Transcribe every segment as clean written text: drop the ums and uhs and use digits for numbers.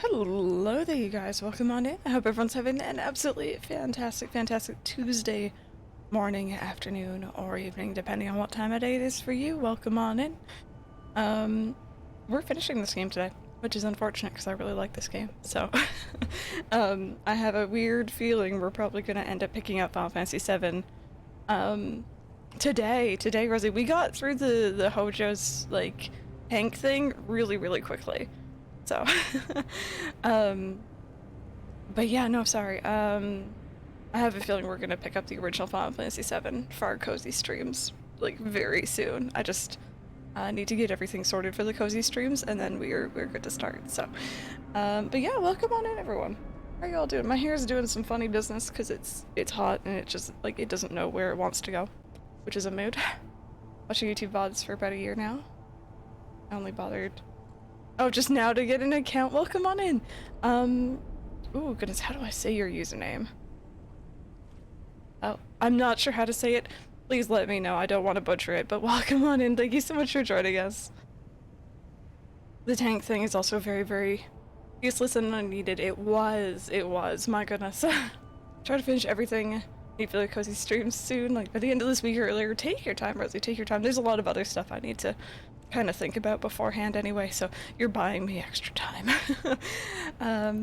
Hello there, you guys. Welcome on in. I hope everyone's having an absolutely fantastic Tuesday morning, afternoon, or evening, depending on what time of day it is for you. Welcome on in. We're finishing this game today, which is unfortunate because I really like this game. So, I have a weird feeling we're probably gonna end up picking up Final Fantasy VII. Today, Rosie, we got through the Hojo's like tank thing really quickly. So, but yeah, no, sorry. I have a feeling we're gonna pick up the original Final Fantasy VII for our cozy streams, like, very soon. I just need to get everything sorted for the cozy streams, and then we're good to start. So, but yeah, welcome on in, everyone. How are y'all doing? My hair's doing some funny business because it's hot and it just, like, it doesn't know where it wants to go, which is a mood. Watching YouTube VODs for about a year now. I only bothered... Oh, just now to get an account? Welcome on in! Ooh, goodness, how do I say your username? Oh, I'm not sure how to say it. Please let me know, I don't want to butcher it, but welcome on in. Thank you so much for joining us. The tank thing is also very useless and unneeded. It was, my goodness. Try to finish everything. Need for the cozy streams soon, like by the end of this week or earlier. Take your time, Rosie, take your time. There's a lot of other stuff I need to kind of think about beforehand anyway, so you're buying me extra time. But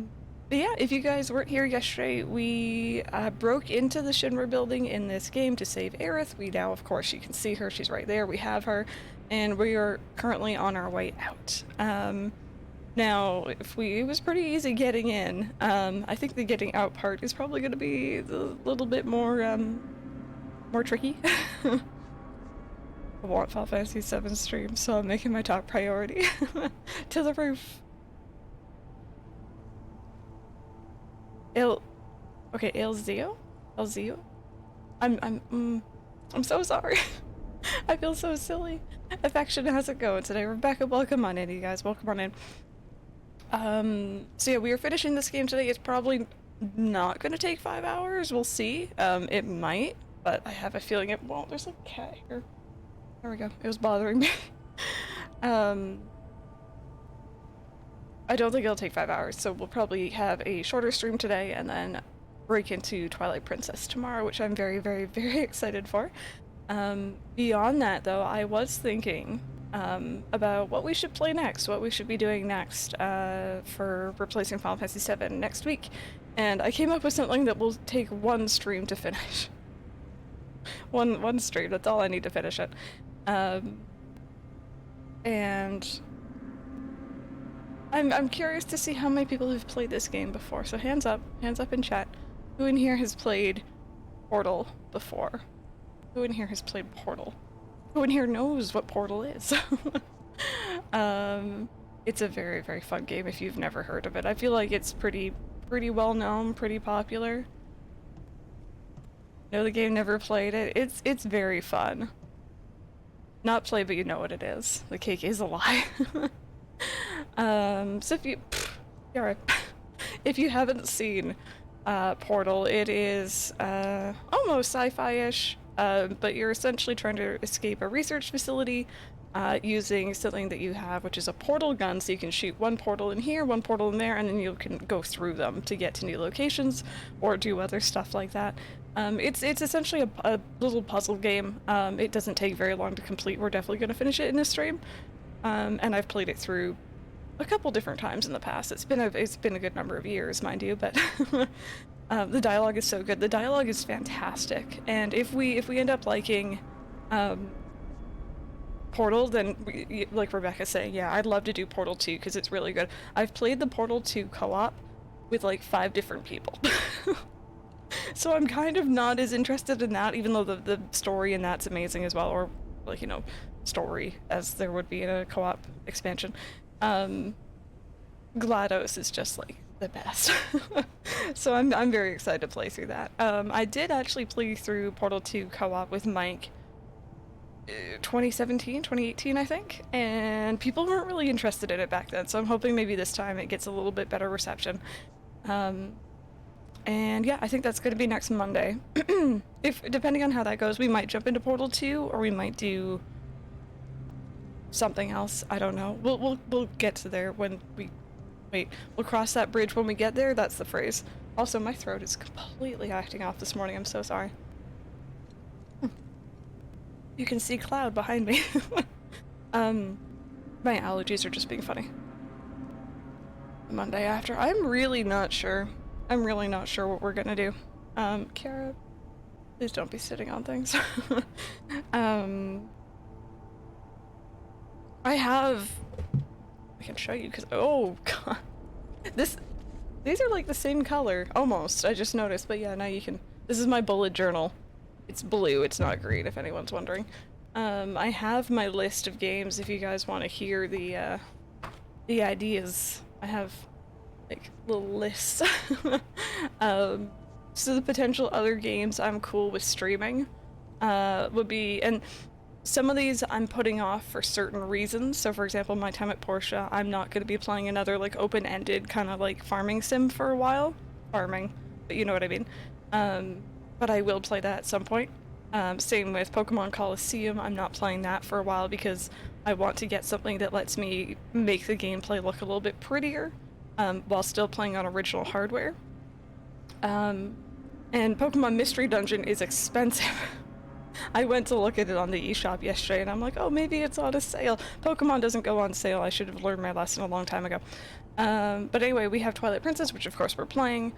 yeah, if you guys weren't here yesterday, we broke into the Shinra building in this game to save Aerith. We now, of course, you can see her, she's right there, we have her, and we are currently on our way out. Now, it was pretty easy getting in. I think the getting out part is probably going to be a little bit more tricky. I want Final Fantasy VII stream, so I'm making my top priority. To the roof. Okay, Elzio? I'm so sorry. I feel so silly. Affection, how's it going today? Rebecca, welcome on in, you guys. Welcome on in. So yeah, we are finishing this game today. It's probably not gonna take 5 hours. We'll see. It might, but I have a feeling it won't. There's a cat here. There we go. It was bothering me. I don't think it'll take 5 hours, so we'll probably have a shorter stream today and then break into Twilight Princess tomorrow, which I'm very excited for. Beyond that, though, I was thinking about what we should play next, what we should be doing next for replacing Final Fantasy VII next week, and I came up with something that will take one stream to finish. One stream, that's all I need to finish it. And I'm curious to see how many people have played this game before, so hands up in chat. Who in here has played Portal before? Who in here has played Portal? Who in here knows what Portal is? It's a very fun game if you've never heard of it. I feel like it's pretty well known, pretty popular. Know the game, never played it. It's very fun. Not play, but you know what it is. The cake is a lie. So if you... alright. If you haven't seen Portal, it is almost sci-fi-ish, but you're essentially trying to escape a research facility using something that you have, which is a portal gun, so you can shoot one portal in here, one portal in there, and then you can go through them to get to new locations or do other stuff like that. It's essentially a little puzzle game. It doesn't take very long to complete. We're definitely going to finish it in this stream. And I've played it through a couple different times in the past. It's been a good number of years, mind you, but the dialogue is so good. The dialogue is fantastic. And if we end up liking Portal, then like Rebecca's saying, yeah, I'd love to do Portal 2 because it's really good. I've played the Portal 2 co-op with like 5 different people. So I'm kind of not as interested in that, even though the story in that's amazing as well, or like, you know, story as there would be in a co-op expansion. GLaDOS is just like the best. So I'm very excited to play through that. I did actually play through Portal 2 co-op with Mike 2017, 2018, I think, and people weren't really interested in it back then, so I'm hoping maybe this time it gets a little bit better reception. And yeah, I think that's going to be next Monday. Depending on how that goes, we might jump into Portal 2, or we might do something else. I don't know. We'll get to there when we Wait, we'll cross that bridge when we get there? That's the phrase. Also, my throat is completely acting off this morning. I'm so sorry. You can see Cloud behind me. My allergies are just being funny. Monday after. I'm really not sure. I'm really not sure what we're gonna do. Kiara, please don't be sitting on things. I can show you because, oh god. These are like the same color, almost, I just noticed, but yeah, now you can, this is my bullet journal. It's blue, it's not green, if anyone's wondering. I have my list of games if you guys want to hear the ideas. I have, like, little lists. So the potential other games I'm cool with streaming, would be, and some of these I'm putting off for certain reasons. So for example, my time at Portia, I'm not going to be playing another like open-ended kind of like farming sim for a while. Farming, but you know what I mean. But I will play that at some point. Same with Pokemon Coliseum, I'm not playing that for a while because I want to get something that lets me make the gameplay look a little bit prettier, while still playing on original hardware. And Pokemon Mystery Dungeon is expensive. I went to look at it on the eShop yesterday and I'm like, oh, maybe it's on a sale. Pokemon doesn't go on sale. I should have learned my lesson a long time ago. But anyway, we have Twilight Princess, which of course we're playing.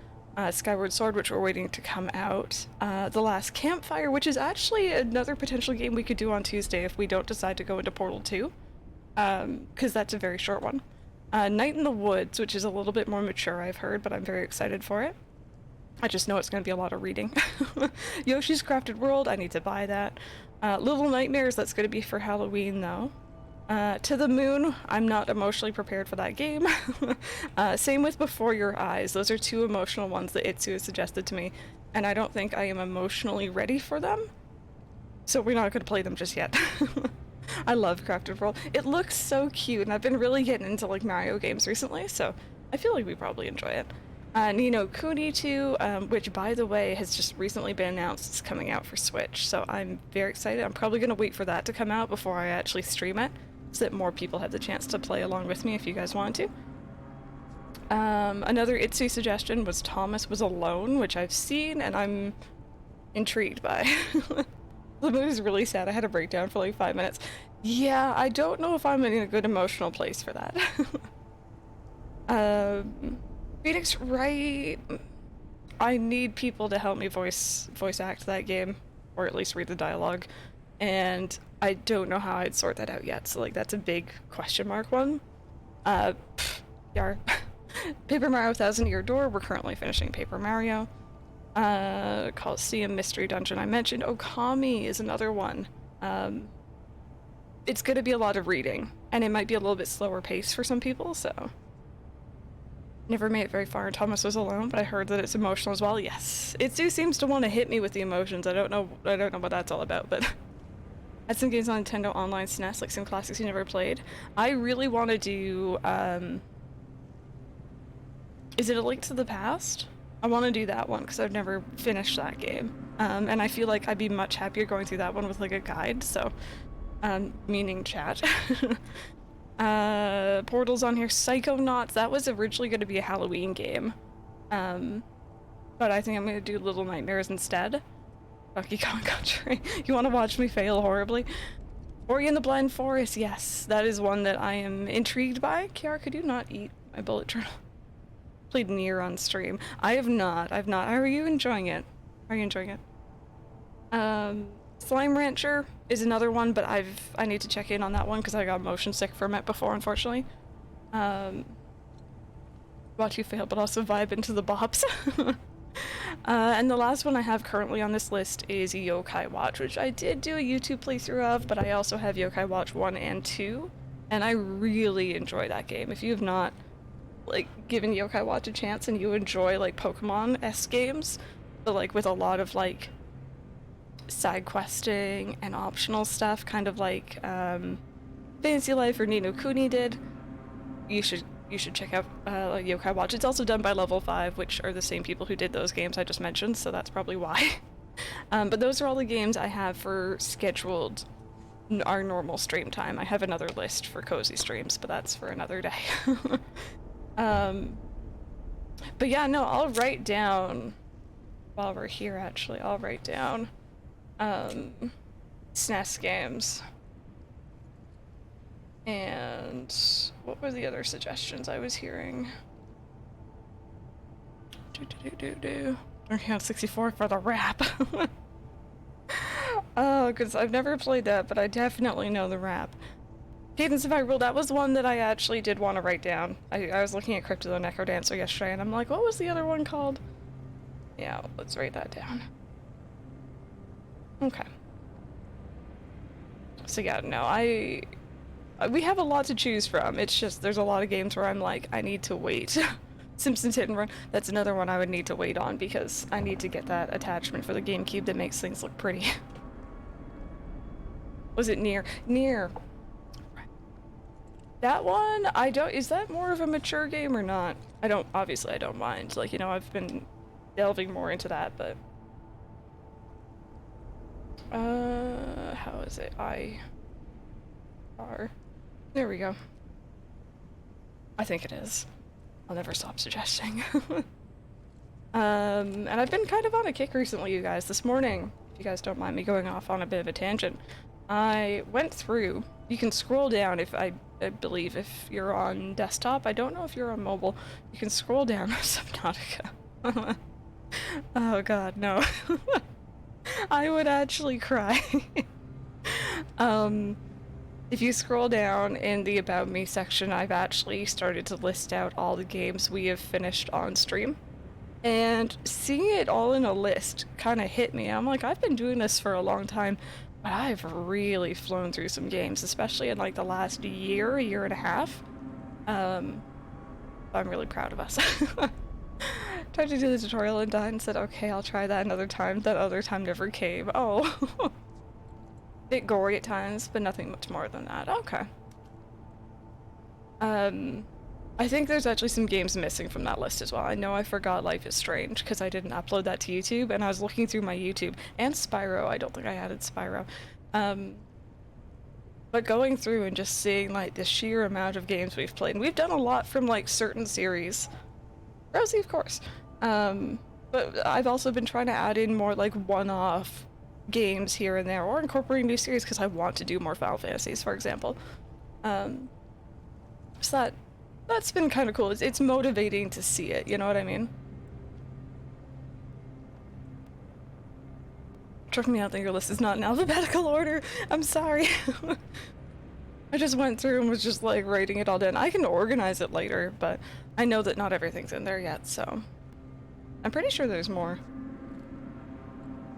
Skyward Sword, which we're waiting to come out. The Last Campfire, which is actually another potential game we could do on Tuesday if we don't decide to go into Portal 2. Because that's a very short one. Night in the Woods, which is a little bit more mature, I've heard, but I'm very excited for it. I just know it's going to be a lot of reading. Yoshi's Crafted World, I need to buy that. Little Nightmares, that's going to be for Halloween though. To the Moon, I'm not emotionally prepared for that game. Same with Before Your Eyes, those are two emotional ones that Itsu has suggested to me, and I don't think I am emotionally ready for them. So we're not going to play them just yet. I love Crafted World. It looks so cute, and I've been really getting into like Mario games recently, so I feel like we probably enjoy it. Ni no Kuni 2, which by the way has just recently been announced it's coming out for Switch, so I'm very excited. I'm probably going to wait for that to come out before I actually stream it, so that more people have the chance to play along with me if you guys want to. Another Itsu suggestion was Thomas Was Alone, which I've seen and I'm intrigued by. The movie's really sad. I had a breakdown for like 5 minutes. Yeah, I don't know if I'm in a good emotional place for that. Phoenix Wright, I need people to help me voice act that game, or at least read the dialogue, and I don't know how I'd sort that out yet, so like that's a big question mark one. Yar. Paper Mario Thousand Year Door, we're currently finishing Paper Mario. Coliseum Mystery Dungeon I mentioned. Okami is another one. It's gonna be a lot of reading, and it might be a little bit slower paced for some people, so. Never made it very far and Thomas Was Alone, but I heard that it's emotional as well. Yes. Itsu seems to want to hit me with the emotions. I don't know what that's all about, but I had some games on Nintendo Online SNES, like some classics you never played. I really want to do, is it A Link to the Past? I want to do that one because I've never finished that game. And I feel like I'd be much happier going through that one with like a guide, so, meaning chat. Portal's on here. Psychonauts, that was originally going to be a Halloween game. But I think I'm going to do Little Nightmares instead. Donkey Kong Country. You want to watch me fail horribly? Ori and the Blind Forest, yes. That is one that I am intrigued by. Kiara, could you not eat my bullet journal? Played Nier on stream. I have not. How are you enjoying it? Are you enjoying it? Slime Rancher is another one, but I need to check in on that one because I got motion sick from it before, unfortunately. Watch you fail, but also vibe into the bops. And the last one I have currently on this list is Yokai Watch, which I did do a YouTube playthrough of, but I also have Yokai Watch 1 and 2, and I really enjoy that game. If you have not, like, given Yokai Watch a chance and you enjoy, like, Pokemon-esque games, but, like, with a lot of, like, side questing and optional stuff, kind of like Fantasy Life or Ni no Kuni did, you should check out Yokai Watch. It's also done by Level 5, which are the same people who did those games I just mentioned, so that's probably why. But those are all the games I have for scheduled our normal stream time. I have another list for cozy streams, but that's for another day. Um, but yeah, no, I'll write down, while we're here actually, I'll write down, SNES games. And what were the other suggestions I was hearing? Donkey Kong 64 for the rap. Oh, because I've never played that, but I definitely know the rap. Cadence of Hyrule, that was one that I actually did want to write down. I was looking at Crypto the Necrodancer yesterday, and I'm like, what was the other one called? Yeah, let's write that down. Okay. So yeah, no, we have a lot to choose from. It's just, there's a lot of games where I'm like, I need to wait. Simpsons Hit and Run, that's another one I would need to wait on because I need to get that attachment for the GameCube that makes things look pretty. Was it Nier? Nier. That one, is that more of a mature game or not? Obviously I don't mind. Like, you know, I've been delving more into that, but... how is it? There we go. I think it is. I'll never stop suggesting. And I've been kind of on a kick recently, you guys. This morning, if you guys don't mind me going off on a bit of a tangent, I went through, you can scroll down if I believe if you're on desktop. I don't know if you're on mobile. You can scroll down Subnautica. Oh god, no. I would actually cry. If you scroll down in the About Me section, I've actually started to list out all the games we have finished on stream. And seeing it all in a list kind of hit me. I'm like, I've been doing this for a long time, but I've really flown through some games, especially in like the last year and a half. I'm really proud of us. Tried to do the tutorial and died and said, okay, I'll try that another time. That other time never came. Oh. Bit gory at times, but nothing much more than that. Okay. I think there's actually some games missing from that list as well. I know I forgot Life is Strange because I didn't upload that to YouTube, and I was looking through my YouTube, and Spyro. I don't think I added Spyro. But going through and just seeing like the sheer amount of games we've played, and we've done a lot from like certain series. Rosie, of course. But I've also been trying to add in more like one-off games here and there, or incorporating new series because I want to do more Final Fantasies, for example. So that's been kind of cool. It's motivating to see it, you know what I mean? Took me out that your list is not in alphabetical order. I'm sorry. I just went through and was just like writing it all down. I can organize it later, but I know that not everything's in there yet, so I'm pretty sure there's more.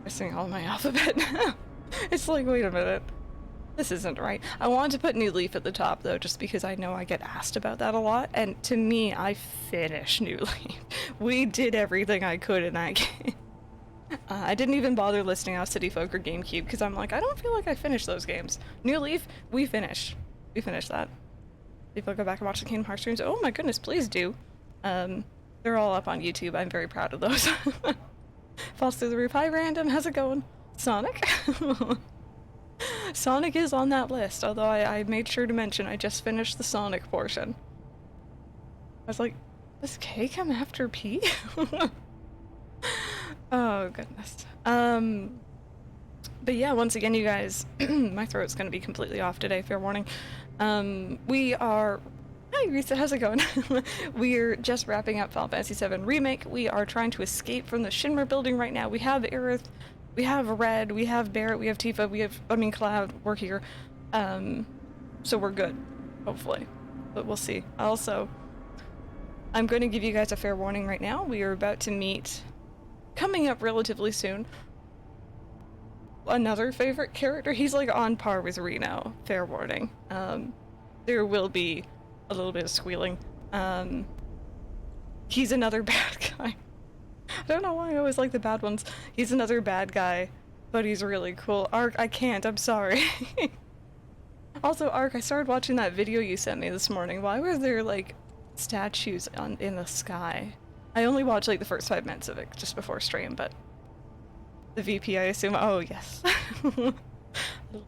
Missing all my alphabet. It's like, wait a minute. This isn't right. I wanted to put New Leaf at the top, though, just because I know I get asked about that a lot, and to me, I finished New Leaf. We did everything I could in that game. I didn't even bother listing out City Folk or GameCube, because I'm like, I don't feel like I finished those games. New Leaf, we finished. We finished that. People go back and watch the Kingdom Hearts streams. Oh my goodness, please do. They're all up on YouTube. I'm very proud of those. Falls through the roof. Hi, Random. How's it going? Sonic? Sonic is on that list, although I made sure to mention I just finished the Sonic portion. I was like, does K come after P? Oh, goodness. But yeah, once again, you guys, my throat's gonna be completely off today, fair warning. We are... Hi, Risa, how's it going? We're just wrapping up Final Fantasy VII Remake. We are trying to escape from the Shinra building right now. We have Aerith, we have Red, we have Barrett, we have Tifa, we have, Cloud, we're here. So we're good, hopefully. But we'll see. Also, I'm going to give you guys a fair warning right now. We are about to meet, coming up relatively soon, another favorite character. He's like on par with Reno, fair warning. There will be a little bit of squealing. He's another bad guy. I don't know why I always like the bad ones. He's another bad guy, but he's really cool. Ark, I can't, I'm sorry. Also, Ark, I started watching that video you sent me this morning. Why were there, like, statues in the sky? I only watched, like, the first 5 minutes of it just before stream, but... The VP, I assume. Oh, yes. I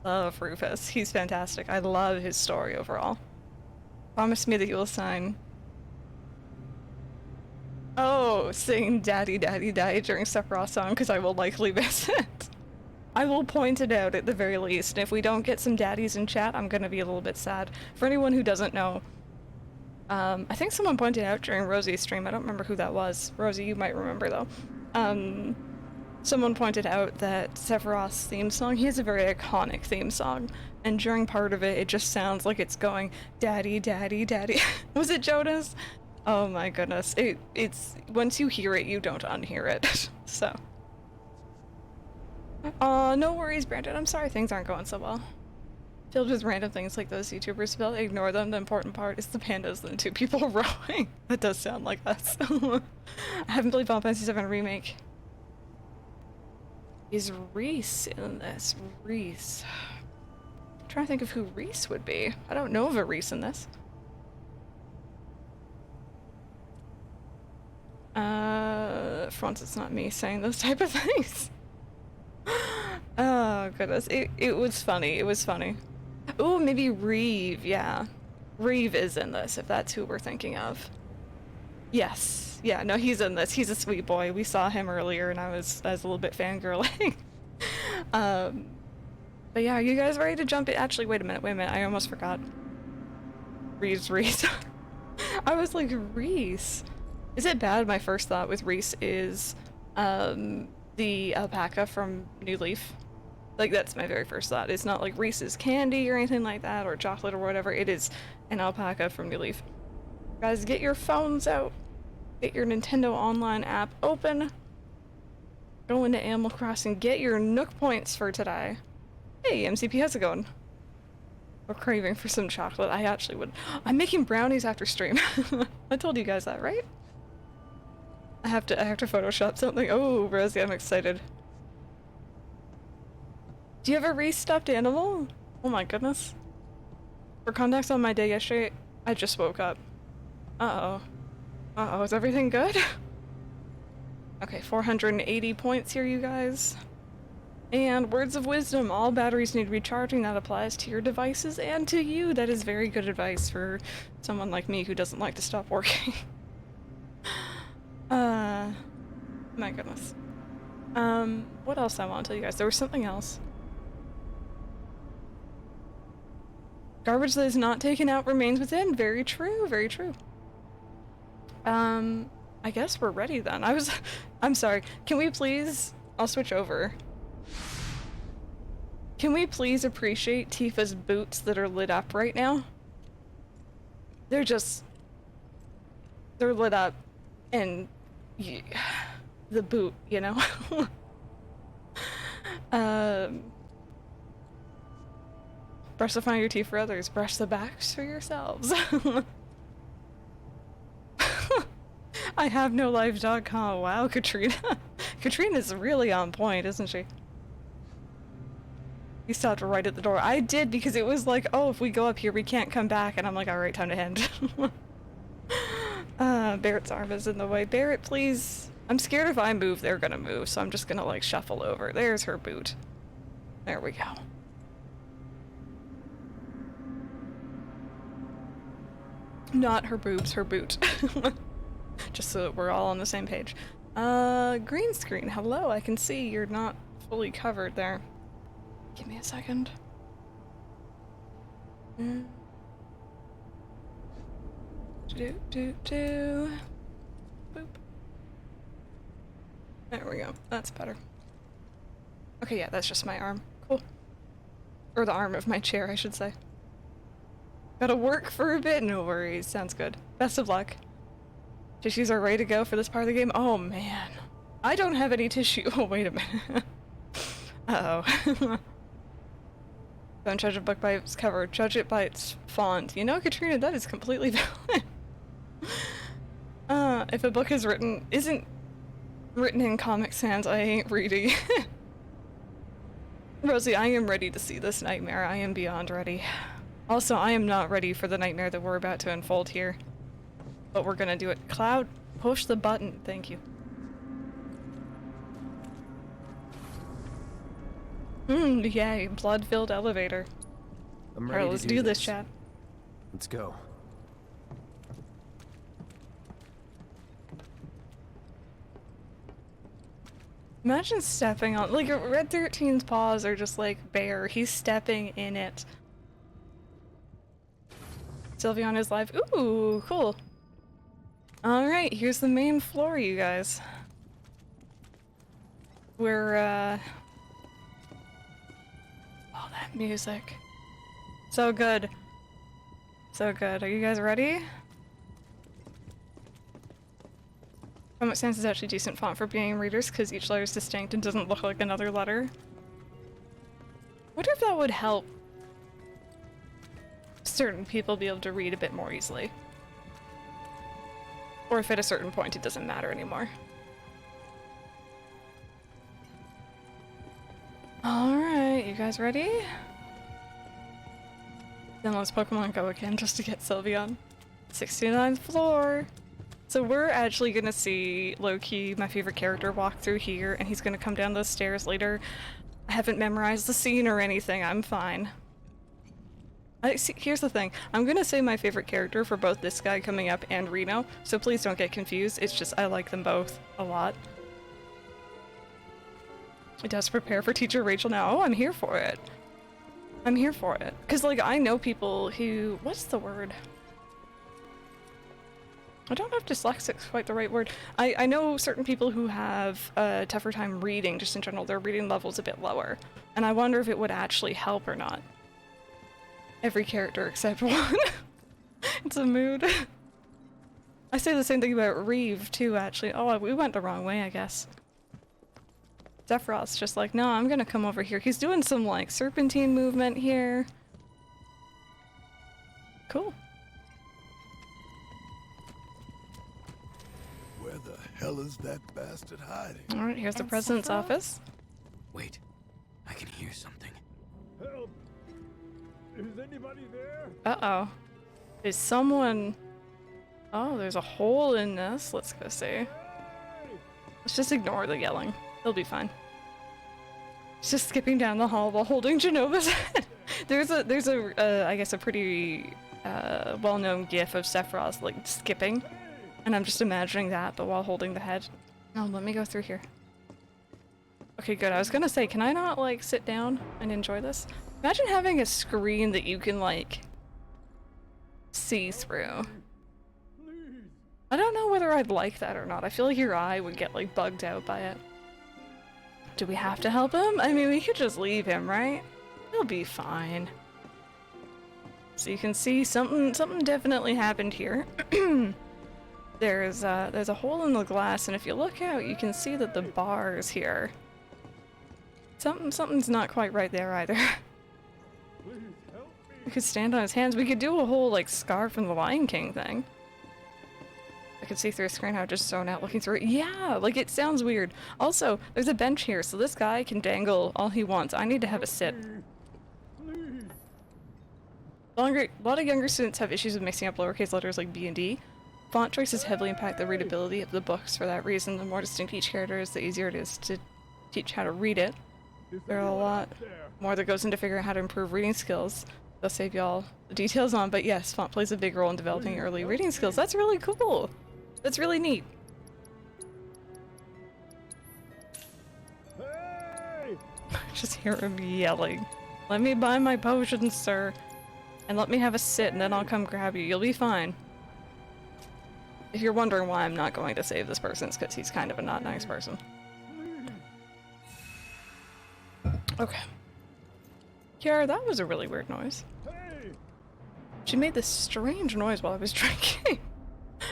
love Rufus. He's fantastic. I love his story overall. Promise me that you will sign Oh, sing Daddy Daddy Daddy during Sephiroth's song, because I will likely miss it. I will point it out at the very least, and if we don't get some daddies in chat, I'm gonna be a little bit sad. For anyone who doesn't know, I think someone pointed out during Rosie's stream, I don't remember who that was. Rosie, you might remember though. Someone pointed out that Sephiroth's theme song, he has a very iconic theme song, and during part of it, it just sounds like it's going, Daddy, Daddy, Daddy. Was it Jonas? Oh my goodness. It's, once you hear it, you don't unhear it, so. No worries, Brandon. I'm sorry things aren't going so well. Filled with random things like those YouTubers spell, ignore them. The important part is the pandas and the 2 people rowing. That does sound like us. I haven't played Final Fantasy VII Remake. Is Reese in this? Reese. I'm trying to think of who Reese would be. I don't know of a Reese in this. For once it's not me saying those type of things. Oh goodness, it was funny, it was funny. Ooh, maybe Reeve, yeah. Reeve is in this, if that's who we're thinking of. Yes, yeah, no, he's in this. He's a sweet boy. We saw him earlier and I was a little bit fangirling. But yeah, are you guys ready to jump in? Actually, wait a minute, I almost forgot. Reese. I was like, Reese. Is it bad? My first thought with Reese is, the alpaca from New Leaf. Like, that's my very first thought. It's not like Reese's candy or anything like that, or chocolate or whatever. It is an alpaca from New Leaf. Guys, get your phones out. Get your Nintendo Online app open. Go into Animal Crossing. Get your Nook points for today. Hey, MCP, how's it going? We're craving for some chocolate. I actually would. I'm making brownies after stream. I told you guys that, right? I have to Photoshop something. Oh, Rosie, I'm excited. Do you have a Reese stuffed animal? Oh my goodness. For context, on my day yesterday, I just woke up. Uh-oh. Uh-oh, is everything good? Okay, 480 points here, you guys. And words of wisdom, all batteries need recharging. That applies to your devices and to you. That is very good advice for someone like me who doesn't like to stop working. My goodness. What else I want to tell you guys? There was something else. Garbage that is not taken out remains within. Very true, very true. I guess we're ready then. I'm sorry. Can we please, I'll switch over. Can we please appreciate Tifa's boots that are lit up right now? They're lit up and the boot, you know? Brush the front of your teeth for others, brush the backs for yourselves. I have no life.com. Wow, Katrina. Katrina's really on point, isn't she? You stopped right at the door. I did, because it was like, oh, if we go up here, we can't come back. And I'm like, alright, time to end. Barrett's arm is in the way. Barrett, please. I'm scared if I move, they're gonna move, so I'm just gonna, like, shuffle over. There's her boot. There we go. Not her boobs, her boot. Just so that we're all on the same page. Green screen. Hello, I can see you're not fully covered there. Give me a second. Boop. There we go. That's better. Okay, yeah, that's just my arm. Cool. Or the arm of my chair, I should say. Gotta work for a bit? No worries. Sounds good. Best of luck. Tissues are ready to go for this part of the game? Oh, man. I don't have any tissue. Oh, wait a minute. Uh-oh. Don't judge a book by its cover. Judge it by its font. You know, Katrina, that is completely valid. If a book isn't written in Comic Sans, I ain't reading. Rosie, I am ready to see this nightmare. I am beyond ready. Also, I am not ready for the nightmare that we're about to unfold here. But we're gonna do it. Cloud, push the button. Thank you. Yay. Blood-filled elevator. I'm ready. Alright, let's do this, chat. Let's go. Imagine stepping on, like, Red 13's paws are just like bare. He's stepping in it. Sylveon is live. Ooh, cool. Alright, here's the main floor, you guys. We're, oh, that music. So good. So good. Are you guys ready? Comic Sans is actually decent font for being readers because each letter is distinct and doesn't look like another letter. Wonder if that would help certain people be able to read a bit more easily. Or if at a certain point it doesn't matter anymore. Alright, you guys ready? Then let's Pokemon Go again just to get Sylveon. 69th floor! So we're actually gonna see Loki, my favorite character, walk through here, and he's gonna come down those stairs later. I haven't memorized the scene or anything, I'm fine. See, here's the thing, I'm gonna say my favorite character for both this guy coming up and Reno, so please don't get confused, it's just I like them both a lot. It does prepare for Teacher Rachel now. Oh, I'm here for it. I'm here for it. Cause like, I know people who, what's the word? I don't know if dyslexic's quite the right word. I know certain people who have a tougher time reading, just in general, their reading level's a bit lower. And I wonder if it would actually help or not. Every character except one. It's a mood. I say the same thing about Reeve too, actually. Oh, we went the wrong way, I guess. Sephiroth's just like, no, I'm gonna come over here. He's doing some, like, serpentine movement here. Cool. Where the hell is that bastard hiding? Alright, here's the president's office. Wait, I can hear something. Help! Is anybody there? Uh-oh. Is someone... Oh, there's a hole in this. Let's go see. Let's just ignore the yelling. He'll be fine. He's just skipping down the hall while holding Genova's head. there's a I guess a pretty well-known gif of Sephiroth like skipping, and I'm just imagining that, but while holding the head. Oh, let me go through here. Okay, good. I was gonna say, can I not like sit down and enjoy this? Imagine having a screen that you can like see through. I don't know whether I'd like that or not. I feel like your eye would get like bugged out by it. Do we have to help him? I mean, we could just leave him, right? He'll be fine. So you can see something definitely happened here. There's a hole in the glass, and if you look out, you can see that the bar is here. Something's not quite right there either. We could stand on his hands. We could do a whole like Scar from the Lion King thing. I can see through a screen. I just zone out looking through it. Yeah, like it sounds weird. Also, there's a bench here, so this guy can dangle all he wants. I need to have a sit. A lot of younger students have issues with mixing up lowercase letters like B and D. Font choices heavily impact the readability of the books. For that reason, the more distinct each character is, the easier it is to teach how to read it. There are a lot more that goes into figuring out how to improve reading skills. They'll save y'all the details on, but yes, font plays a big role in developing early reading skills. That's really cool. That's really neat. Hey! Just hear him yelling. Let me buy my potions, sir. And let me have a sit, and then I'll come grab you. You'll be fine. If you're wondering why I'm not going to save this person, it's because he's kind of a not nice person. Okay. Kiara, that was a really weird noise. Hey! She made this strange noise while I was drinking.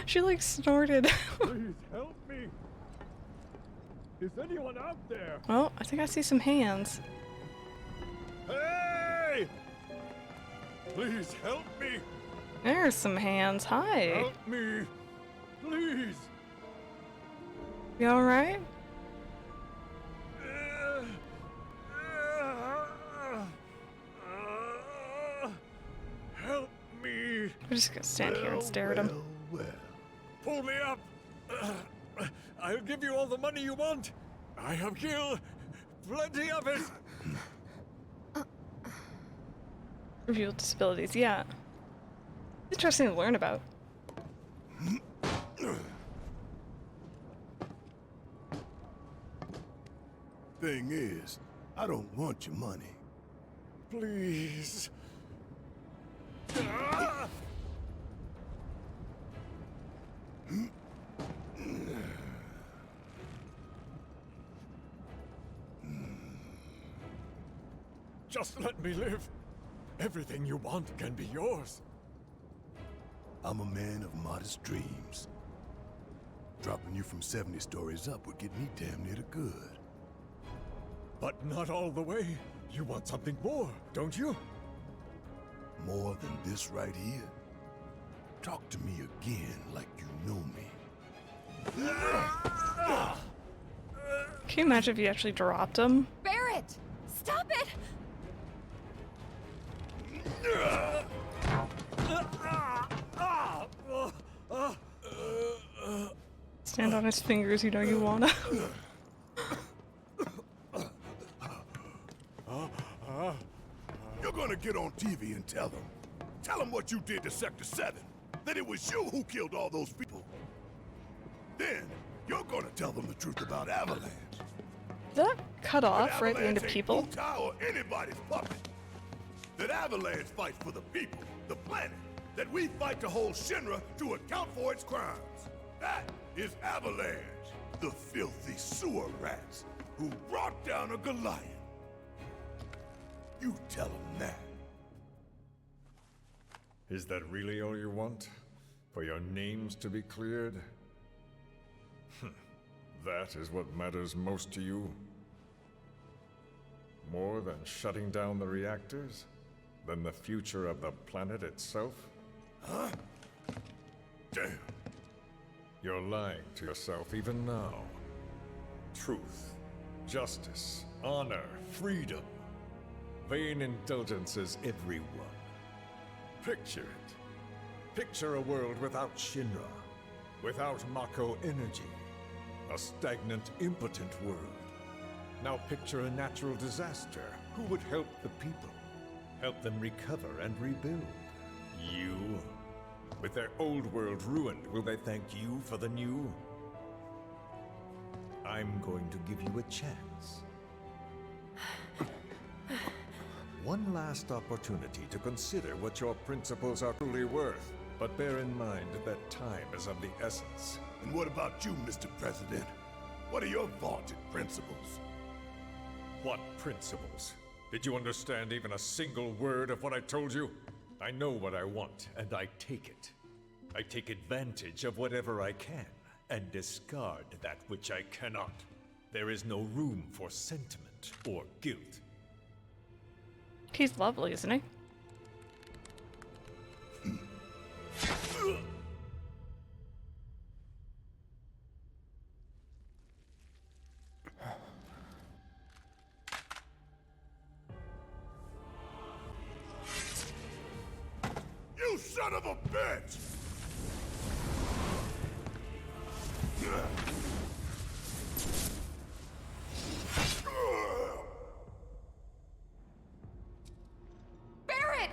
She like snorted. Please help me! Is anyone out there? Well, I think I see some hands. Hey! Please help me! There's some hands. Hi. Help me! Please! You alright? Help me! We're just gonna stand here and stare at him. Well. Pull me up! I'll give you all the money you want! I have killed plenty of it! Revealed disabilities, yeah. Interesting to learn about. Thing is, I don't want your money. Please. Ah! Just let me live. Everything you want can be yours. I'm a man of modest dreams. Dropping you from 70 stories up would get me damn near to good. But not all the way. You want something more, don't you? More than this right here? Talk to me again like you know me. Can you imagine if you actually dropped him? Barrett! Stop it! Stand on his fingers, you know you wanna. You're gonna get on TV and tell them. Tell them what you did to Sector 7. That it was you who killed all those people. Then, you're gonna tell them the truth about Avalanche. Did that cut off That right at the end of Avalanche ain't people? Utah or anybody's puppet. That Avalanche fights for the people, the planet. That we fight to hold Shinra to account for its crimes. That is Avalanche, the filthy sewer rats who brought down a Goliath. You tell them that. Is that really all you want? For your names to be cleared? That is what matters most to you? More than shutting down the reactors? Than the future of the planet itself? Huh? Damn. You're lying to yourself even now. Truth, justice, honor, freedom. Vain indulgences everyone. Picture it. Picture a world without Shinra, without Mako energy. A stagnant, impotent world. Now picture a natural disaster. Who would help the people? Help them recover and rebuild? You? With their old world ruined, will they thank you for the new? I'm going to give you a chance. One last opportunity to consider what your principles are truly worth. But bear in mind that time is of the essence. And what about you, Mr. President? What are your vaunted principles? What principles? Did you understand even a single word of what I told you? I know what I want, and I take it. I take advantage of whatever I can, and discard that which I cannot. There is no room for sentiment or guilt. He's lovely, isn't he? You son of a bitch! Barrett!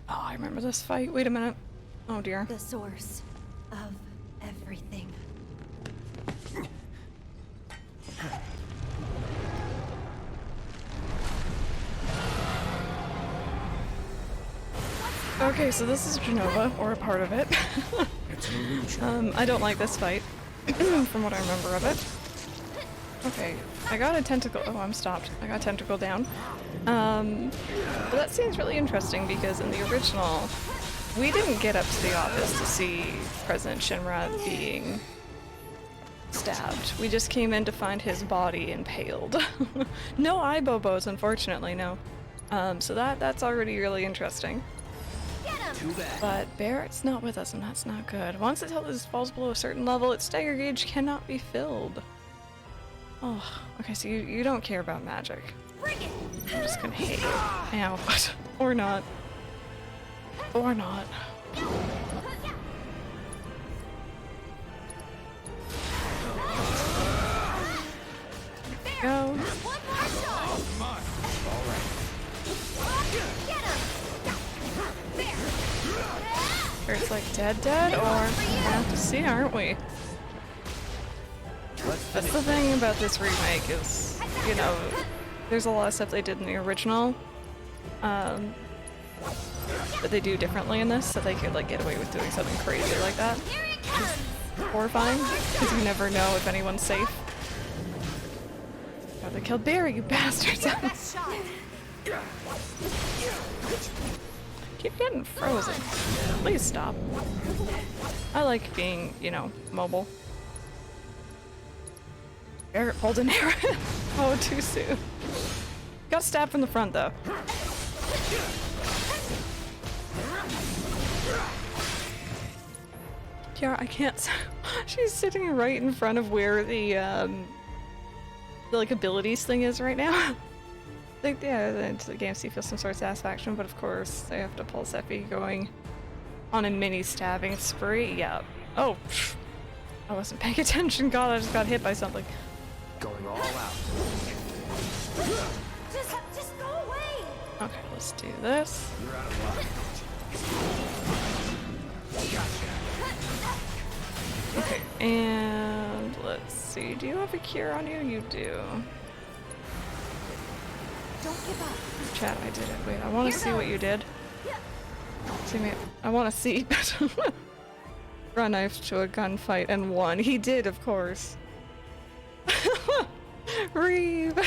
Oh, I remember this fight. Wait a minute. Oh dear. The source of everything. Okay, so this is Genova, or a part of it. It's an illusion. I don't like this fight, from what I remember of it. Okay, I got a tentacle. Oh, I'm stopped. I got a tentacle down. But that seems really interesting because in the original, we didn't get up to the office to see President Shinra being stabbed. We just came in to find his body impaled. No eye bobos, unfortunately, no. So that's already really interesting. But Barrett's not with us, and that's not good. Once the Tellus falls below a certain level, its stagger gauge cannot be filled. Oh, okay, so you don't care about magic. I'm just gonna hate you. Ow. Or not. Or not. Go. It's like dead, or we're gonna have to see, aren't we? That's the thing about this remake is, you know, there's a lot of stuff they did in the original, that they do differently in this, so they could like get away with doing something crazy like that. It's horrifying, because you never know if anyone's safe. Oh, they killed Barry, you bastards! Keep getting frozen. Please stop. I like being, you know, mobile. Barrett pulled an arrow. Oh, too soon. Got stabbed from the front, though. Kiara, I can't. She's sitting right in front of where the like abilities thing is right now. Like, yeah, the game so you feel some sort of satisfaction, but of course they have to pull Seppi going on a mini stabbing spree. Yeah. Oh, pfft. I wasn't paying attention. God, I just got hit by something. Going all out. Just go away. Okay, let's do this. You're out of luck. Gotcha. Okay, and let's see. Do you have a cure on you? You do. Don't give up. Chat, I did it. Wait, I want to see what you did. See me. I want to see. Run knife to a gunfight and won. He did, of course. Reeve.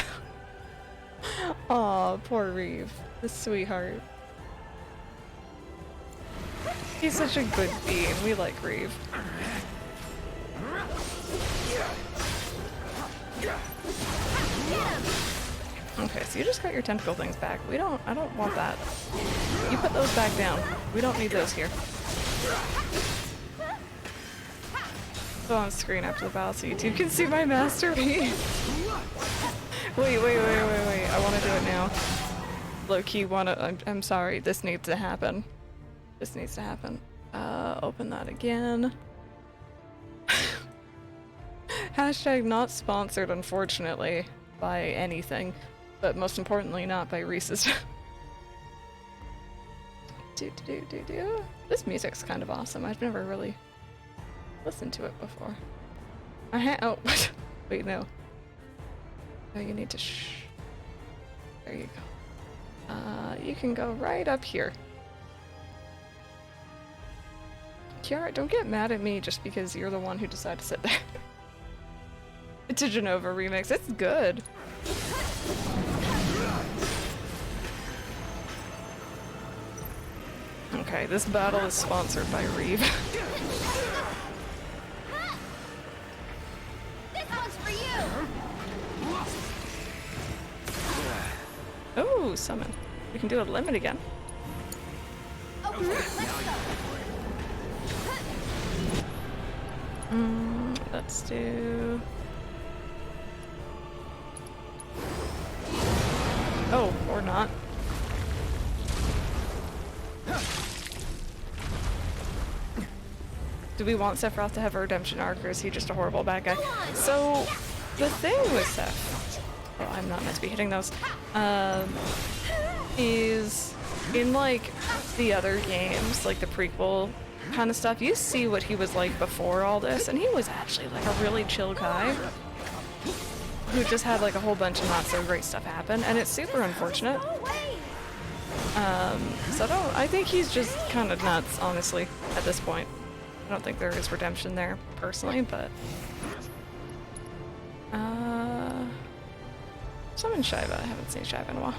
Aw, poor Reeve. The sweetheart. He's such a good being. We like Reeve. Okay, so you just got your tentacle things back. I don't want that. You put those back down. We don't need those here. Go on screen after the battle so YouTube can see my masterpiece. Wait. I want to do it now. Low-key I'm sorry. This needs to happen. This needs to happen. Open that again. Hashtag not sponsored, unfortunately, by anything. But most importantly, not by Reese's. This music's kind of awesome. I've never really listened to it before. Oh, wait, no. No, you need to There you go. You can go right up here. Kiara, don't get mad at me just because you're the one who decided to sit there. It's a Genova remix. It's good. Okay, this battle is sponsored by Reeve. This one's for you. Oh, summon. We can do a limit again. Okay, let's go. Let's do... Oh, or not. Do we want Sephiroth to have a redemption arc, or is he just a horrible bad guy? So, the thing with Seph... Oh, I'm not meant to be hitting those. Is in, like, the other games, like the prequel kind of stuff, you see what he was like before all this, and he was actually, like, a really chill guy who just had, like, a whole bunch of not-so-great stuff happen, and it's super unfortunate. So I think he's just kind of nuts, honestly, at this point. I don't think there is redemption there, personally, but... Summon Shiva. I haven't seen Shiva in a while.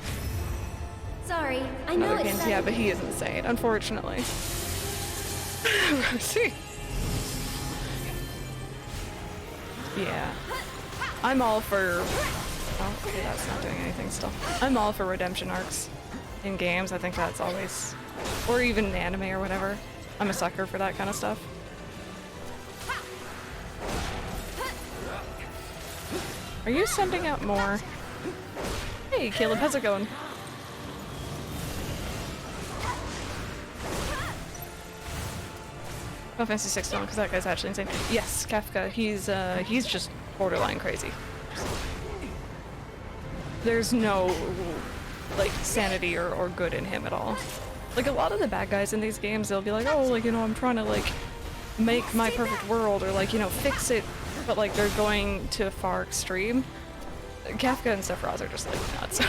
Sorry, I In know other it's games, yeah, but he is insane, unfortunately. See? Yeah. I'm all for... Oh, okay, that's not doing anything still. I'm all for redemption arcs in games. I think that's always... Or even in anime or whatever. I'm a sucker for that kind of stuff. Are you sending out more? Hey, Caleb, how's it going? Final Fantasy VI because that guy's actually insane. Yes, Kafka, he's just borderline crazy. There's no, like, sanity or good in him at all. Like, a lot of the bad guys in these games, they'll be like, oh, like, you know, I'm trying to, like, make my perfect world, or, like, you know, fix it, but, like, they're going to a far extreme. Kafka and Sephiroth are just, like, nuts.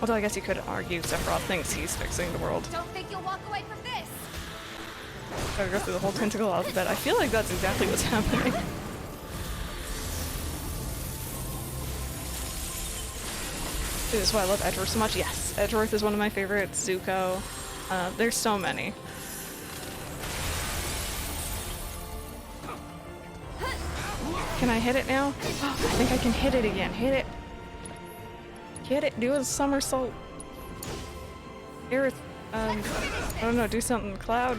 Although I guess you could argue Sephiroth thinks he's fixing the world. Don't think you'll walk away from this. Gotta go through the whole tentacle alphabet. I feel like that's exactly what's happening. Dude, that's why I love Edgeworth so much. Yes, Edgeworth is one of my favorites. Zuko. There's so many. Can I hit it now? Oh, I think I can hit it again. Hit it. Hit it. Do a somersault. Aerith. I don't know. Do something. Cloud.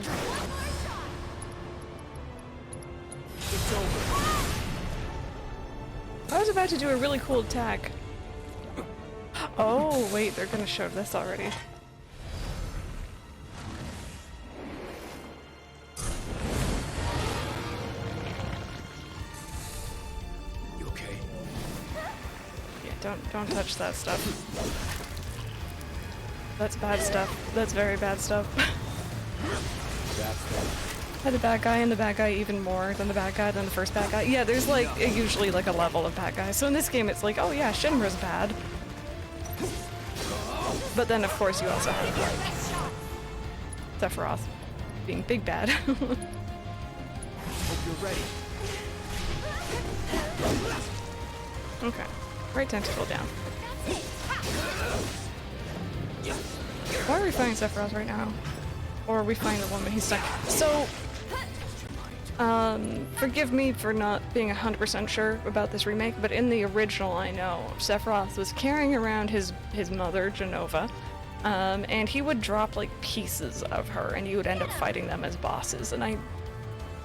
I was about to do a really cool attack. Oh, wait. They're gonna show this already. Don't touch that stuff. That's bad stuff. That's very bad stuff. By the bad guy and the bad guy even more than the bad guy than the first bad guy. Yeah, there's like usually like a level of bad guys. So in this game it's like, oh yeah, Shinra's bad. But then of course you also have like Sephiroth being big bad. Hope you're ready. Okay. Right tentacle down. Why are we fighting Sephiroth right now? Or are we fighting the woman he's stuck? So, forgive me for not being 100% sure about this remake, but in the original I know Sephiroth was carrying around his mother, Jenova, and he would drop like pieces of her and you would end up fighting them as bosses, and I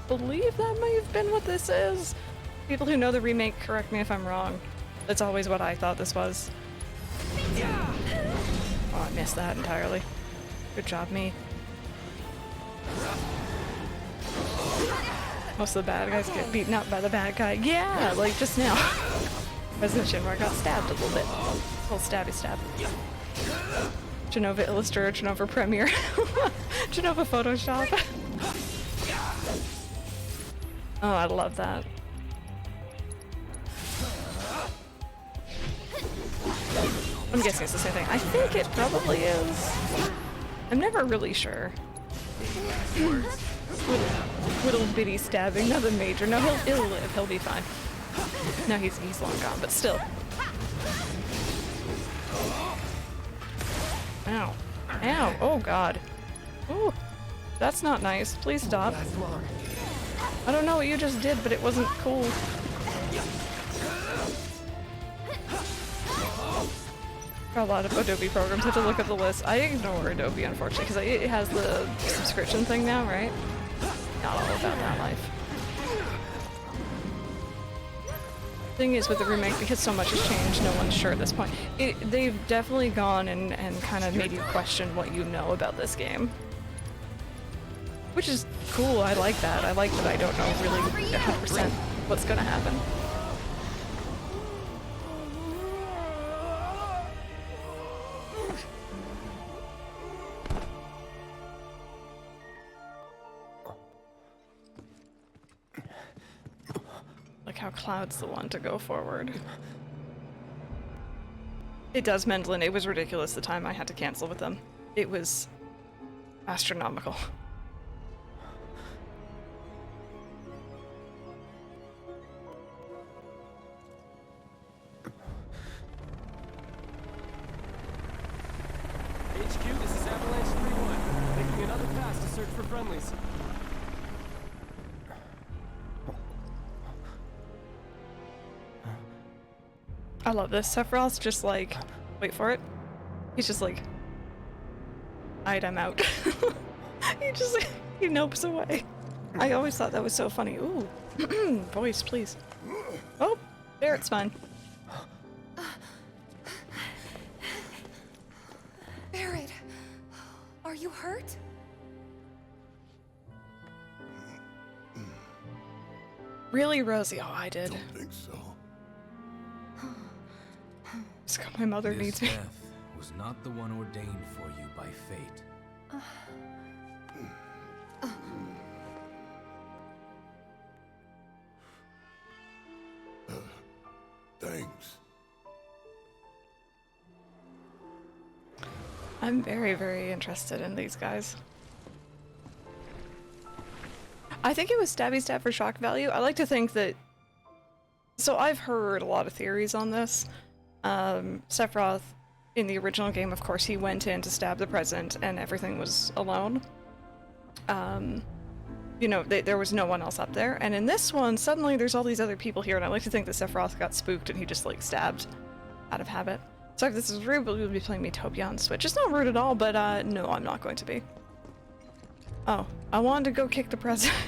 believe that may have been what this is. People who know the remake, correct me if I'm wrong. That's always what I thought this was. Oh, I missed that entirely. Good job, me. Most of the bad guys get beaten up by the bad guy. Yeah, like just now. President Shinra got stabbed a little bit. A little stabby stab. Genova Illustrator, Genova Premiere. Genova Photoshop. Oh, I love that. I'm guessing it's the same thing. I think it probably is. I'm never really sure. Little bitty stabbing, nothing major. No, he'll live. He'll be fine. No, he's long gone, but still. Ow. Ow. Oh, God. Ooh. That's not nice. Please stop. I don't know what you just did, but it wasn't cool. A lot of Adobe programs. I have to look at the list. I ignore Adobe, unfortunately, because it has the subscription thing now, right? Not all about that life. Thing is, with the remake, because so much has changed, no one's sure at this point. They've definitely gone and kind of made you question what you know about this game. Which is cool. I like that. I like that I don't know really 100% what's gonna happen. How Cloud's the one to go forward. It does, Mendlin. It was ridiculous the time I had to cancel with them. It was astronomical. HQ, this is Avalanche 3-1. Making another pass to search for friendlies. I love this. Sephiroth's just like, wait for it. He's just like, alright, I'm out. He just, he nopes away. I always thought that was so funny. Ooh, voice, please. Oh, there, it's fine. Barret, are you hurt? Really, Rosie? Oh, I did. Don't think so. Scott, my mother This needs me. death was not the one ordained for you by fate. Thanks. I'm very, very interested in these guys. I think it was stabby stab for shock value. I like to think that... So I've heard a lot of theories on this. Sephiroth, in the original game, of course, he went in to stab the president and everything was alone. You know, there was no one else up there. And in this one, suddenly there's all these other people here, and I like to think that Sephiroth got spooked and he just, like, stabbed out of habit. So if this is rude, but we'll be playing Metopia on Switch. It's not rude at all, but no, I'm not going to be. Oh, I wanted to go kick the president.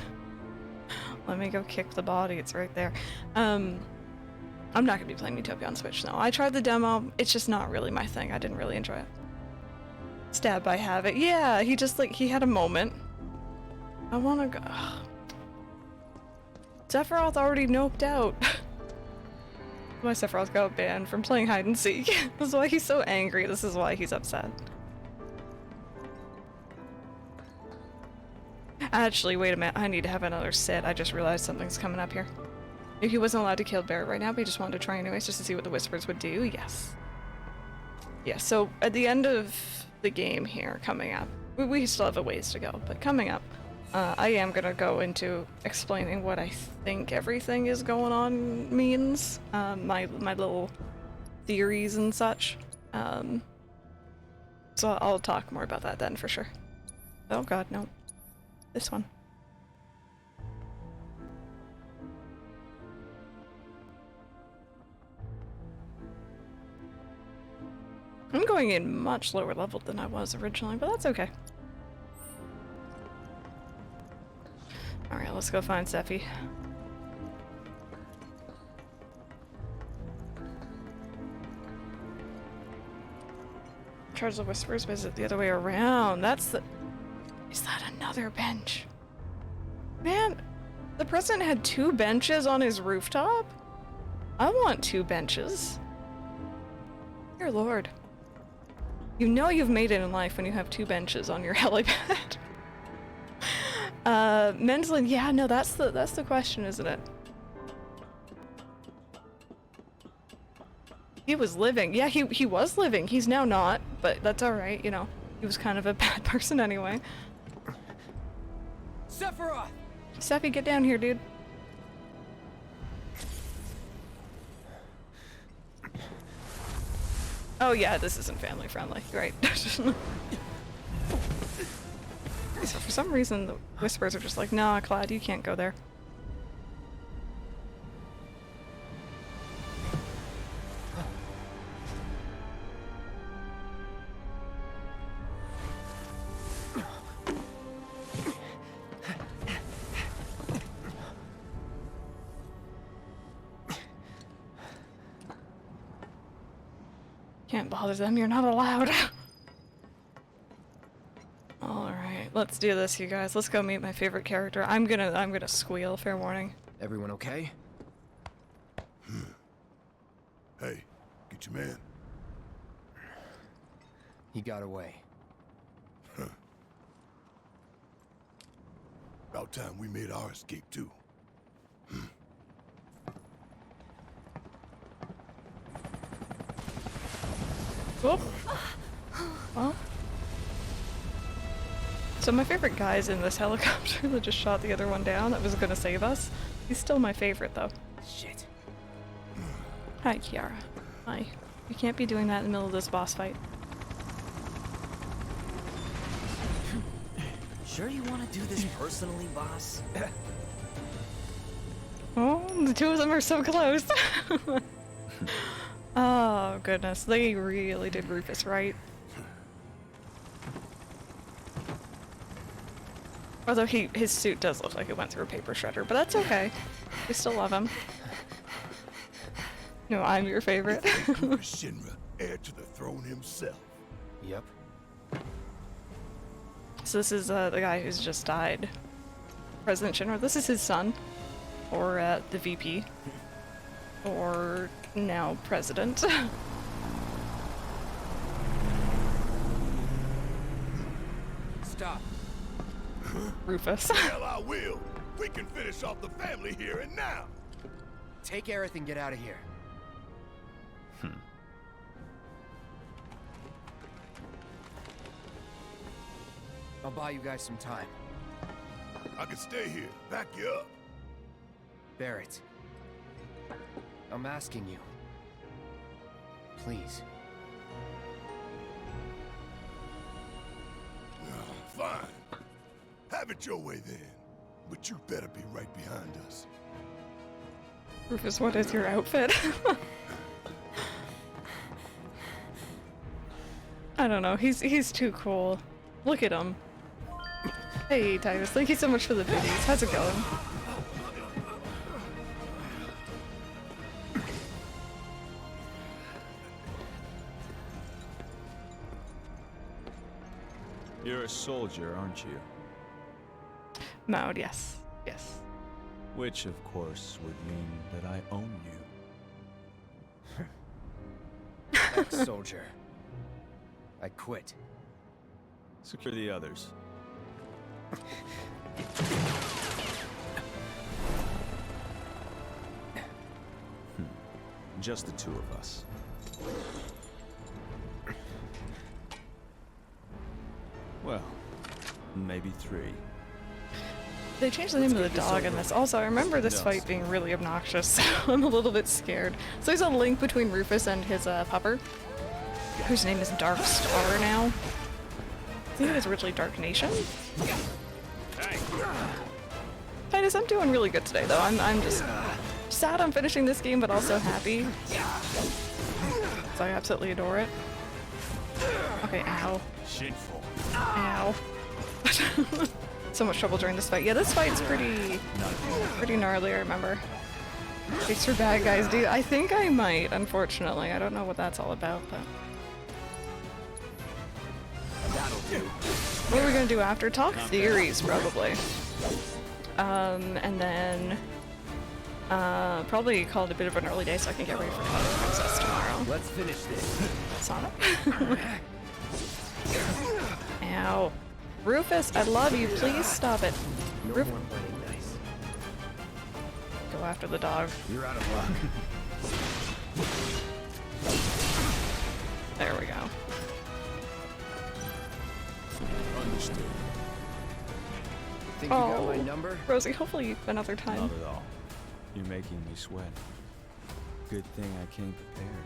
Let me go kick the body, it's right there. I'm not gonna be playing Metopia on Switch, no. I tried the demo, it's just not really my thing. I didn't really enjoy it. Stab by Havoc. Yeah, he just, like, he had a moment. I wanna go... Ugh. Sephiroth already noped out. Why Sephiroth got banned from playing hide and seek. This is why he's so angry. This is why he's upset. Actually, wait a minute. I need to have another sit. I just realized something's coming up here. If he wasn't allowed to kill Barret right now, but he just wanted to try anyways, just to see what the Whispers would do, yes. Yeah, so at the end of the game here, coming up, we still have a ways to go, but coming up, I am gonna go into explaining what I think everything is going on means, my little theories and such. So I'll talk more about that then for sure. Oh god, no. This one. I'm going in much lower level than I was originally, but that's okay. Alright, let's go find Sephi. Charge the Whispers, but is it the other way around? That's the... Is that another bench? Man, the president had 2 benches on his rooftop? I want 2 benches. Dear Lord. You know you've made it in life when you have 2 benches on your helipad. Mentally, yeah, no, that's the question, isn't it? He was living. Yeah, he was living. He's now not, but that's alright, you know. He was kind of a bad person anyway. Sephiroth! Sephi, get down here, dude. Oh yeah, this isn't family friendly, right? So for some reason the Whispers are just like, nah, Clyde, you can't go there. Can't bother them, you're not allowed. Alright, let's do this, you guys. Let's go meet my favorite character. I'm gonna squeal, fair warning. Everyone okay? Hey, get your man. He got away. About time we made our escape too. Whoop. Well. So my favorite guy's in this helicopter that just shot the other one down that was gonna save us. He's still my favorite though. Shit. Hi, Kiara. Hi. You can't be doing that in the middle of this boss fight. Sure you want to do this personally, boss? Oh, the two of them are so close. Oh, goodness. They really did Rufus right. Although his suit does look like it went through a paper shredder, but that's okay. We still love him. No, I'm your favorite. Shinra, heir to the throne himself. Yep. So this is the guy who's just died. President Shinra. This is his son. Or the VP. Or now president. Stop. Rufus. Hell, I will. We can finish off the family here and now. Take Aerith and get out of here. I'll buy you guys some time. I can stay here, back you up. Barrett. I'm asking you. Please. Fine. Have it your way then. But you better be right behind us. Rufus, what is your outfit? I don't know, he's too cool. Look at him. Hey Titus, thank you so much for the biddies. How's it going? You're a soldier, aren't you? Maud, yes. Yes. Which, of course, would mean that I own you. Ex-soldier. I quit. Secure the others. Just the two of us. Well, maybe three. They changed the name of the dog in this. Also, I remember this fight being really obnoxious, so I'm a little bit scared. So there's a link between Rufus and his pupper, whose name is Dark Star now. I think it was originally Dark Nation. Titus, I'm doing really good today, though. I'm just sad I'm finishing this game, but also happy. So I absolutely adore it. Okay, ow. Ow. So much trouble during this fight. Yeah, this fight's pretty gnarly, I remember. Thanks for bad guys, dude. I think I might, unfortunately. I don't know what that's all about, but... That'll do. What are we gonna do after? Talk theories, probably. And then... probably call it a bit of an early day so I can get ready for Twilight Princess tomorrow. Let's finish this. Sonic? Ow. Rufus, I love you. Please stop it. No more playing nice. Go after the dog. You're out of luck. There we go. Understood. Think you got my number? Rosie, hopefully another time. Not at all. You're making me sweat. Good thing I came prepared.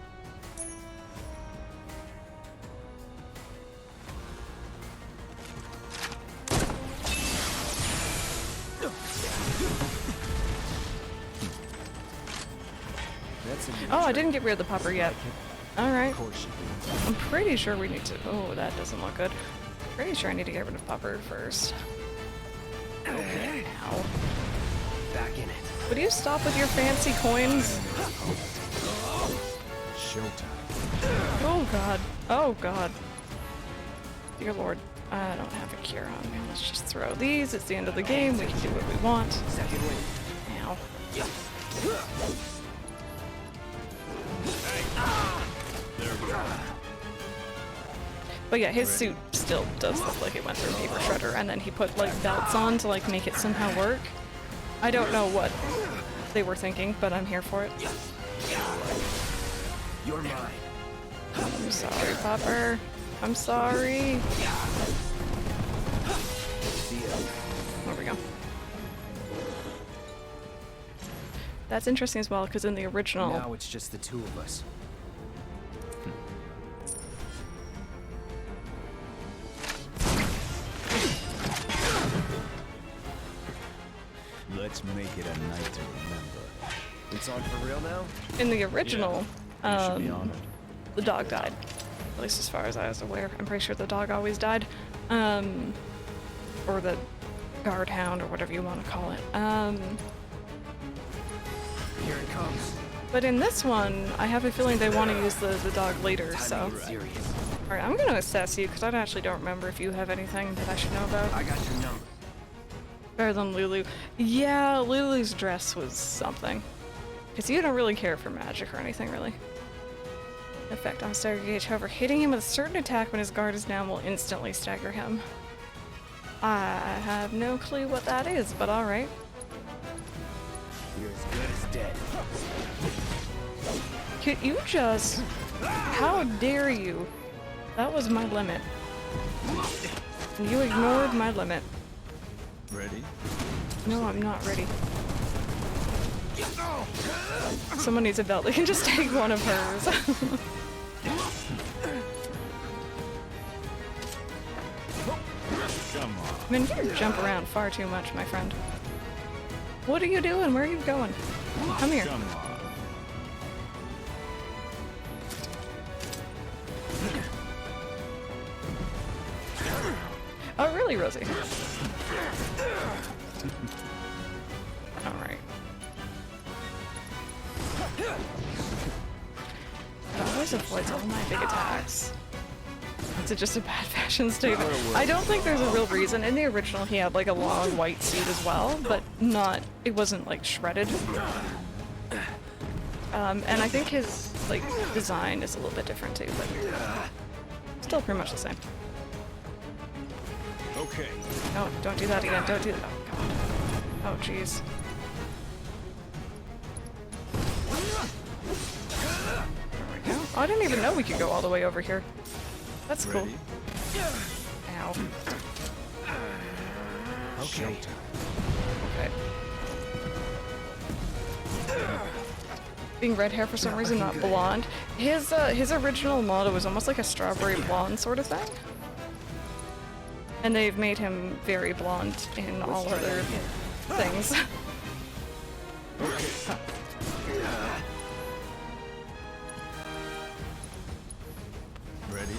Oh, I didn't get rid of the popper yet. Alright. Of course you do. I'm pretty sure we need to... Oh, that doesn't look good. Pretty sure I need to get rid of popper first. Okay. Ow. Back in it. Would you stop with your fancy coins? Showtime. Oh god. Oh god. Dear lord. I don't have a cure on me. Let's just throw these. It's the end of the game. We can do what we want. Second win. Ow. But yeah, his suit still does look like it went through a paper shredder, and then he put like belts on to like make it somehow work. I don't know what they were thinking, but I'm here for it. You're mine. I'm sorry, Popper. I'm sorry. See ya. There we go. That's interesting as well, because in the original... Now it's just the two of us. Let's make it a night to remember. It's on for real now? In the original, You should be honored. the dog died. At least as far as I was aware. I'm pretty sure the dog always died. Or the guard hound, or whatever you want to call it. Here it comes. But in this one, I have a feeling they want to use the dog later, Time so. to get serious. Alright, I'm gonna assess you, because I actually don't remember if you have anything that I should know about. I got your number. Better than Lulu. Yeah, Lulu's dress was something. Because you don't really care for magic or anything, really. Effect on stagger gauge. However, hitting him with a certain attack when his guard is down will instantly stagger him. I have no clue what that is, but alright. You're as good as dead. Could you just... How dare you? That was my limit. And you ignored my limit. Ready? No, I'm not ready. Someone needs a belt. They can just take one of hers. Come on. I mean, you jump around far too much, my friend. What are you doing? Where are you going? Come here. Come on. Oh, really, Rosie? Alright. It always avoids all my big attacks. Is it just a bad fashion statement? I don't think there's a real reason. In the original, he had like a long white suit as well, but not, it wasn't like shredded. And I think his like design is a little bit different too, but still pretty much the same. Okay. No, don't do that again. Don't do that. Oh, God. Oh, jeez. There we go. Oh, I didn't even know we could go all the way over here. That's cool. Ready? Ow. Okay. Okay. Being red hair for some reason, not blonde. His original model was almost like a strawberry blonde sort of thing. And they've made him very blonde in all other things. Ready?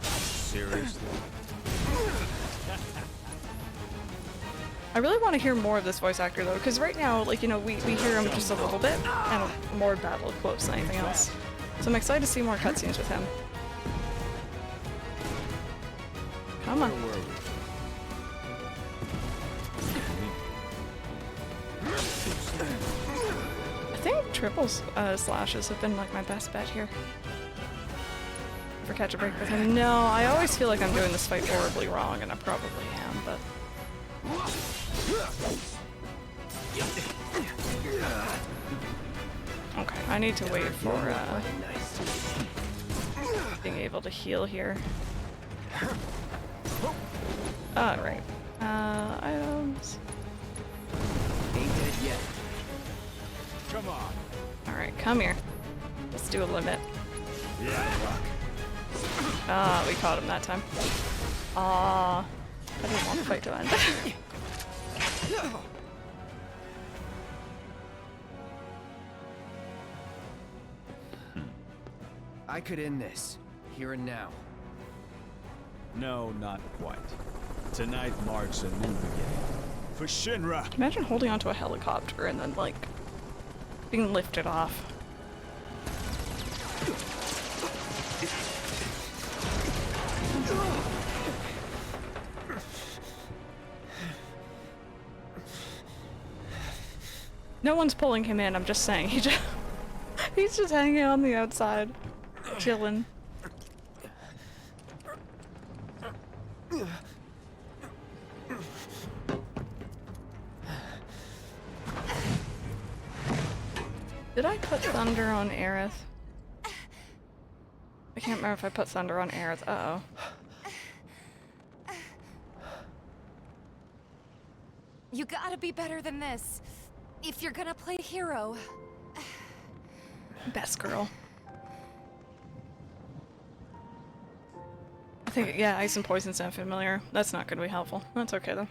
Seriously? I really want to hear more of this voice actor though, because right now, like, you know, we hear him just a little bit, and more battle quotes than anything else. So I'm excited to see more cutscenes with him. Come on. Where were we? I think triple slashes have been like my best bet here. Ever catch a break with him? No, I always feel like I'm doing this fight horribly wrong, and I probably am, but... Okay, I need to wait for being able to heal here. Alright. Items. Ain't dead yet. Come on. Alright, come here. Let's do a limit. Yeah, rock. Ah, we caught him that time. Ah, I didn't want the fight to end. I could end this, here and now. No, not quite. Tonight marks a new beginning. For Shinra! Imagine holding onto a helicopter and then, like, being lifted off. No one's pulling him in, I'm just saying. He's just hanging on the outside, chilling. Did I put thunder on Aerith? I can't remember if I put thunder on Aerith. Uh-oh. You gotta be better than this. If you're gonna play hero. Best girl. I think, yeah, ice and poison sound familiar. That's not gonna be helpful. That's okay though.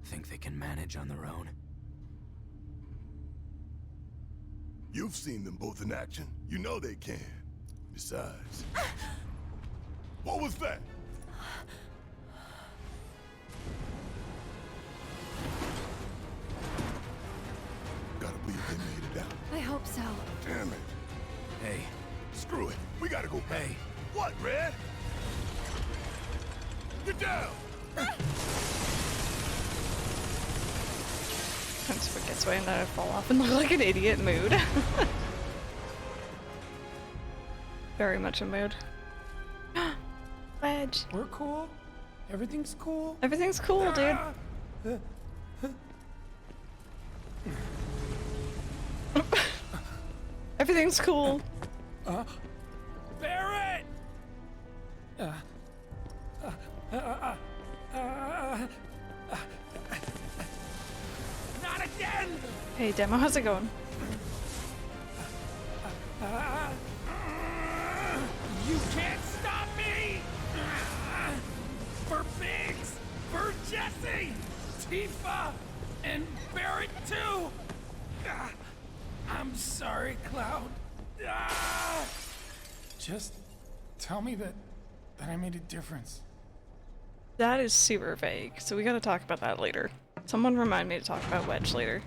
Think they can manage on their own? You've seen them both in action. You know they can. Besides... What was that? Gotta believe they made it out. I hope so. Damn it. Hey, Screw it. We gotta go back. hey. What, Red? Get down! That's what gets away and then I fall off and look like an idiot mood. Very much a mood. Wedge. We're cool. Everything's cool. Everything's cool, dude. Everything's cool. Barrett! Not again! Hey, Demo, how's it going? You can't stop me! For Biggs! For Jesse! Tifa! And Barrett too! I'm sorry, Cloud. Just tell me that I made a difference. That is super vague, so we gotta talk about that later. Someone remind me to talk about Wedge later.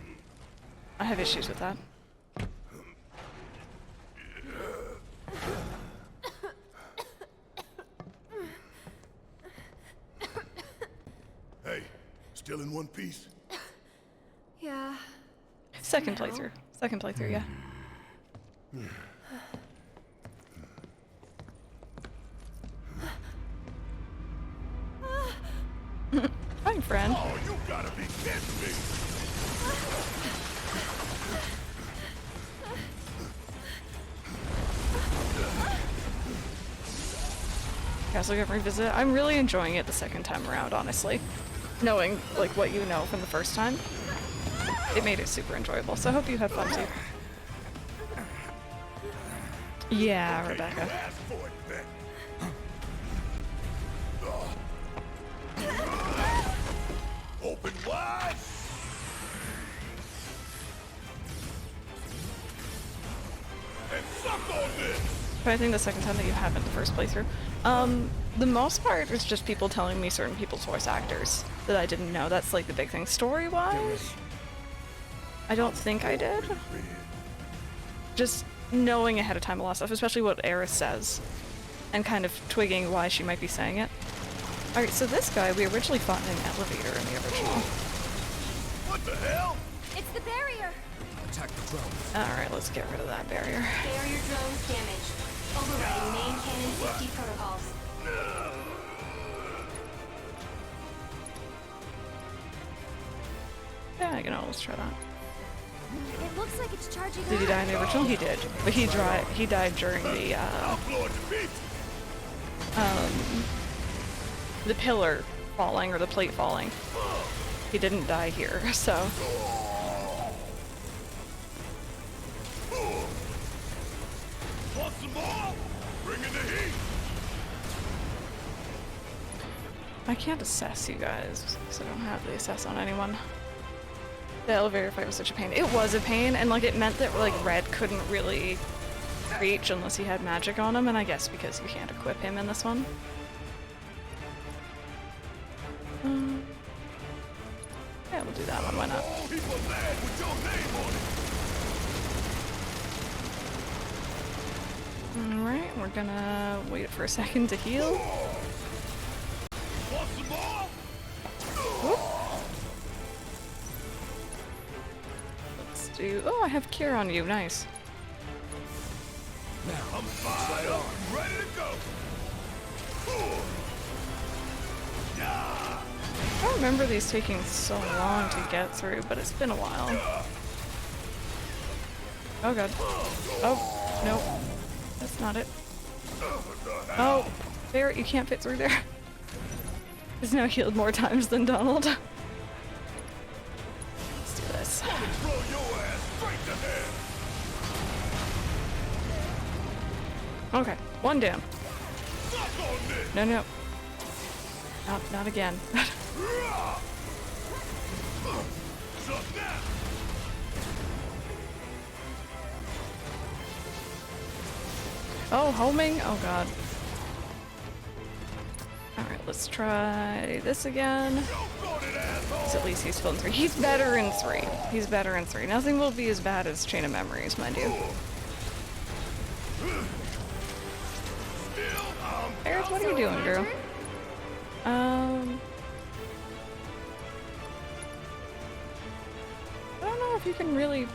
I have issues with that. Hey, still in one piece? Yeah. Second playthrough. Second playthrough, yeah. Fine, friend. Oh, you gotta be kidding me! Castle Gate Revisit. I'm really enjoying it the second time around, honestly. Knowing, like, what you know from the first time. It made it super enjoyable, so I hope you have fun too. Yeah, You Rebecca. asked for it, then. Open wide! And suck on this! But I think the second time that you haven't the first playthrough. The most part is just people telling me certain people's voice actors that I didn't know. That's like the big thing. Story-wise, I don't think I did. Just knowing ahead of time a lot of stuff, especially what Eris says, and kind of twigging why she might be saying it. Alright, so this guy, we originally fought in an elevator in the original. What the hell? It's the barrier! Attack the drone. Alright, let's get rid of that barrier. Barrier drones damaged. Overriding main cannon safety protocols. Yeah, you know, let's try that. It looks like it's charging Did he up. die in the original? He did. But he died during I'll blow it to pieces! the pillar falling or the plate falling. He didn't die here, so. Want some more? Bring in the heat! I can't assess you guys, because I don't have the assess on anyone. The elevator fight was such a pain. It was a pain, and like it meant that like Red couldn't really reach unless he had magic on him, and I guess because you can't equip him in this one. Yeah, we'll do that one, why not? Oh, he's a man with your name on it! Alright, we're gonna wait for a second to heal. Want some more? Let's do. Oh, I have Cure on you, nice. I'm fired up, ready to go! Yeah! I don't remember these taking so long to get through, but it's been a while. Oh god. Oh, nope. That's not it. Oh, Barrett, you can't fit through there. He's now healed more times than Donald. Let's do this. Throw your ass straight to hell! Okay, one down. Suck on this! No, no. Not again. Oh, homing? Oh god. Alright, let's try this again. 'Cause at least he's still in 3. He's better in 3. He's better in 3. Nothing will be as bad as Chain of Memories, mind you. Eric, what are you doing, girl? I don't know if you can really...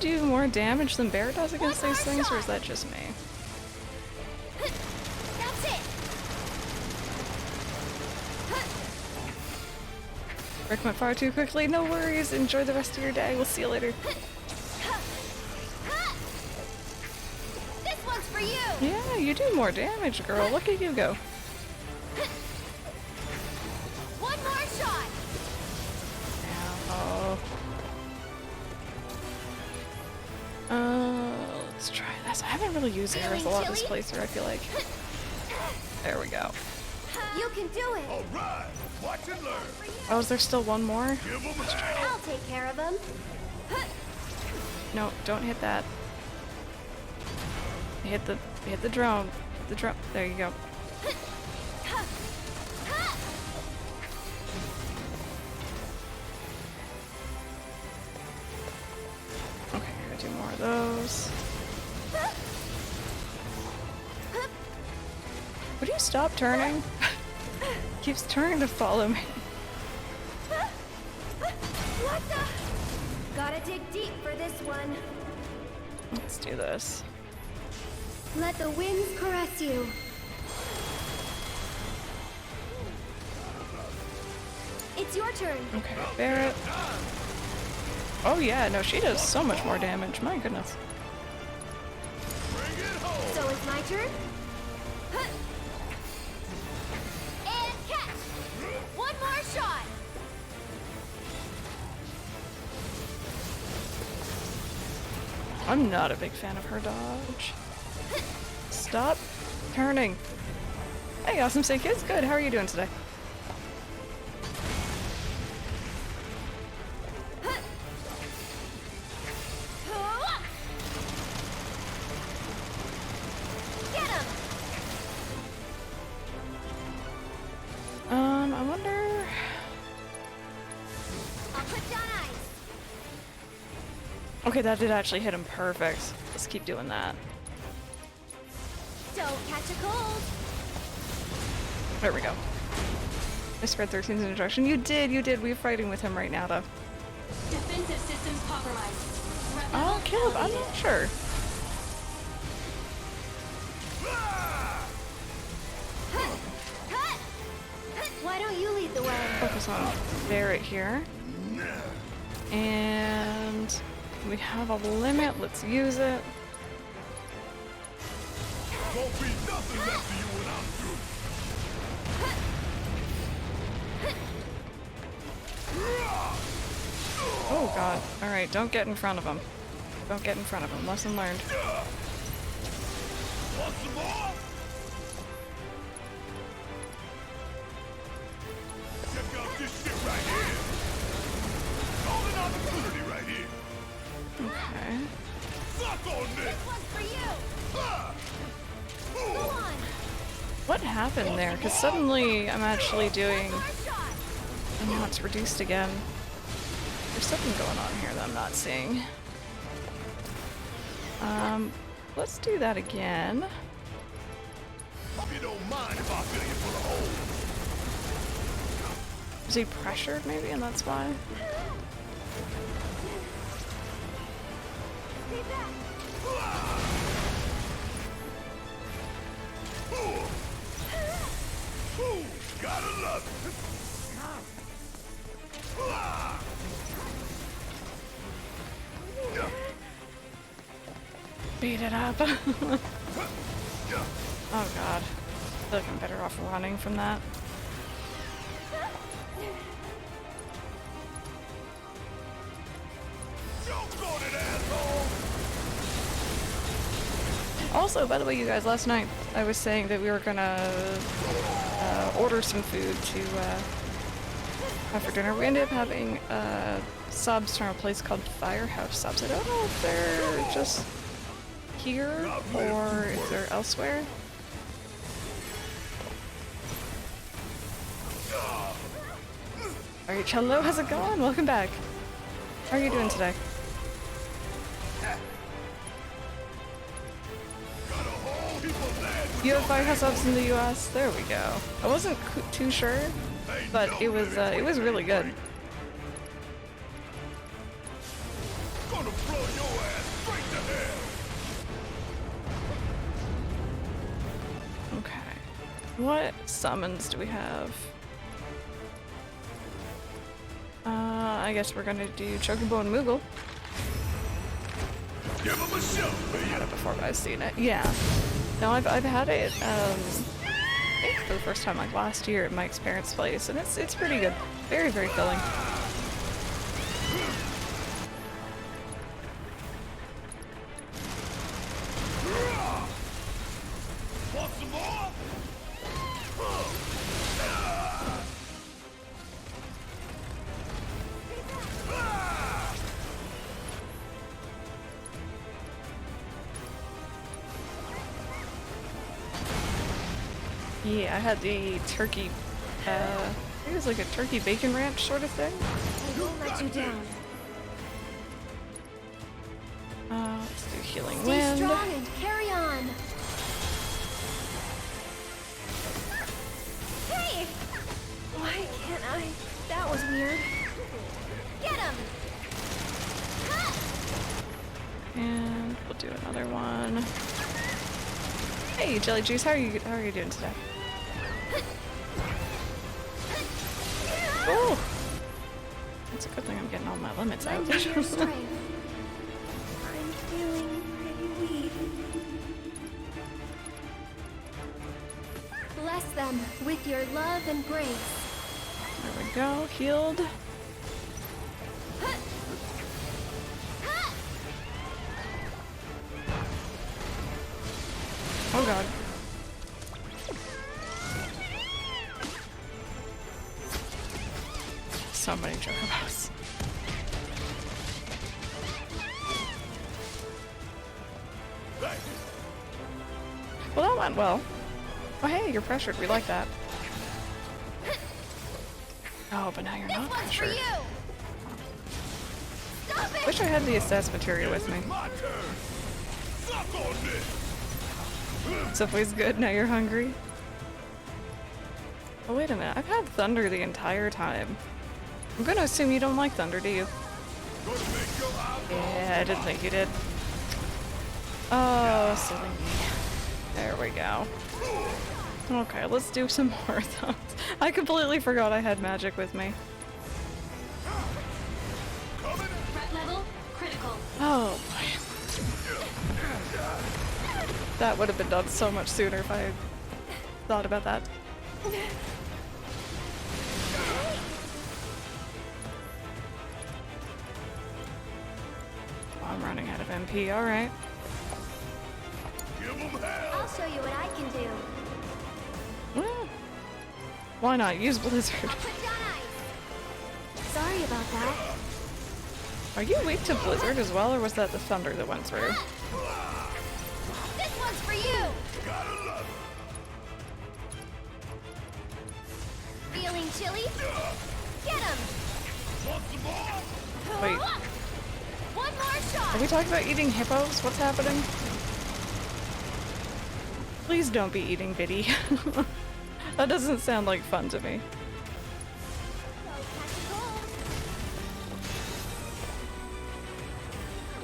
Do you do more damage than Bear does against these things, or is that just me? That's it. Rick went far too quickly. No worries. Enjoy the rest of your day. We'll see you later. This one's for you. Yeah, you do more damage, girl. Look at you go. One more shot. Oh. Let's try this. I haven't really used Aerith a lot this playthrough, I feel like. There we go. You can do it. All right, watch and learn. Oh, is there still one more? Give them hell. I'll take care of them. No, don't hit that. Hit the drone. The drone. There you go. Okay, I gotta do more of those. Would you stop turning? Keeps turning to follow me. What the? Gotta dig deep for this one. Let's do this. Let the winds caress you. It's your turn. Okay, Barrett. Oh yeah, no, she does so much more damage. My goodness. So it's my turn? And catch! One more shot! I'm not a big fan of her dodge. Stop turning. Hey, Awesome Say Kids. Good, how are you doing today? I wonder... I'll put down ice. Okay, that did actually hit him perfect. Let's keep doing that. Don't catch a cold. There we go. I spread 13's introduction. You did. We're fighting with him right now, though. Defensive systems compromised. Oh, Caleb, I'm not sure. Why don't you lead the way? Focus on Barrett here. And we have a limit. Let's use it. Won't be nothing left of you when I'm through. Oh, God. All right, don't get in front of him. Don't get in front of him. Lesson learned. Want some more? Check out this shit right here. Golden opportunity right here. Okay. Suck on this. This one's for you. Ah! Go on. What happened there? Because suddenly I'm actually doing... More shot. And now it's reduced again. There's something going on here that I'm not seeing. Let's do that again. Hope you don't mind if I fill you full of holes. Is he pressured maybe, and that's why? Stay back. Ooh, gotta love it. Beat it up. Oh god. I feel like I'm better off running from that. Also, by the way, you guys, last night I was saying that we were gonna order some food to after dinner. We ended up having subs from a place called Firehouse Subs. I don't know if they're just here or if they're elsewhere. Alright, hello, how's it going? Welcome back. How are you doing today? You have Firehouse Subs in the US? There we go. I wasn't too sure, but it was really good. Gonna blow your ass straight to hell. Okay. What summons do we have? I guess we're gonna do Chocobo and Moogle. Give him a show, I've had it before, but I've seen it. Yeah. No, I've had it, I think for the first time like last year at Mike's parents' place, and it's pretty good. Very, very filling. Want some more? Yeah, I had the turkey, I think it was like a turkey bacon ranch sort of thing. I won't let you down. Let's do Healing Stay Wind. strong and carry on. Hey! Why can't I? That was weird. Get him! And we'll do another one. Hey, Jelly Juice, how are you doing today? Oh, it's a good thing I'm getting all my limits out. Lend me your strength. I'm feeling pretty weak. Bless them with your love and grace. There we go, healed. Oh god. So many chocobos. Well, that went well. Oh hey, you're pressured. We like that. Oh, but now you're not One's for pressured. you! Stop it! Wish I had the assess materia with me. My turn. Suck on this. Subway's good, now you're hungry. Oh wait a minute, I've had Thunder the entire time. I'm gonna assume you don't like Thunder, do you? Gonna make your eyes Yeah, I didn't think you did. Oh, silly me. There we go. Okay, let's do some more thoughts. I completely forgot I had magic with me. Threat level critical. Oh boy. That would have been done so much sooner if I had thought about that. Oh, I'm running out of MP, alright. give him hell. I'll show you what I can do. Well, why not? Use Blizzard. Put down ice. Sorry about that. Are you weak to Blizzard as well, or was that the Thunder that went through? This one's for you! Gotta love Feeling chilly? Get him! it. Want some more? Wait, One more shot! are we talking about eating hippos? What's happening? Please don't be eating Biddy. That doesn't sound like fun to me.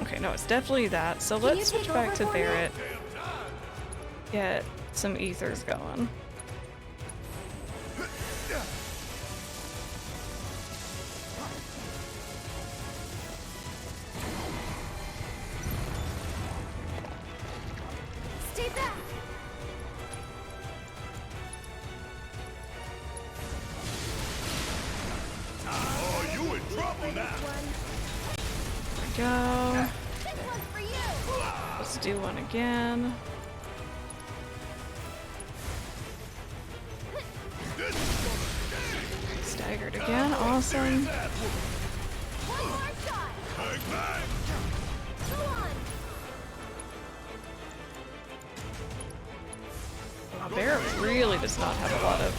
Okay, no, it's definitely that. So Can you let's switch take back over to for me? Barrett. Get some ethers going. Stay back! Oh, you in trouble now. There we go. This one's for you! Let's do one again. triggered again. Awesome. One more shot. Bang, bang! Go on. Barrett really does not have a lot of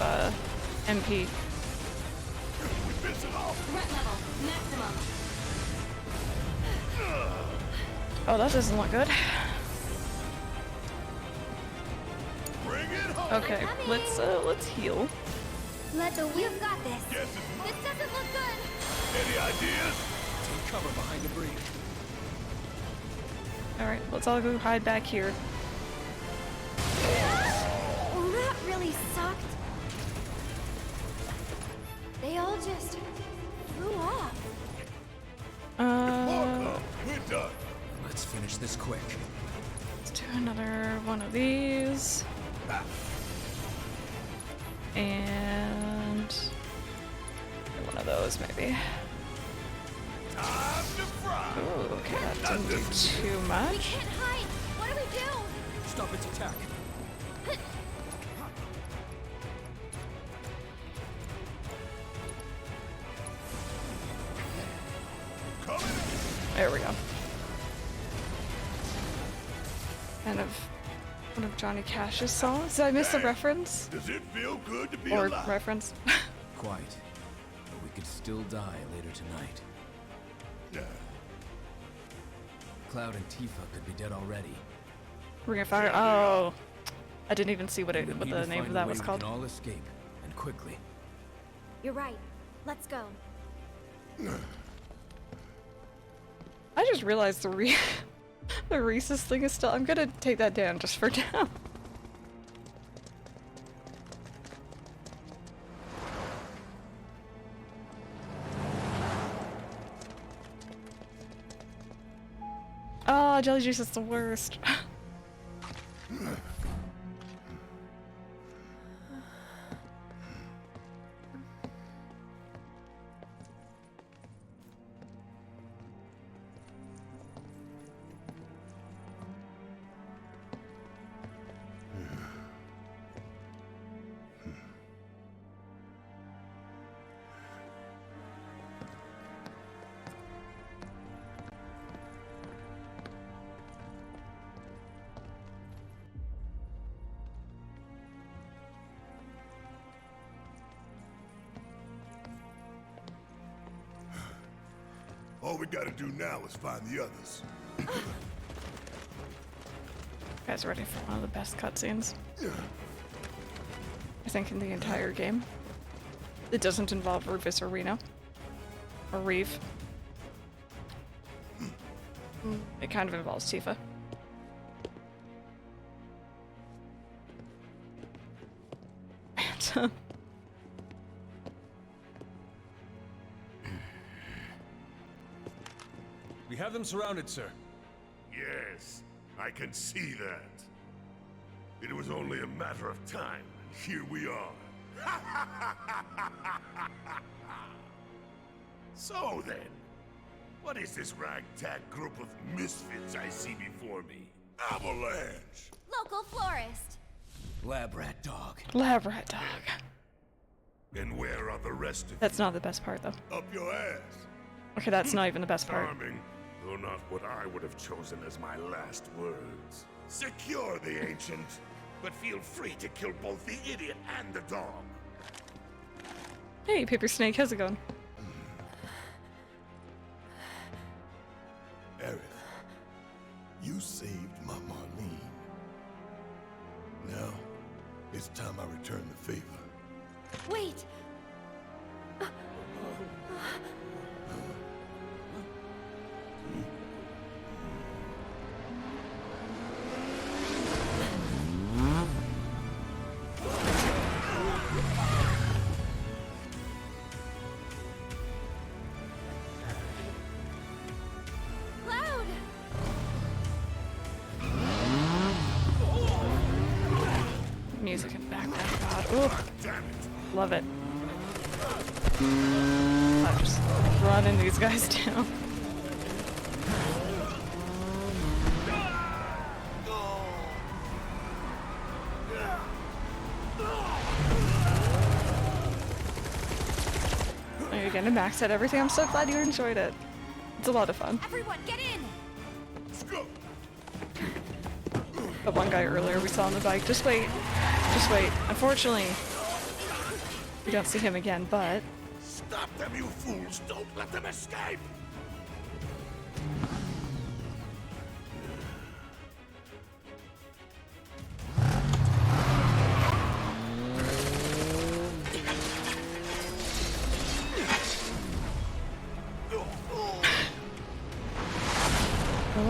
MP. We miss it all. Threat level maximum. Oh, that doesn't look good. Bring it home. Okay, let's heal. Let the You've got this. Guess This doesn't look good. any ideas? Take cover behind the breach. All right, let's all go hide back here. Well, that really sucked. They all just flew off. More, we're done. Let's finish this quick. Let's do another one of these. And one of those, maybe. Time to fry. Ooh, okay, that didn't do too We much. can't hide. What do we do? Stop its attack. Coming. There we go. Kind of one of Johnny Cash's songs. Did I miss a reference? Does it feel good to be Or alive? reference? Quite. But we could still die later tonight. Yeah. Cloud and Tifa could be dead already. Ring of Fire. Oh, I didn't even see what We the need to name find of a that way was we called. can all escape, and quickly. You're right. Let's go. I just realized the Reese's thing is still. I'm gonna take that down just for now. Oh, jelly juice is the worst. All we gotta do now is find the others. You guys ready for one of the best cutscenes? I think in the entire game. It doesn't involve Rufus or Reno. Or Reeve. It kind of involves Tifa. And, We have them surrounded, sir. Yes, I can see that. It was only a matter of time, and here we are. So then, what is this ragtag group of misfits I see before me? Avalanche! Local florist. Lab rat dog. Lab rat dog. And where are the rest of That's not the best part, though. you? Up your ass. Okay, that's not even the best part. Charming, though not what I would have chosen as my last words. Secure the ancient, but feel free to kill both the idiot and the dog. Hey, Paper Snake, how's it going? Aerith, you saved my Marlene. Now, it's time I return the favor. Wait. Cloud. Music in the background, God. Ooh, Damn it! love it. I'm just running these guys down. you again to max out everything. I'm so glad you enjoyed it. It's a lot of fun. Everyone, get in! Let's go. The one guy earlier we saw on the bike. Just wait. Just wait. Unfortunately, we don't see him again, but... Stop them, you fools! Don't let them escape!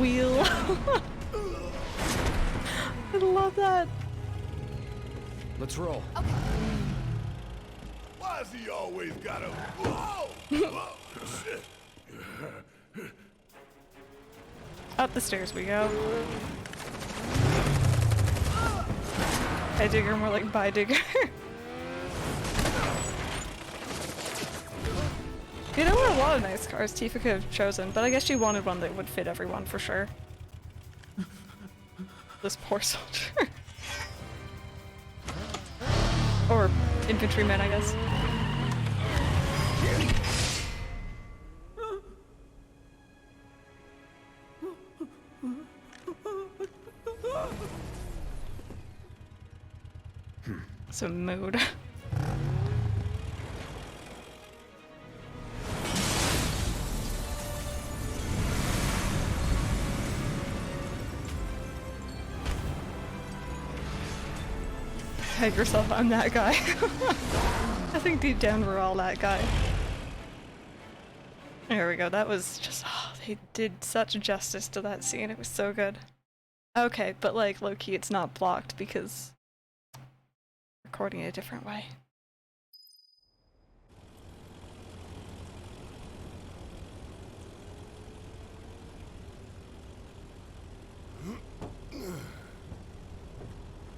Wheel. I love that. Let's roll. Why has he always got a... Whoa! Whoa! Shit! Up the stairs we go. Hi Digger, more like bye Digger. You know, there were a lot of nice cars Tifa could have chosen, but I guess she wanted one that would fit everyone for sure. This poor soldier. Or infantryman, I guess. Some mood. Tag yourself, I'm that guy. I think deep down we're all that guy. There we go, that was just, oh, they did such justice to that scene, it was so good. Okay, but like, low-key it's not blocked because recording it a different way.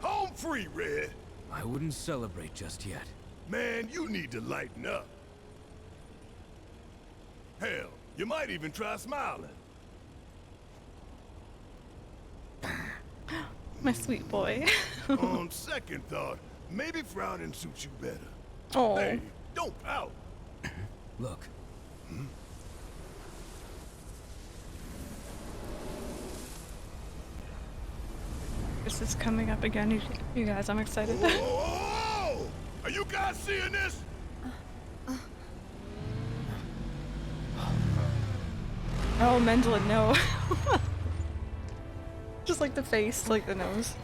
Home free, Red! I wouldn't celebrate just yet. Man, you need to lighten up. Hell, you might even try smiling. My sweet boy. On second thought, maybe frowning suits you better. Oh. Hey, don't pout. Look. This is coming up again, you guys, I'm excited. Whoa, whoa, whoa, whoa! Are you guys seeing this? Oh, Mendelin, no. Just like the face, like the nose.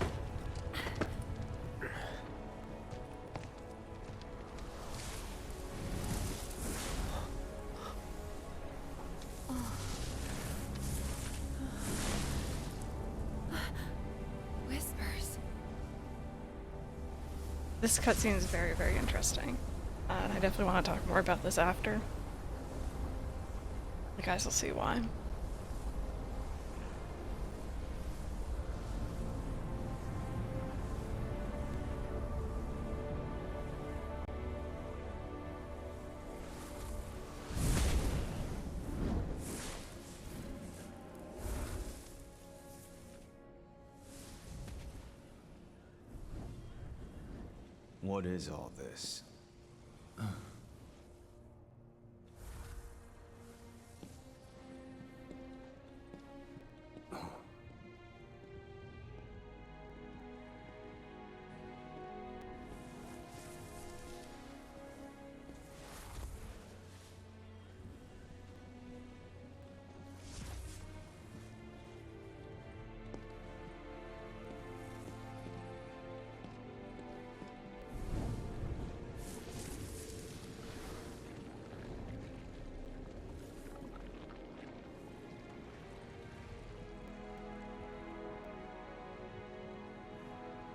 Whispers. This cutscene is very, very interesting. And I definitely want to talk more about this after. You guys will see why. What is all this?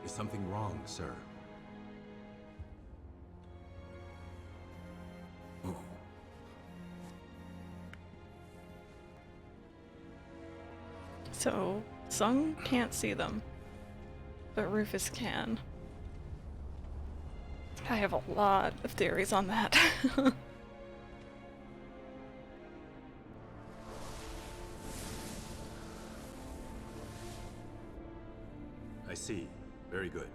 Is something wrong, sir? Oh. So, Sung can't see them, but Rufus can. I have a lot of theories on that. I see. Very good.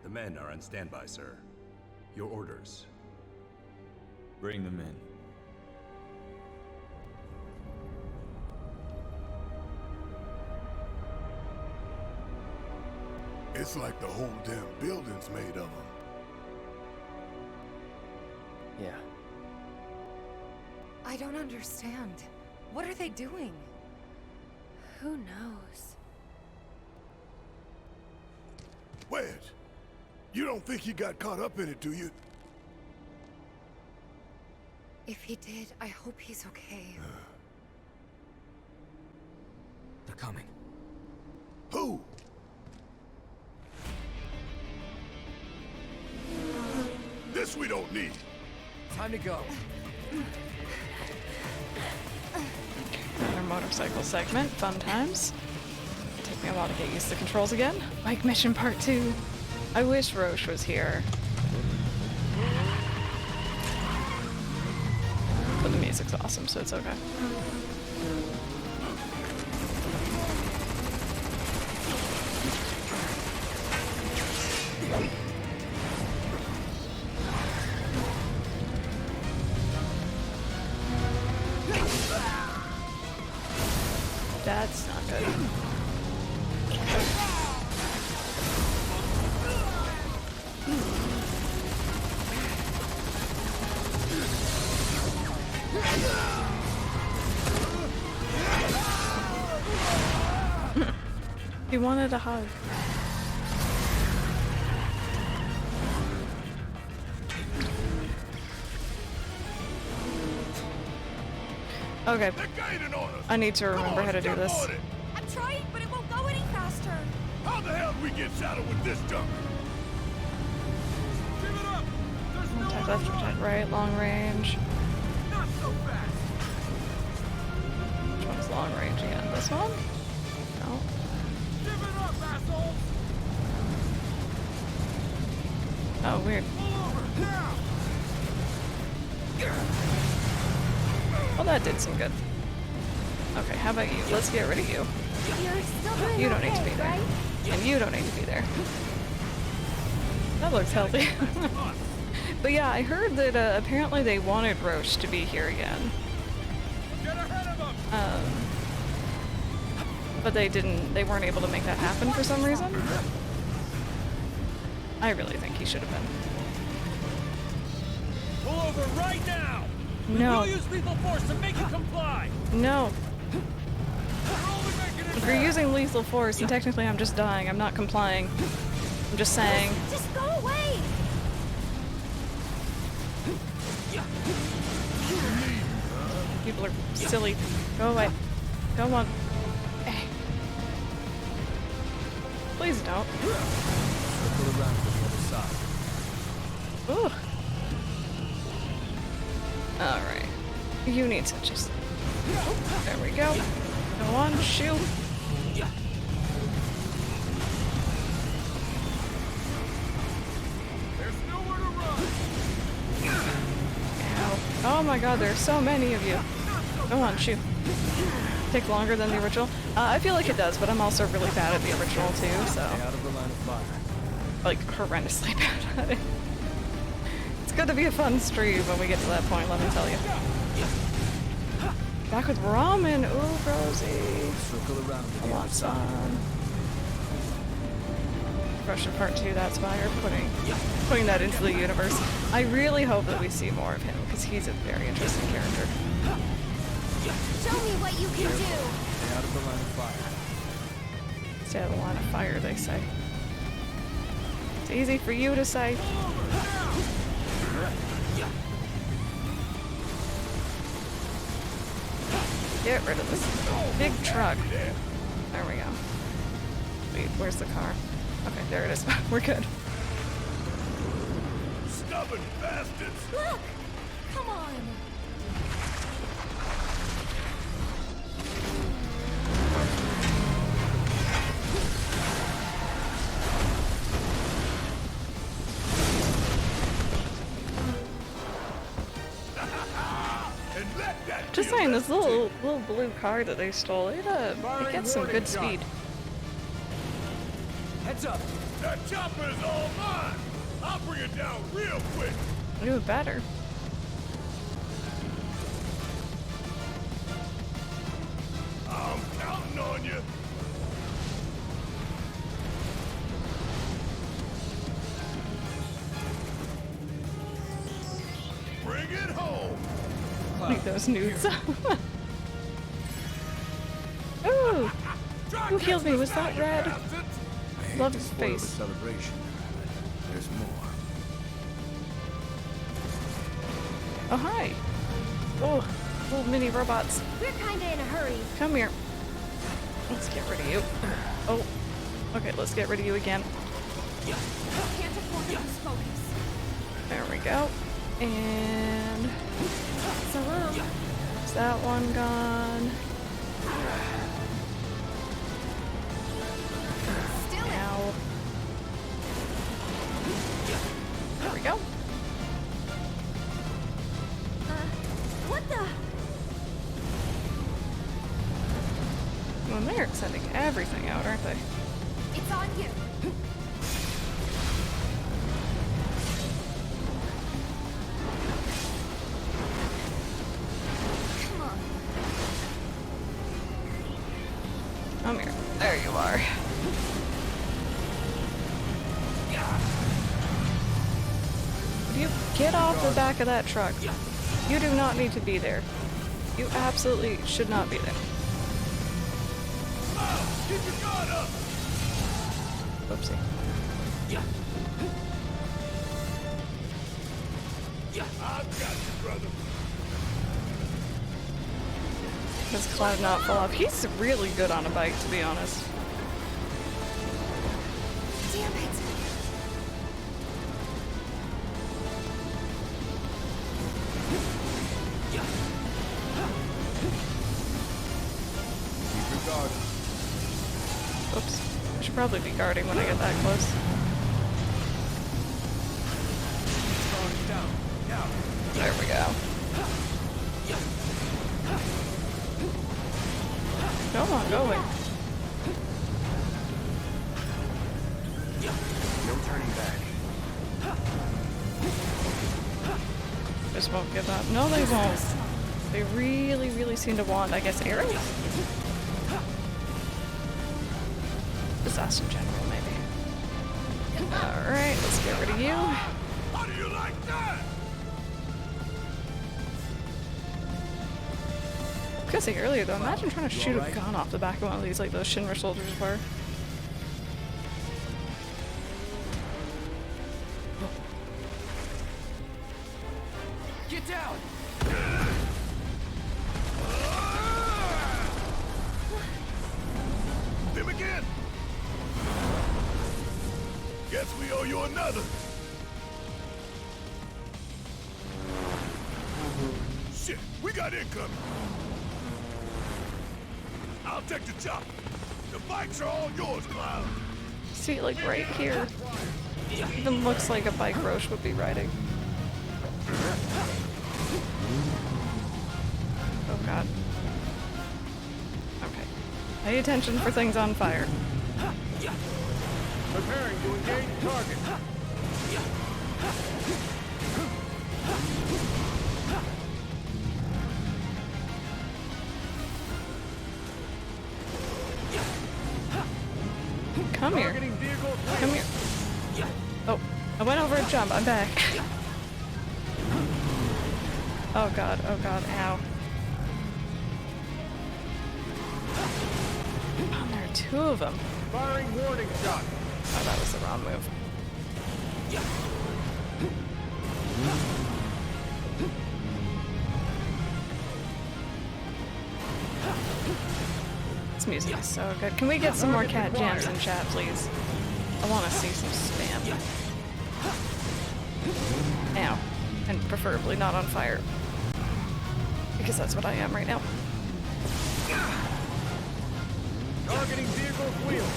The men are on standby, sir. Your orders. Bring them in. It's like the whole damn building's made of them. Yeah. I don't understand. What are they doing? Who knows? Wedge, you don't think he got caught up in it, do you? If he did, I hope he's okay. They're coming. Who? This we don't need. Time to go. Another motorcycle segment. Fun times. Take me a while to get used to the controls again. Bike mission part 2. I wish Roche was here. But the music's awesome, so it's okay. That's not good. He wanted a hug. Okay. I need to remember how to do this. I'm trying, but it won't go any faster. How the hell do we get saddled with this junk? Give it up! There's no Attack left, attack right, long range. Not so fast! Which one's long range again? This one? No. Give it up, assholes! Oh, weird. Pull over, now! Well, that did some good. Okay, how about you? Let's get rid of you. You're still doing You don't need to okay, be there. right? And you don't need to be there. That looks healthy. But yeah, I heard that apparently they wanted Roche to be here again. Get ahead of them! But they weren't able to make that happen for some reason. I really think he should have been. Pull over right now! No. We'll use lethal force to make you comply! No. We're only making it If you're using lethal force, and technically I'm just dying, I'm not complying. I'm just saying. Just go away! People are silly. Go away. Go on. Hey. Please don't. Circle around to the other side. Ooh. Alright. You need to just... There we go. Go on, shoot. There's nowhere to run! Ow. Oh my god, there's so many of you. Go on, shoot. Take longer than the original? I feel like it does, but I'm also really bad at the original too, so... Stay out of the line of fire. Like, horrendously bad at it. It's good to be a fun stream when we get to that point, let me tell you. Back with ramen! Ooh, Rosie! Circle around to the A other lot's side. on. Russian Part 2, that's why you're putting that into the universe. I really hope that we see more of him, because he's a very interesting character. Show me what you can do! Stay out of the line of fire. Stay out of the line of fire, they say. It's easy for you to say. Get rid of this big truck. There we go. Wait, where's the car? Okay, there it is. We're good. Stubborn bastards! Look! Come on! And let that Just be a saying, this lesson. little blue car that they stole, it gets some good speed. Heads up. That chopper is all mine. I'll bring it down real quick. You better. I'm counting on you. Bring it home. Like those nudes. Ooh! Who healed me? Was that red? Love his face. Celebration. There's more. Oh, hi. Oh, little mini robots. We're kinda in a hurry. Come here. Let's get rid of you. Oh, okay, let's get rid of you again. Can't afford to lose focus. There we go. And So long. is that one gone? Still in. Ow. There we go. What the? Well, they're sending everything out, aren't they? It's on you. Come on. Come here. There you are. Would you get off the back of that truck? You do not need to be there. You absolutely should not be there. Keep your guard up. Whoopsie. I've got you, brother. Does Cloud not fall off? He's really good on a bike, to be honest. Damn it. Keep your guard. Oops. I should probably be guarding when I get that close. Going down. Now. There we go. Come on, go away. No turning back. Just won't give up. No, they won't. They really, really seem to want, I guess, arrows? Disaster General, maybe. Alright, let's get rid of you. How do you like that? I was gonna say earlier though, imagine trying to shoot a gun off the back of one of these like those Shinra soldiers were. Get down. Him again. Guess we owe you another. Shit, we got incoming. I'll take the chopper. The bikes are all yours, Cloud. See, like right here. Even looks like a bike Roche would be riding. Oh god. Okay. Pay attention for things on fire. Preparing to engage target. Come here. Come here. Oh, I went over a jump. I'm back. Oh god, ow. Oh, there are two of them. Firing warning shot. Oh, that was the wrong move. This music is so good. Can we get some more cat jams in chat, please? I want to see some spam. Ow. And preferably not on fire. Because that's what I am right now. Targeting vehicle wheel.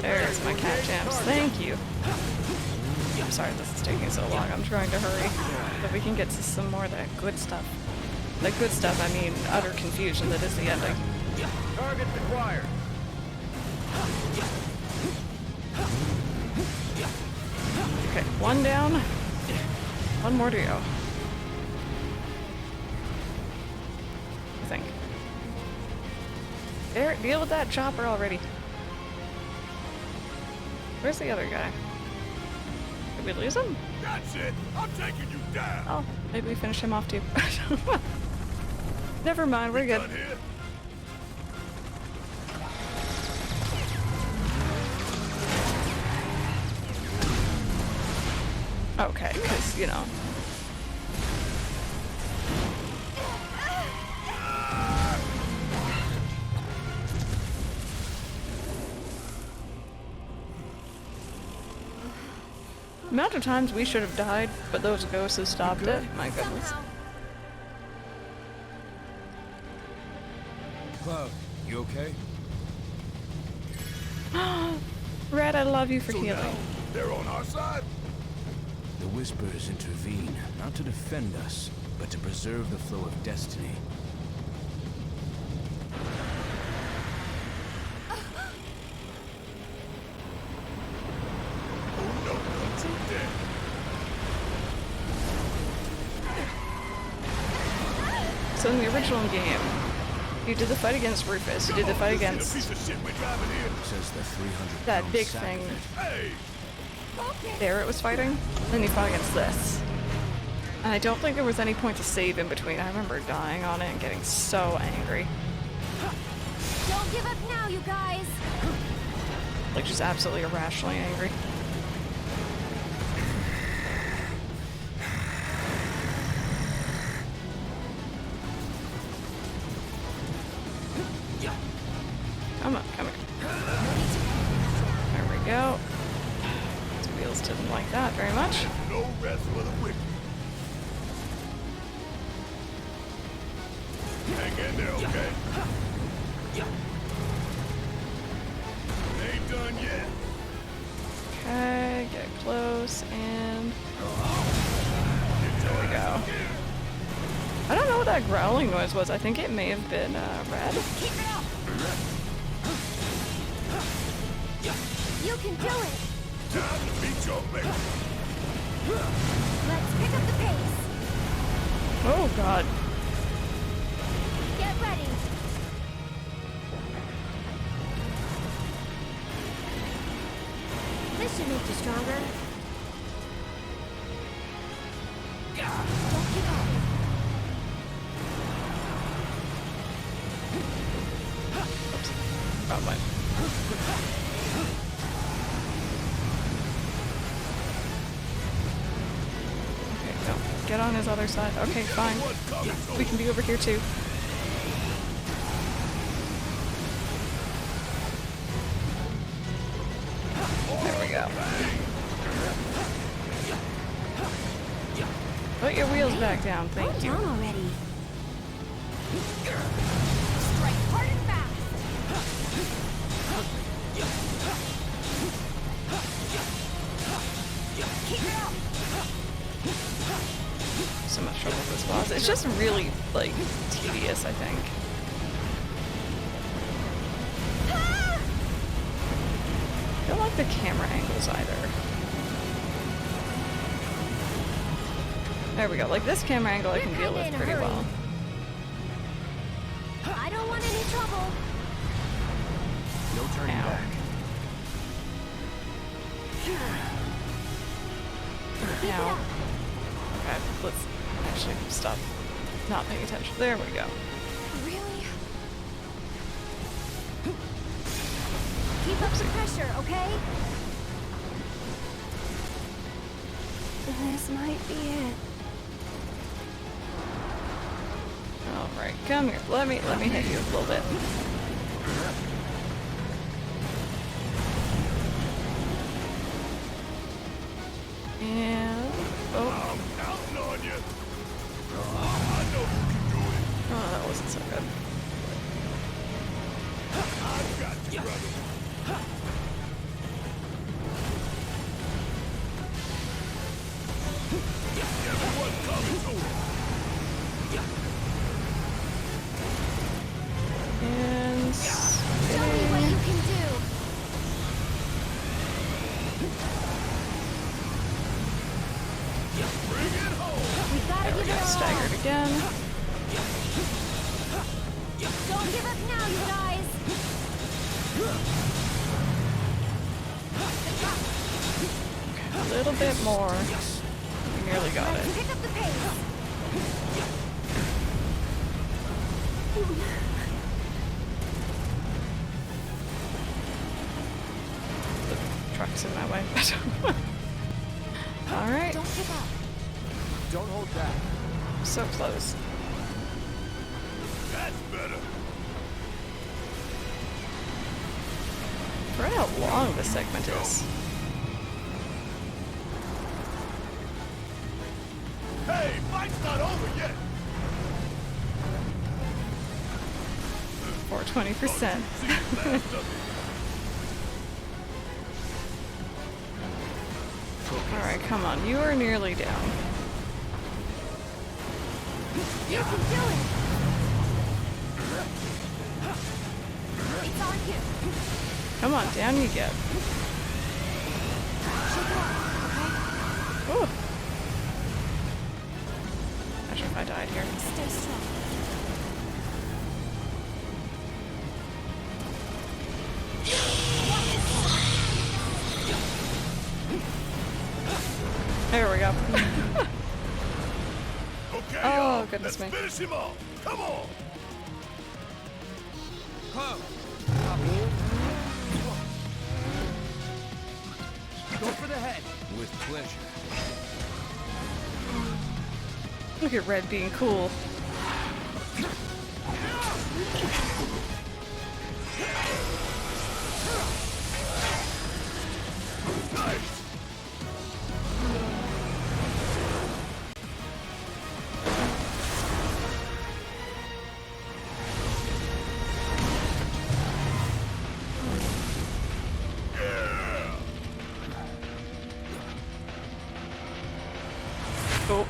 There's my cat jams. Thank you. sorry this is taking so long. I'm trying to hurry. But we can get to some more of that good stuff. The good stuff, I mean utter confusion that is the ending. Target acquired. Okay, one down. One more to go. I think. There, deal with that chopper already. Where's the other guy? Did we lose him? That's it! I'm taking you down! Oh, maybe we finish him off too. Never mind, we're good. Done here? Okay, because, you know. The amount of times we should have died, but those ghosts have stopped it. My goodness. Cloud, you okay? Red, I love you for So healing. now, they're on our side? The Whispers intervene, not to defend us, but to preserve the flow of destiny. Oh no, I'm too dead. So in the original game, you did the fight against Rufus, you did the fight against Piece of shit we're driving here. Says the 300 that big thing Hey! there it was fighting, then you fought against this. And I don't think there was any point to save in between. I remember dying on it and getting so angry. Don't give up now, you guys! Like, just absolutely irrationally angry. Come on, come here. There we go. These wheels didn't like that very much. No rest for the wicked. Hang in there, okay? Ain't done yet. Okay, get close and there we go. I don't know what that growling noise was. I think it may have been red. You can do it! Time to beat your mate. Let's pick up the pace! Oh god. Get ready! This should make you stronger. Don't give up. Wrong way. Okay, go. Get on his other side. Okay, fine. We can be over here too. There we go. Put your wheels back down, thank you. Down already. Strike hard and fast. Keep it up. So much trouble with this boss. It's just really, like, tedious, I think. I don't like the camera angles either. There we go. Like, this camera angle I can deal with pretty well. I don't want any trouble. No turning Ow. back. Now, okay, let's actually stop not paying attention. There we go. Really? Keep up the pressure, okay? This might be it. All right, come here. Let me hit you a little bit. And oh, I'm counting on you. I know you can do it. oh, that wasn't so good. I've got you, brother. again. Don't give up now, you guys! A little bit more. We nearly got it. Pick up the pace! The truck's in my way. Alright. Don't give up. Don't hold back. So close. That's better. For how long this segment is. Hey, fight's not over yet. For 20%. Alright, come on. You are nearly down. You can do it! It's on you! Come on, down you get. Ooh. Imagine if I died here. Stay strong. There we go. Okay, Oh, y'all, goodness let's me. finish him off. Come on. Come. Go for the head. With pleasure. Look at Red being cool. Nice. Oh.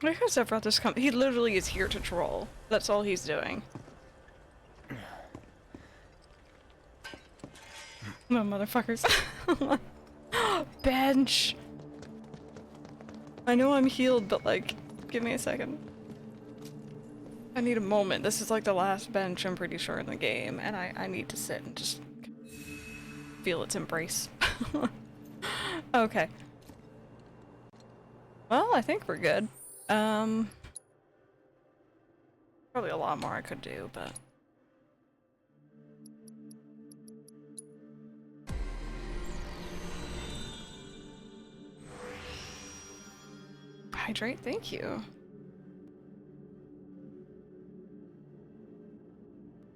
I guess I brought this he literally is here to troll. That's all he's doing. No, motherfuckers. Bench! I know I'm healed, but like, give me a second. I need a moment. This is like the last bench, I'm pretty sure, in the game, and I need to sit and just feel its embrace. Okay. Well, I think we're good. Probably a lot more I could do, but... Hydrate, thank you.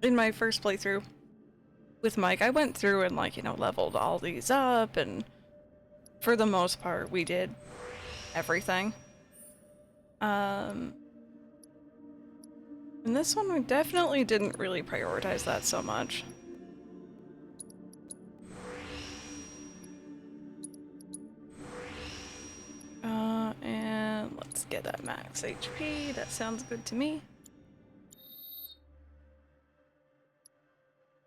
In my first playthrough with Mike, I went through and, like, you know, leveled all these up, and for the most part, we did everything. In this one, we definitely didn't really prioritize that so much. And let's get that max HP. That sounds good to me.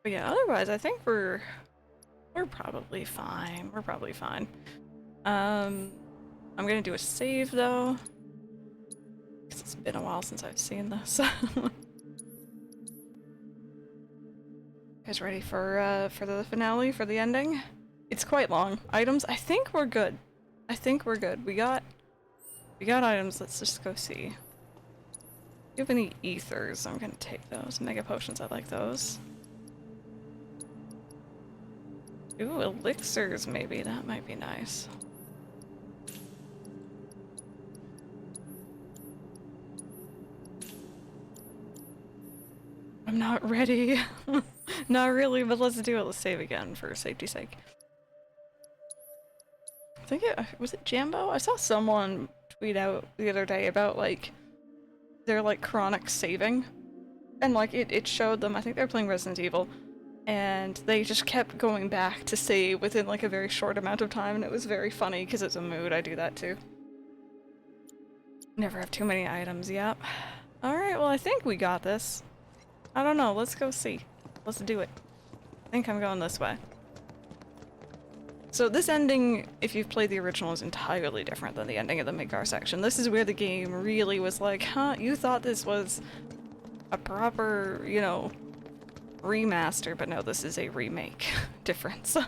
But yeah, otherwise, I think we're probably fine. We're probably fine. I'm gonna do a save though, because it's been a while since I've seen this. You guys ready for the finale, for the ending? It's quite long. Items, I think we're good. I think we're good. We got items. Let's just go see. Do you have any ethers? I'm gonna take those. Mega potions, I like those. Ooh, elixirs maybe. That might be nice. I'm not ready. Not really, but let's do it. Let's save again for safety's sake. I think was it Jambo? I saw someone tweet out the other day about like their like chronic saving, and like it showed them. I think they were playing Resident Evil, and they just kept going back to save within like a very short amount of time, and it was very funny because it's a mood. I do that too. Never have too many items, yep. Alright, well I think we got this. I don't know, let's go see. Let's do it. I think I'm going this way. So this ending, if you've played the original, is entirely different than the ending of the Midgar section. This is where the game really was like, huh, you thought this was a proper, you know, remaster, but no, this is a remake difference. I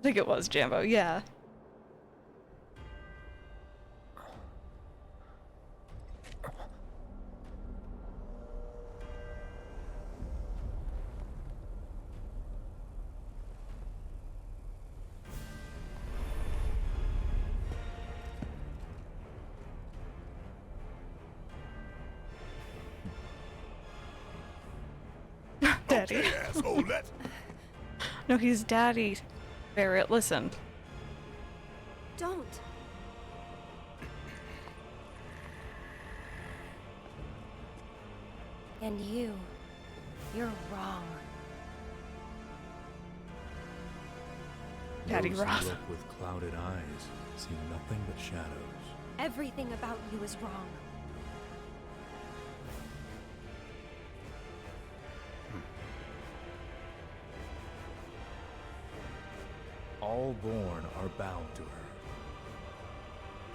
think it was, Jambo, yeah. Daddy. Okay, asshole, let's... No, he's Daddy. Barrett, listen. Don't. And you're wrong. Daddy Those who Roth. look with clouded eyes see nothing but shadows. Everything about you is wrong. All born are bound to her.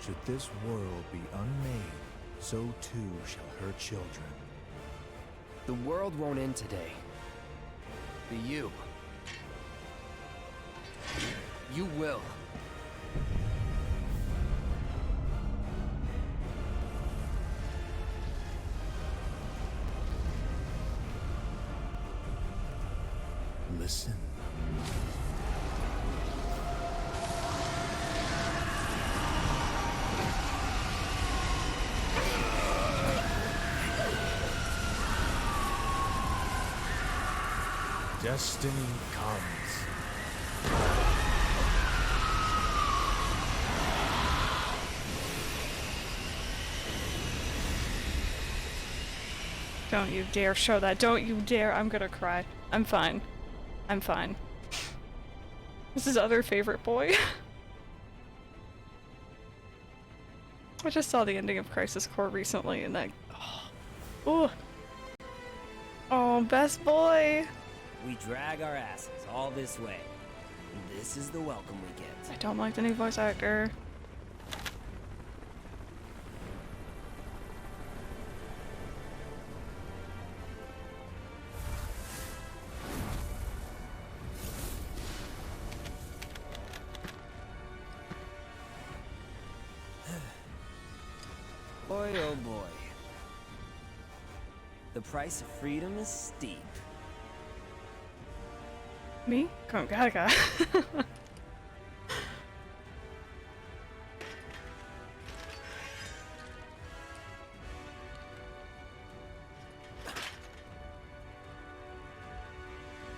Should this world be unmade, so too shall her children. The world won't end today. But you will. Listen. Destiny comes. Don't you dare show that. Don't you dare. I'm gonna cry. I'm fine. I'm fine. This is other favorite boy. I just saw the ending of Crisis Core recently and that... Oh. Oh, best boy. We drag our asses all this way. And this is the welcome we get. I don't like the new voice actor. Boy, oh boy. The price of freedom is steep. Me? Gaga.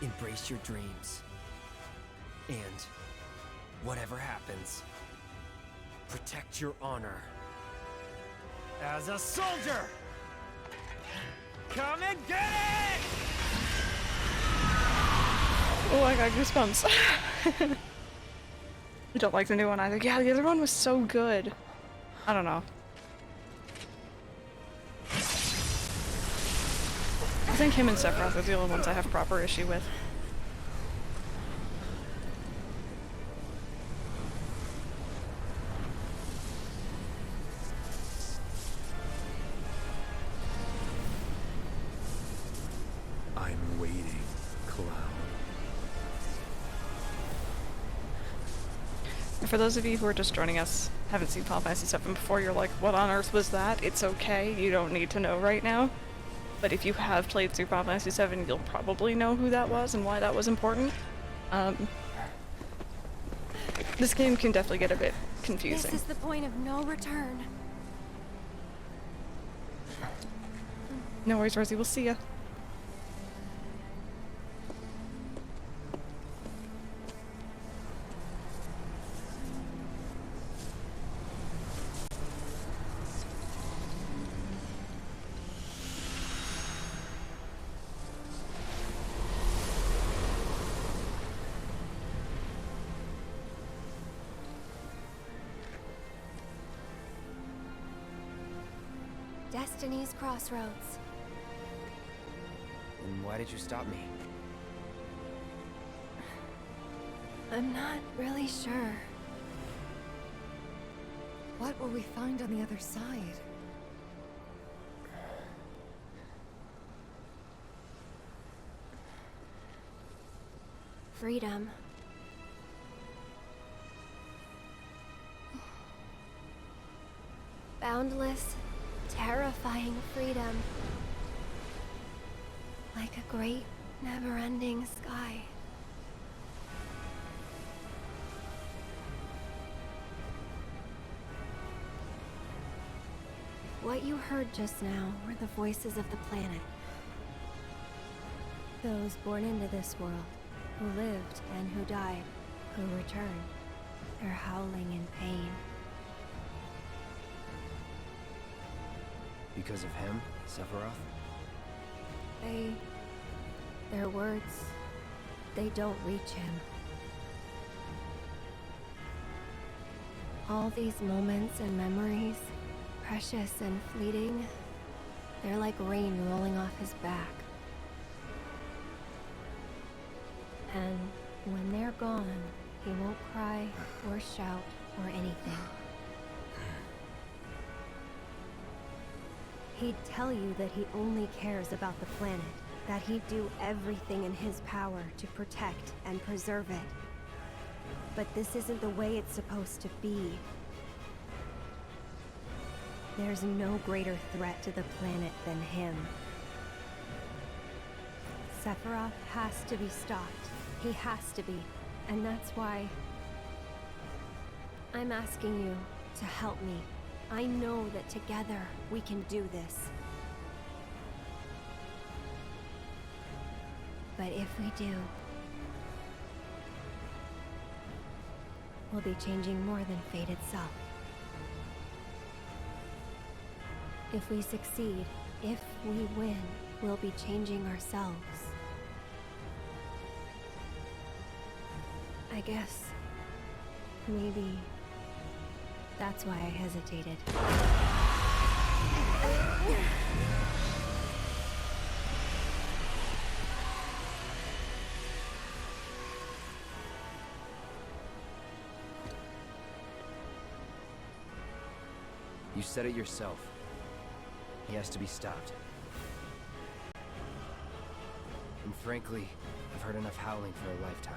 Embrace your dreams. And whatever happens, protect your honor. As a soldier! Come and get it! Oh, I got goosebumps. I don't like the new one either. Yeah, the other one was so good. I don't know. I think him and Sephiroth are the only ones I have proper issue with. I'm waiting, Cloud. And for those of you who are just joining us, haven't seen Final Fantasy VII before, you're like, what on earth was that? It's okay, you don't need to know right now. But if you have played through Final Fantasy VII, you'll probably know who that was and why that was important. This game can definitely get a bit confusing. This is the point of no return. No worries, Rosie, we'll see ya. Destiny's crossroads. And why did you stop me? I'm not really sure. What will we find on the other side? Freedom. Boundless, terrifying freedom. Like a great, never-ending sky. What you heard just now were the voices of the planet. Those born into this world, who lived and who died, who returned. They're howling in pain. Because of him, Sephiroth? Their words, they don't reach him. All these moments and memories, precious and fleeting, they're like rain rolling off his back. And when they're gone, he won't cry or shout or anything. He'd tell you that he only cares about the planet, that he'd do everything in his power to protect and preserve it. But this isn't the way it's supposed to be. There's no greater threat to the planet than him. Sephiroth has to be stopped. He has to be. And that's why I'm asking you to help me. I know that together we can do this. But if we do, we'll be changing more than fate itself. If we succeed, if we win, we'll be changing ourselves. I guess maybe that's why I hesitated. You said it yourself. He has to be stopped. And frankly, I've heard enough howling for a lifetime.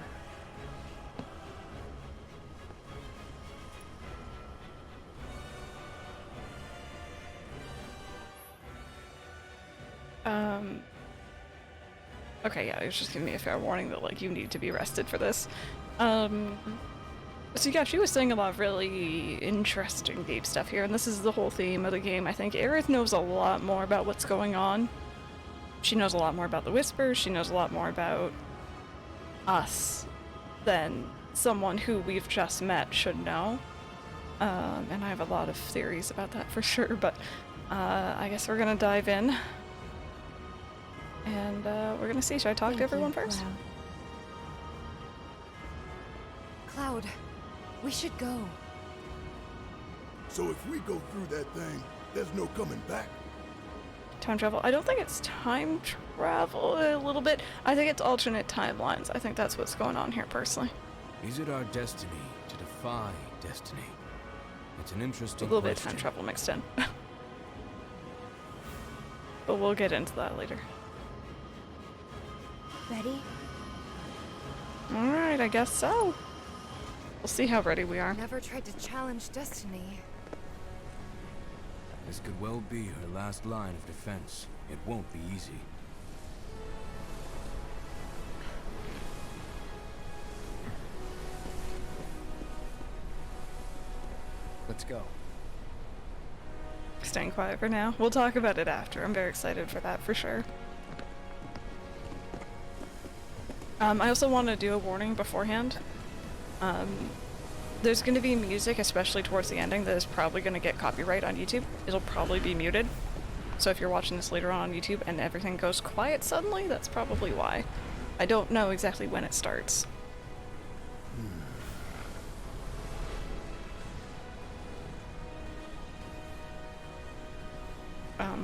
Okay, yeah, it was just giving me a fair warning that, like, you need to be arrested for this. So yeah, she was saying a lot of really interesting game stuff here, and this is the whole theme of the game. I think Aerith knows a lot more about what's going on. She knows a lot more about the Whispers, she knows a lot more about us than someone who we've just met should know. And I have a lot of theories about that for sure, but I guess we're gonna dive in. And we're gonna see. Should I talk to everyone first? Cloud, we should go. So if we go through that thing, there's no coming back? Time travel? I don't think it's time travel a little bit. I think it's alternate timelines. I think that's what's going on here personally. Is it our destiny to defy destiny? It's an interesting A little bit of question. time travel mixed in. But we'll get into that later. Ready? Alright, I guess so. We'll see how ready we are. Never tried to challenge destiny. This could well be her last line of defense. It won't be easy. Let's go. Staying quiet for now. We'll talk about it after. I'm very excited for that for sure. I also want to do a warning beforehand. There's going to be music, especially towards the ending, that is probably going to get copyright on YouTube. It'll probably be muted. So if you're watching this later on YouTube and everything goes quiet suddenly, that's probably why. I don't know exactly when it starts.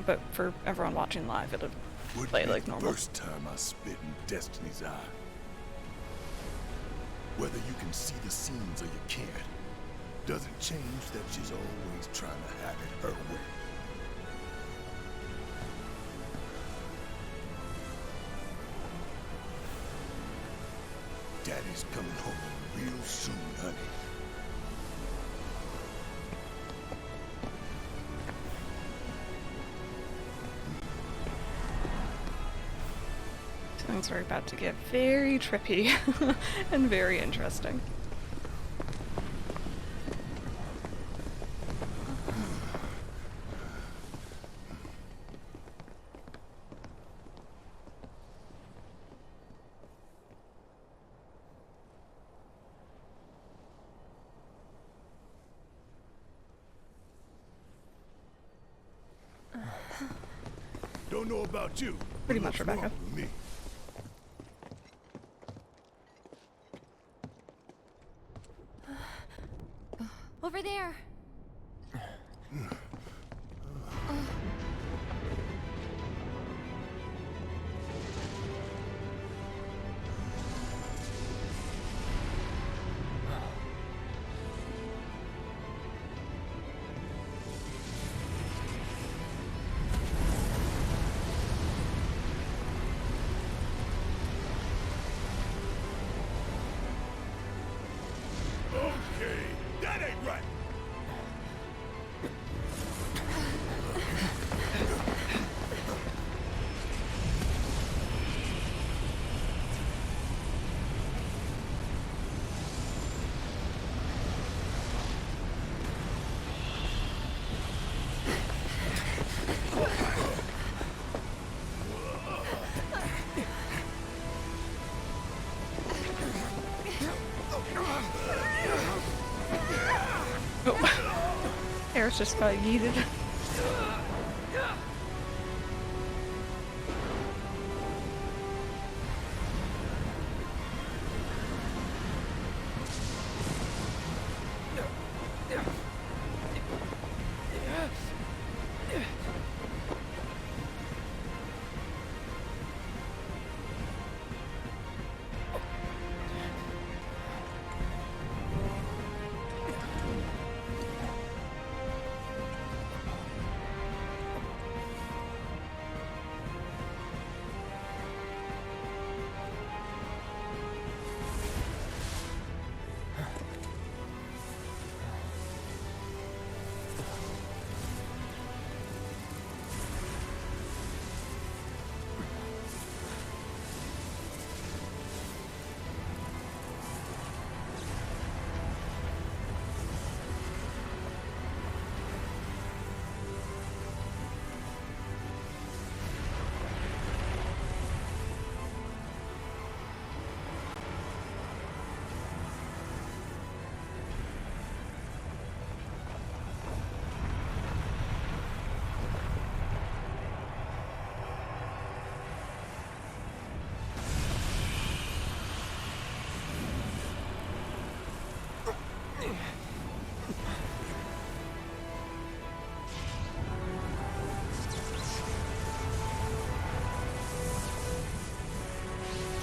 but for everyone watching live, it'll Would play be like the normal. first time I spit in Destiny's eye. Whether you can see the scenes or you can't, doesn't change that she's always trying to have it her way. Daddy's coming home real soon, honey. Things are about to get very trippy and very interesting. Don't know about you. Pretty but much, what's Rebecca. wrong with me? Over there. Okay, that ain't right. Oh. Harris just got yeeted.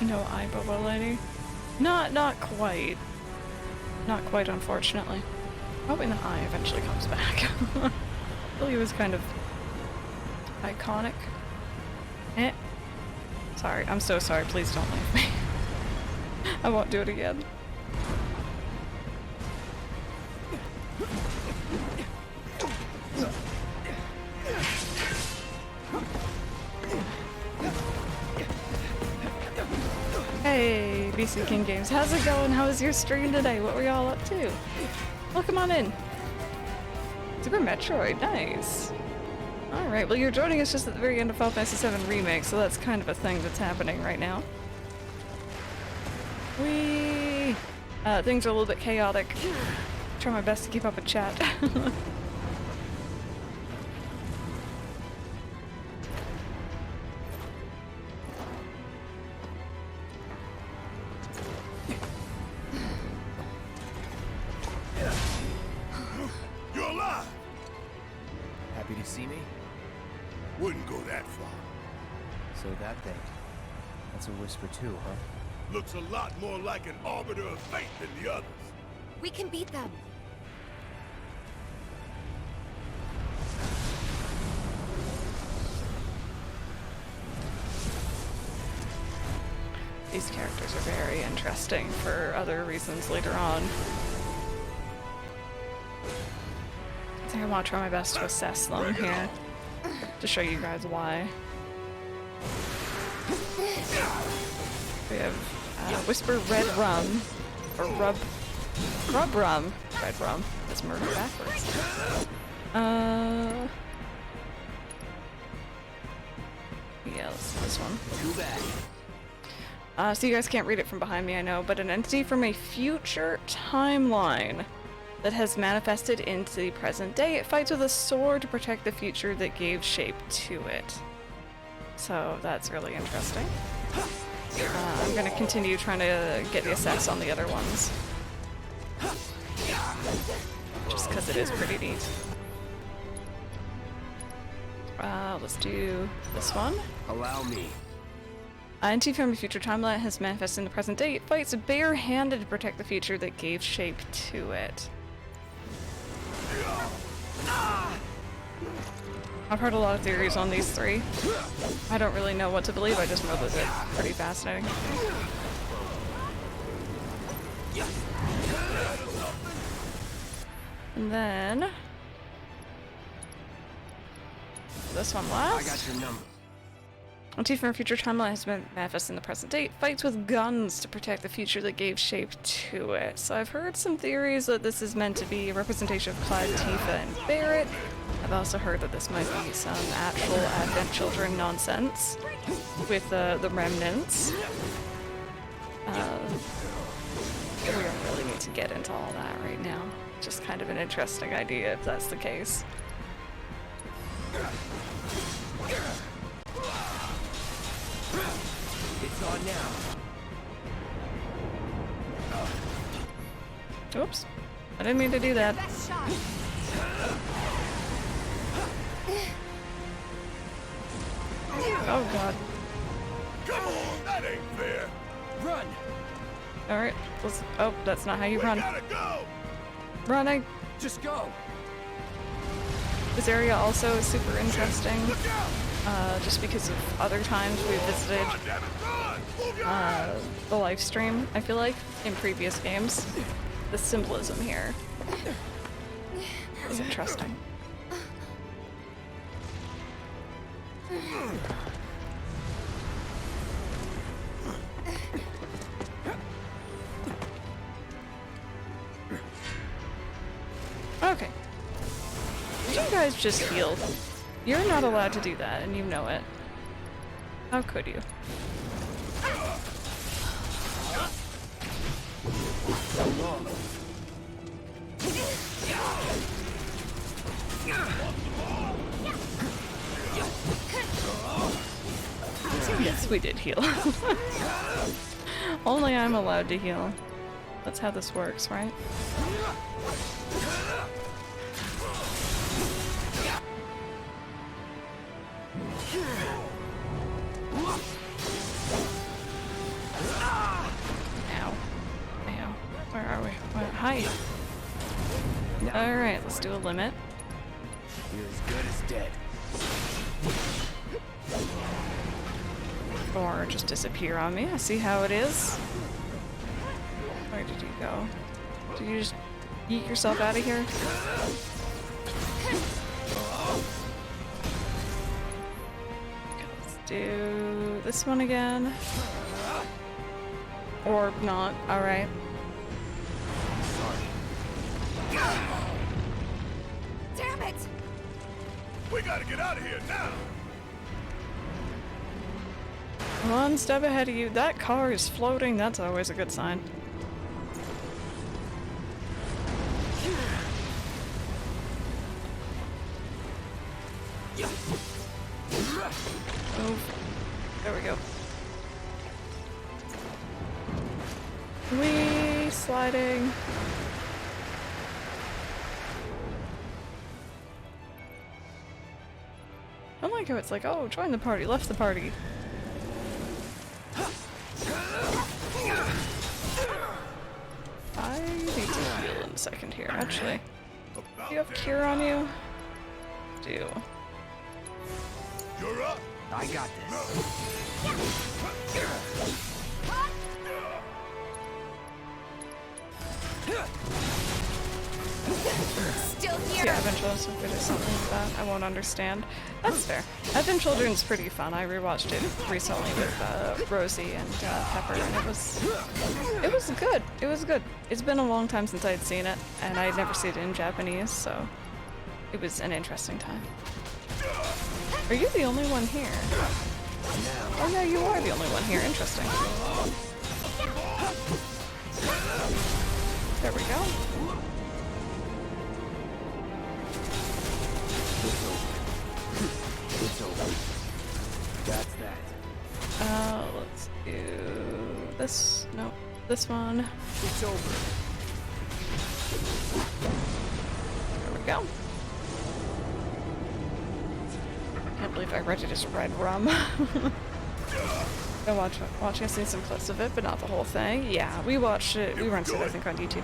No eyebrow lady. Not quite. Not quite, unfortunately. Hoping the eye eventually comes back. I believe it was kind of iconic. Eh. Sorry, I'm so sorry. Please don't leave me. I won't do it again. Hey, BC King Games, how's it going? How was your stream today? What were y'all up to? Well, come on in. Super Metroid, nice. Alright, well you're joining us just at the very end of Final Fantasy VII Remake, so that's kind of a thing that's happening right now. Things are a little bit chaotic. Try my best to keep up with chat. fall. So that thing, that's a whisper too, huh? Looks a lot more like an arbiter of fate than the others. We can beat them. These characters are very interesting for other reasons later on. I think I want to try my best to assess them here, to show you guys why. We have Whisper Red Rum, or Rub Rum, Red Rum, that's murder backwards. Yeah, let's see this one. Too bad. So you guys can't read it from behind me, I know, but an entity from a future timeline that has manifested into the present day. It fights with a sword to protect the future that gave shape to it. So that's really interesting. I'm gonna continue trying to get the assess on the other ones. Just because it is pretty neat. Let's do this one. Allow me. Entity from a future timeline has manifested in the present day. It fights barehanded to protect the future that gave shape to it. I've heard a lot of theories on these three. I don't really know what to believe, I just know that they're pretty fascinating. And then... this one last. I got your number. Entity from a future timeline has been manifested in the present day. It fights with guns to protect the future that gave shape to it. So I've heard some theories that this is meant to be a representation of Clyde, Tifa, and Barrett. I've also heard that this might be some actual Advent Children nonsense with the remnants. We don't really need to get into all that right now. Just kind of an interesting idea if that's the case. It's on now. Oops. I didn't mean to do that. Best shot. Oh god. Come on, that ain't fair. Run! Alright, let's... oh, that's not how you run. We gotta go. Running! Just go! This area also is super interesting, Look out. just because of other times we've visited Run, damn it, run. Move your ass. the live stream, I feel like, in previous games. The symbolism here is interesting. Okay. You guys just healed. You're not allowed to do that, and you know it. How could you? Yes, we did heal. Only I'm allowed to heal. That's how this works, right? Ow. Ow. Where are we? Hi. Alright, let's do a limit. You're as good as dead. Or just disappear on me. I see how it is. Where did you go? Did you just yeet yourself out of here? Okay, let's do this one again. Or not. Alright. Damn it! We gotta get out of here now. One step ahead of you. That car is floating. That's always a good sign. Oh, there we go. Whee! Sliding. Oh my like how it's like, oh, join the party, left the party. I need to heal in a second here, actually. Do you have cure on you? Do. You're up. I got this. Still here. Yeah, Advent Children's so good at something like that. I won't understand. That's fair. Advent Children's pretty fun. I rewatched it recently with Rosie and Pepper, and it was good. It was good. It's been a long time since I'd seen it, and I'd never seen it in Japanese, so it was an interesting time. Are you the only one here? Oh yeah, you are the only one here. Interesting. There we go. It's over. That's that. Let's do this. No, this one. It's over. There we go. Can't believe I read it as red rum. I watching, I've seen some clips of it, but not the whole thing. Yeah, we watched it. We rented it, I think, on YouTube.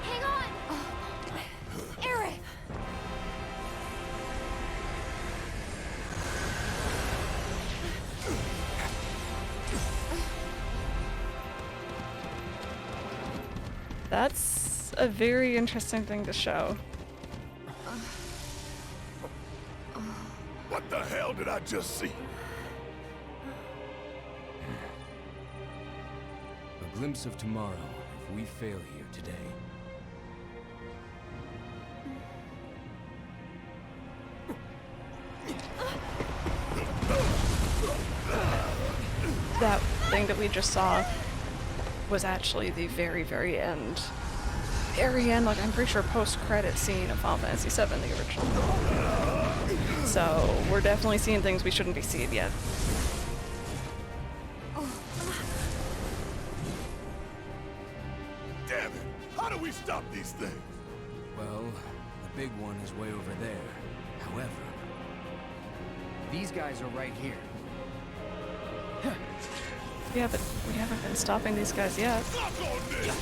Hang on! Eric! That's a very interesting thing to show. What the hell did I just see? A glimpse of tomorrow if we fail here today. That thing that we just saw was actually the very, very end. Very end, like I'm pretty sure post-credit scene of Final Fantasy VII, the original. So we're definitely seeing things we shouldn't be seeing yet. Damn it! How do we stop these things? Well, the big one is way over there. However, These guys are right here. Yeah, but we haven't been stopping these guys yet. Suck on this!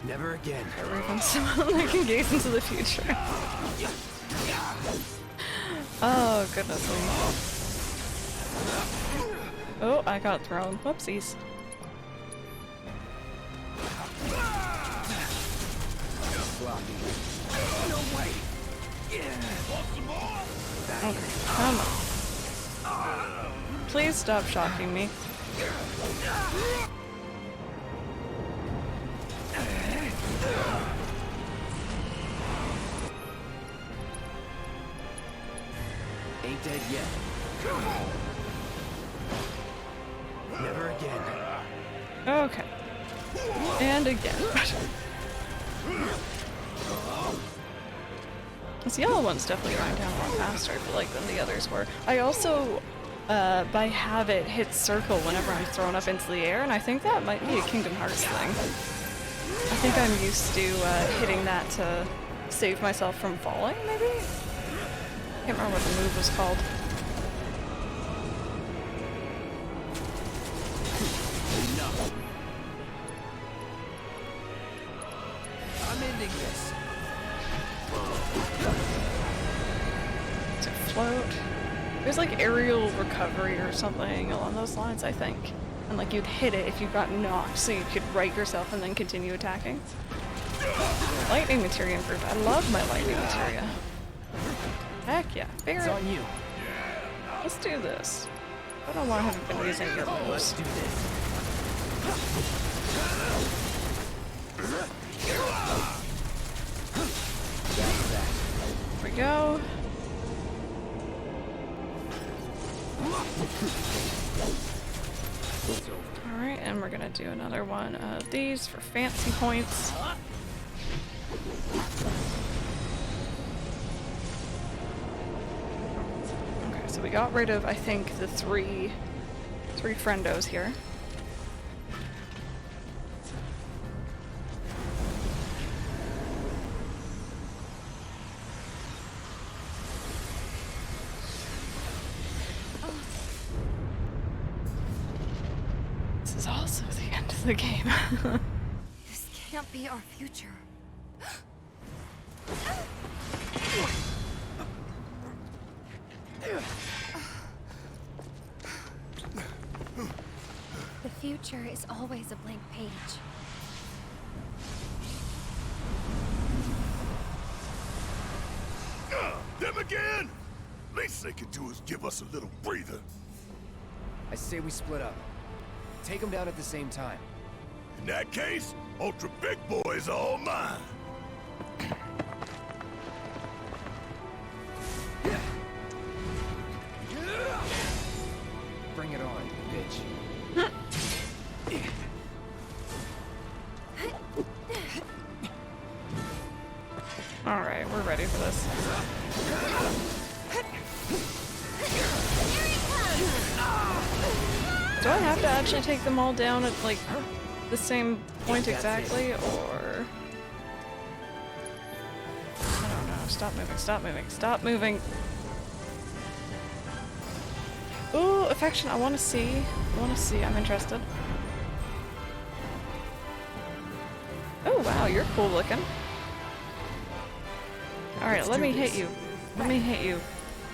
Never again. Or even someone that can gaze into the future. Oh, goodness me. Oh, I got thrown. Whoopsies. No way. Okay, come on. Please stop shocking me. Ain't dead yet. Never again. Okay. And again. This yellow one's definitely going down a lot faster, I feel like, than the others were. I also, by habit, hit circle whenever I'm thrown up into the air, and I think that might be a Kingdom Hearts thing. I think I'm used to hitting that to save myself from falling, maybe? Can't remember what the move was called. Enough. I'm ending this. To float. There's like aerial recovery or something along those lines, I think. And like you'd hit it if you got knocked, so you could right yourself and then continue attacking. Lightning materia improved. I love my lightning materia. Heck yeah. It's on you. Let's do this. I don't know why I haven't been using your moves. Let's do this. Here we go. Alright, and we're gonna do another one of these for fancy points. Okay, so we got rid of, I think, the three friendos here. the game. This can't be our future. The future is always a blank page. Them again? Least they can do is give us a little breather. I say we split up. Take them down at the same time. In that case, Ultra Big Boy is all mine. Bring it on, bitch. Alright, we're ready for this. Do I have to actually take them all down at, like, the same point exactly, or... I don't know. Stop moving, stop moving, stop moving! Ooh, affection, I wanna see. I'm interested. Oh wow, you're cool looking. Alright, let me hit you. Let me hit you.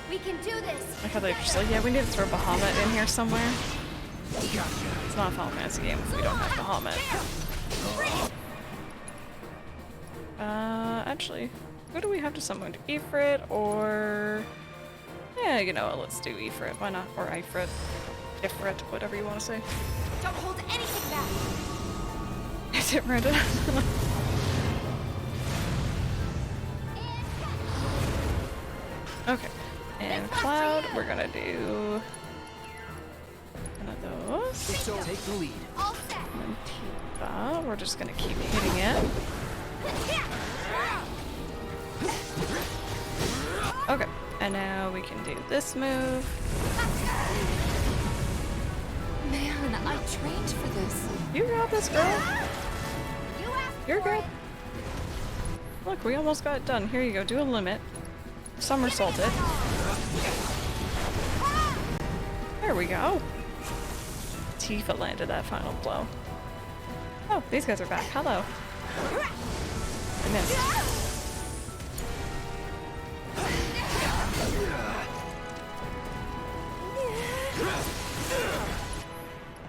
We can do this! Like how they're just like, yeah, we need to throw Bahamut in here somewhere. It's not a Final Fantasy game if we don't have Bahamut. Actually, who do we have to summon? Ifrit or... Yeah, you know what, let's do Ifrit, why not? Or Ifrit. Ifrit, whatever you want to say. Don't hold anything back! Is it Brandon? Okay. And Cloud, we're gonna do one of those. Take the lead. All set! And Tifa, we're just gonna keep hitting it. Okay, and now we can do this move. Man, I trained for this. You got this, girl. You're good. Look, we almost got it done. Here you go, do a limit. Somersault it. There we go. Tifa landed that final blow. Oh, these guys are back. Hello. I missed.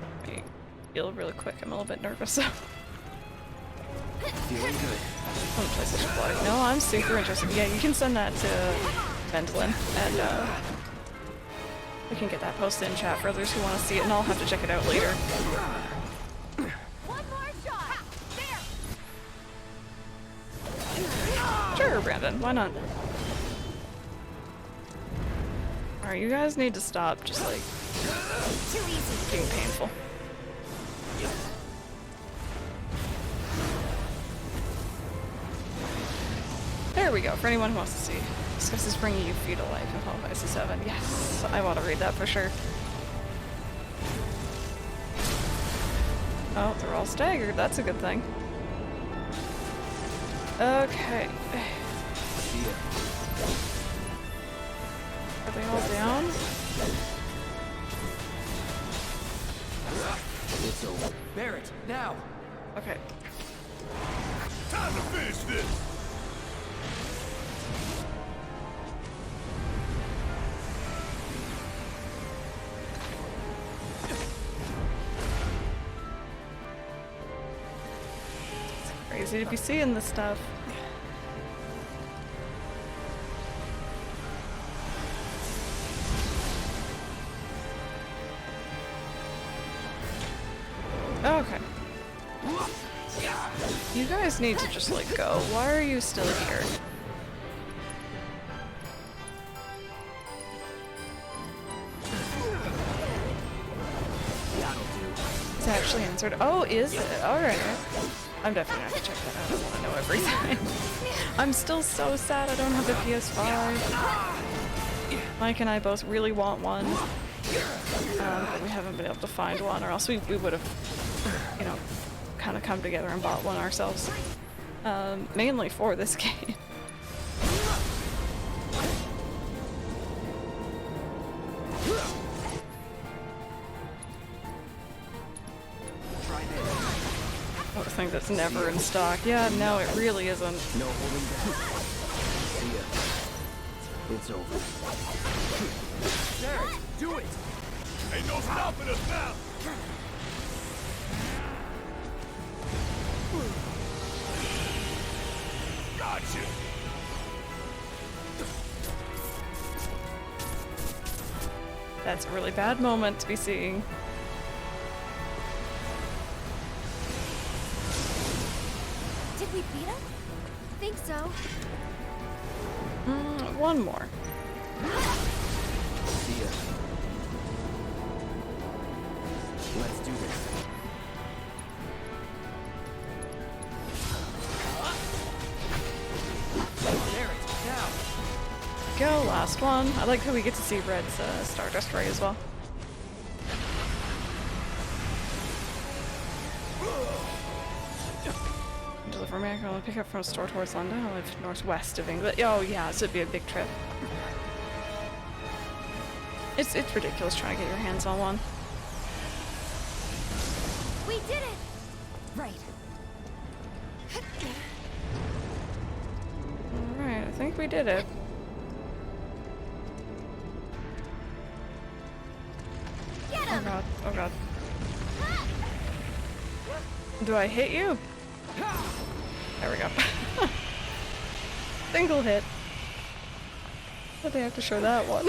Let me heal really quick. I'm a little bit nervous. Feeling good. What place I should play? No, I'm super interested. Yeah, you can send that to Vendlin, and we can get that posted in chat for others who want to see it, and I'll have to check it out later. One more shot! There! Sure, Brandon, why not? Alright, you guys need to stop just like Too easy. being painful. There we go, for anyone who wants to see. Discusses bringing you feet to life in Final Fantasy VII. Yes, I want to read that for sure. Oh, they're all staggered. That's a good thing. Okay. Are they all down? It's over. Barrett, now! Okay. Time to finish this! Crazy to be seeing this stuff. Okay. You guys need to just like go. Why are you still here? It's actually answered. Oh, is it? Alright. I'm definitely gonna have to check that out. I want to know everything. I'm still so sad I don't have the PS5. Mike and I both really want one. But we haven't been able to find one, or else we would have, you know, kind of come together and bought one ourselves. Mainly for this game. think that's never in stock. Yeah, no, it really isn't. No holding back. See ya. It's over. There, do it! Ain't no stopping us now! Gotcha! That's a really bad moment to be seeing. Did we beat him? Think so. One more. See ya. Let's do this. There it is, now! Go, last one. I like how we get to see Red's Stardust Ray as well. Deliver miracle and pick up from a store towards London. I live northwest of England. Oh yeah, this would be a big trip. It's ridiculous trying to get your hands on one. We did it! Right. Alright, I think we did it. Get Oh him! god, oh god. Do I hit you? There we go. Single hit. But they have to show that one.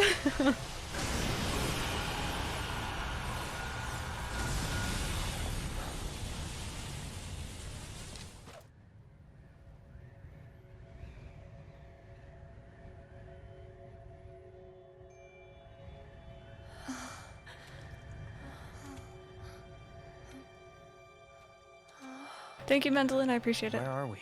Thank you, Mendelin. I appreciate it. Where are we?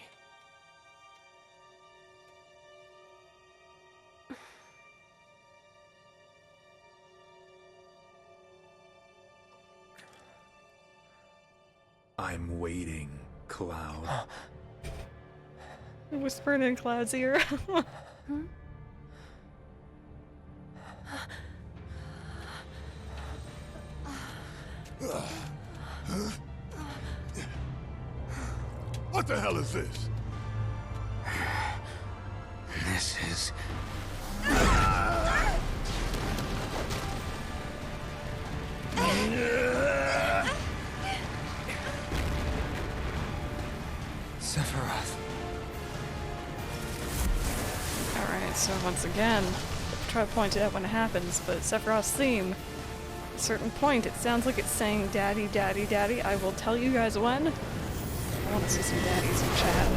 I'm waiting, Cloud. Whispering in Cloud's ear. What the hell is this? This is... Sephiroth. Alright, so once again, try to point it out when it happens, but Sephiroth's theme, at a certain point, it sounds like it's saying daddy, daddy, daddy. I will tell you guys when. I want to see some daddies in chat.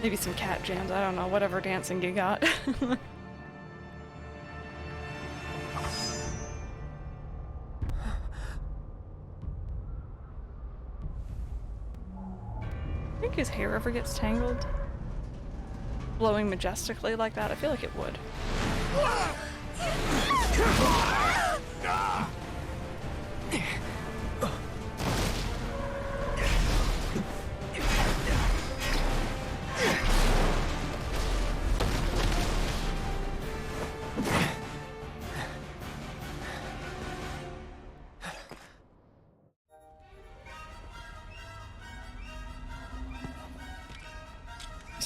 Maybe some cat jams, I don't know, whatever dancing you got. Think his hair ever gets tangled? Blowing majestically like that? I feel like it would.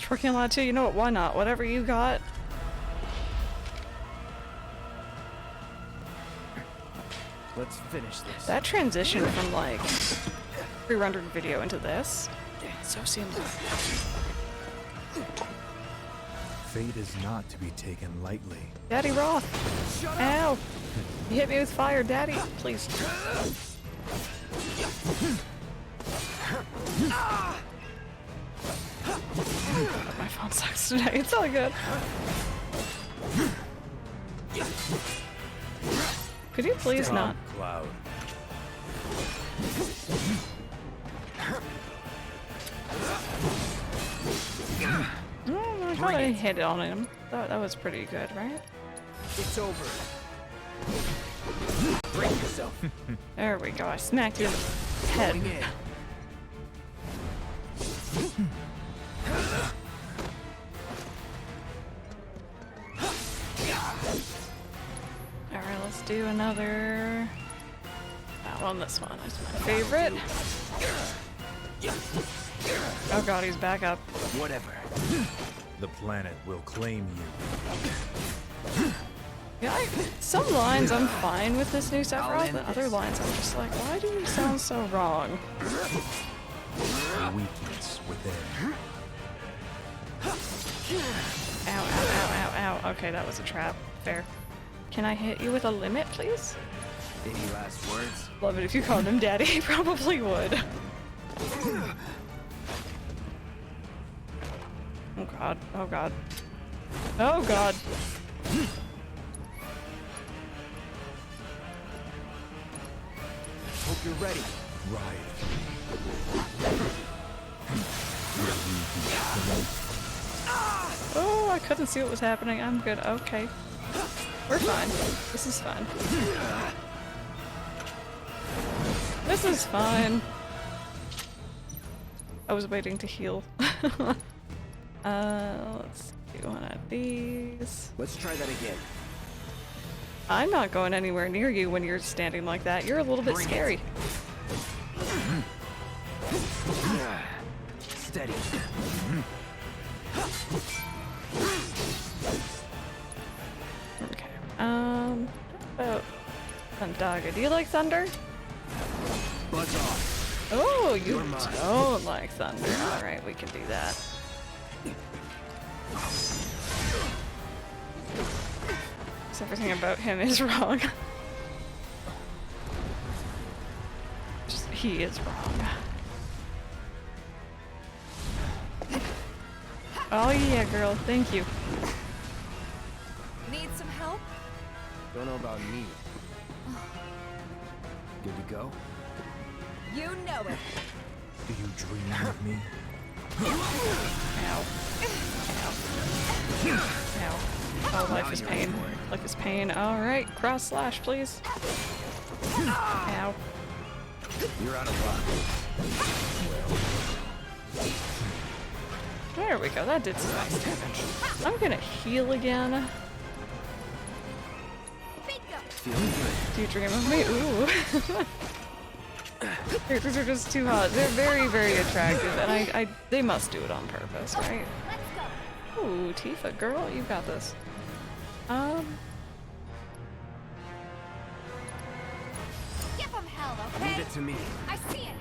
Working a lot too. You know what? Why not? Whatever you got. Let's finish this. That transition from like pre-rendered video into this, so seamless. Fate is not to be taken lightly. Daddy Roth. Ow! You hit me with fire, Daddy. Please. My phone sucks today. It's all good. Could you please not? Cloud. I thought I hit on him. That was pretty good, right? It's over. Break yourself. There we go. I smacked you in the head. Alright, let's do another... That one, this one is my favorite. Oh god, he's back up. Whatever. The planet will claim you. Yeah, some lines I'm fine with this new Sephiroth, but other lines I'm just like, why do you sound so wrong? The weakness within. Ow, ow, ow, ow, ow. Okay, that was a trap. Fair. Can I hit you with a limit, please? Any last words? Love it if you called him daddy. He probably would. Oh god. Oh god. Oh god. Hope you're ready. Oh, I couldn't see what was happening. I'm good. Okay. We're fine. This is fine. This is fine. I was waiting to heal. Let's do one of these. Let's try that again. I'm not going anywhere near you when you're standing like that. You're a little bit scary. Steady. Okay. Oh, Thundaga. Do you like thunder? Buzz off. Oh, you don't like thunder. Alright, we can do that. So everything about him is wrong. Just, he is wrong. Oh yeah, girl. Thank you. Need some help? Don't know about me. Good to go? You know it. Do you dream of me? Ow. Ow. Ow. Oh, life is pain. Life is pain. Alright, cross slash, please. Ow. You're out of luck. There we go, that did some nice damage. I'm gonna heal again. Feeling good. Do you dream of me? Ooh. These are just too hot. They're very, very attractive, and they must do it on purpose, right? Ooh, Tifa, girl, you got this. Give him hell, okay? Leave it to me. I see it.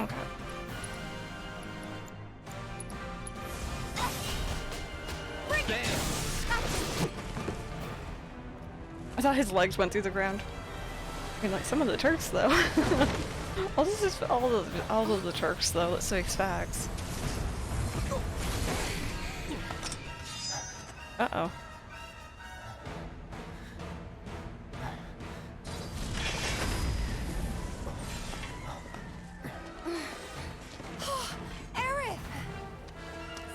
Okay. I thought his legs went through the ground. I mean, like some of the Turks, though. all of the Turks, though. Let's face facts. Uh-oh. Aerith!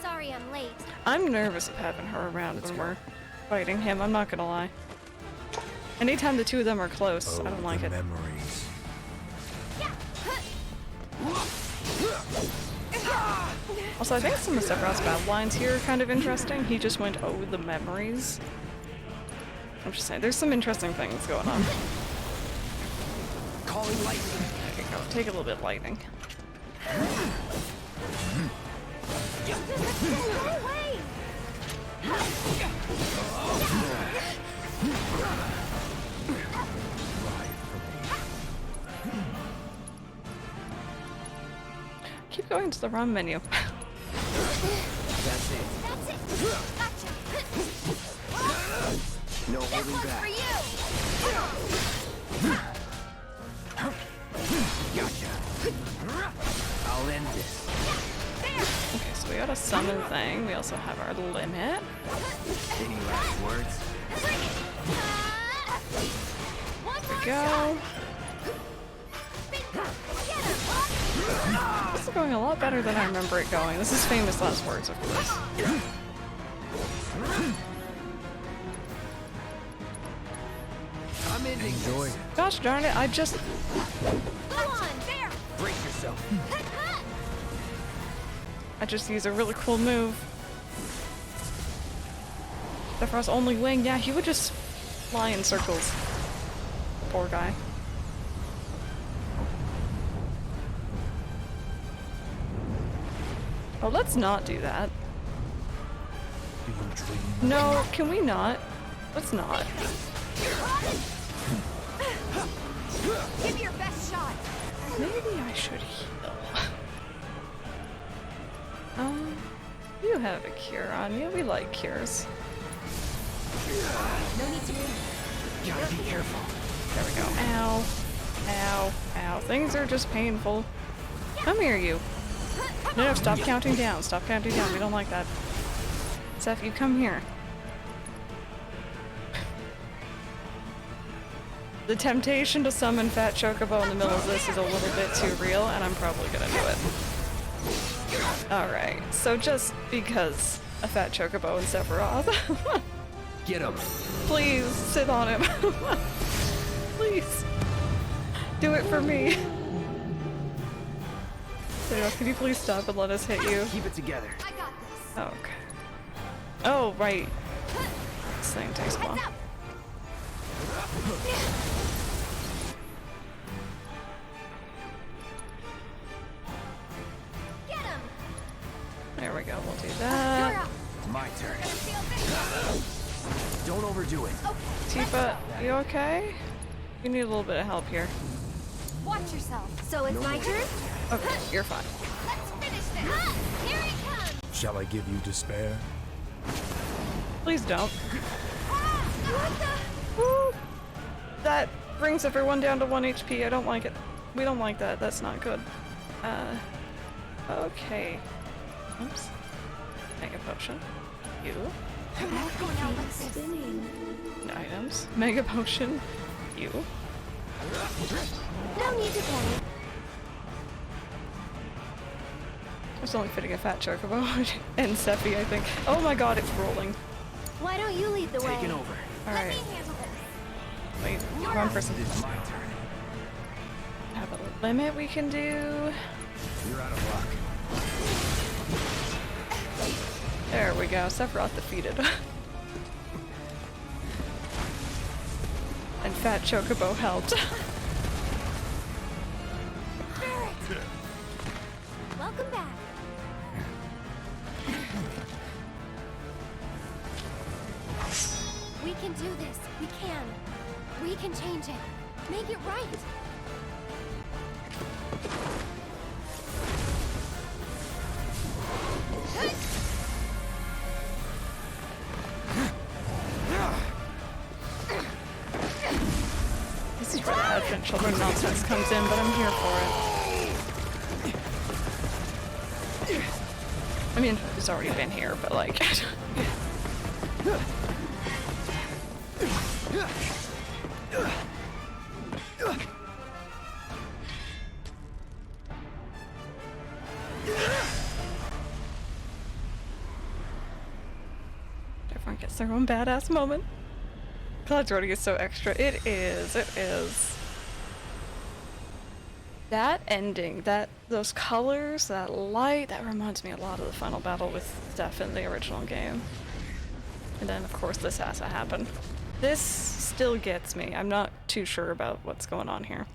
Sorry I'm late. I'm nervous of having her around when we're fighting him, I'm not gonna lie. Anytime the two of them are close, I don't like it. Memories. Also, I think some of Sephiroth's battle lines here are kind of interesting. He just went, oh, the memories. I'm just saying, there's some interesting things going on. Calling lightning. There you go, take a little bit of lightning. Keep going to the wrong menu. That's it. That's it. Gotcha. No holding back. For you. Gotcha. I'll end this. Okay, so we got a summon thing. We also have our limit. Any last words? One There more we go. This is going a lot better than I remember it going. This is famous last words, of course. I'm ending Enjoy. Gosh darn it, I just... Go on, there. Brace yourself. I just used a really cool move. Sephiroth's only wing, yeah, he would just fly in circles. Poor guy. Oh, let's not do that. Do you dream? No, can we not? Let's not. Give your best shot. Maybe I should heal. You have a cure on you. We like cures. No need to move. Gotta be careful. There we go. Ow. Ow. Ow. Things are just painful. Come here, you. No, stop counting down. Stop counting down. We don't like that. Seth, you come here. The temptation to summon Fat Chocobo in the middle of this is a little bit too real, and I'm probably gonna do it. Alright, so just because a Fat Chocobo and Sephiroth. Get him. Please, sit on him. Please. Do it for me. Sephiroth, can you please stop and let us hit you? Keep it together. I got this. Okay. Oh, right. This thing takes a while. Heads up. Get him. There we go, we'll do You're that. up. My turn. Feel this. Don't overdo it. Okay. Tifa, you okay? You need a little bit of help here. Watch yourself. So it's my turn? Okay, you're fine. Let's finish this. Here he comes. Shall I give you despair? Please don't. What the? Woo! That brings everyone down to 1 HP. I don't like it. We don't like that. That's not good. Okay. Oops. Mega potion. You. Items. Mega potion. You. No need to panic. It's only fitting a Fat Chocobo and Sephi, I think. Oh my god, it's rolling. Why don't you lead the way? Taking over. Alright. Let me handle this. Wait, one person. It's my turn. Have a limit we can do. You're out of luck. There we go. Sephiroth defeated. And Fat Chocobo helped. Welcome back. We can do this. We can. We can change it. Make it right. This is where the Advent Children nonsense comes in, but I'm here for it. I mean, it's already been here, but like... Everyone gets their own badass moment. Cloud's Roadie is so extra. It is, it is. That ending, those colors, that light, that reminds me a lot of the final battle with Steph in the original game. And then of course this has to happen. This still gets me. I'm not too sure about what's going on here.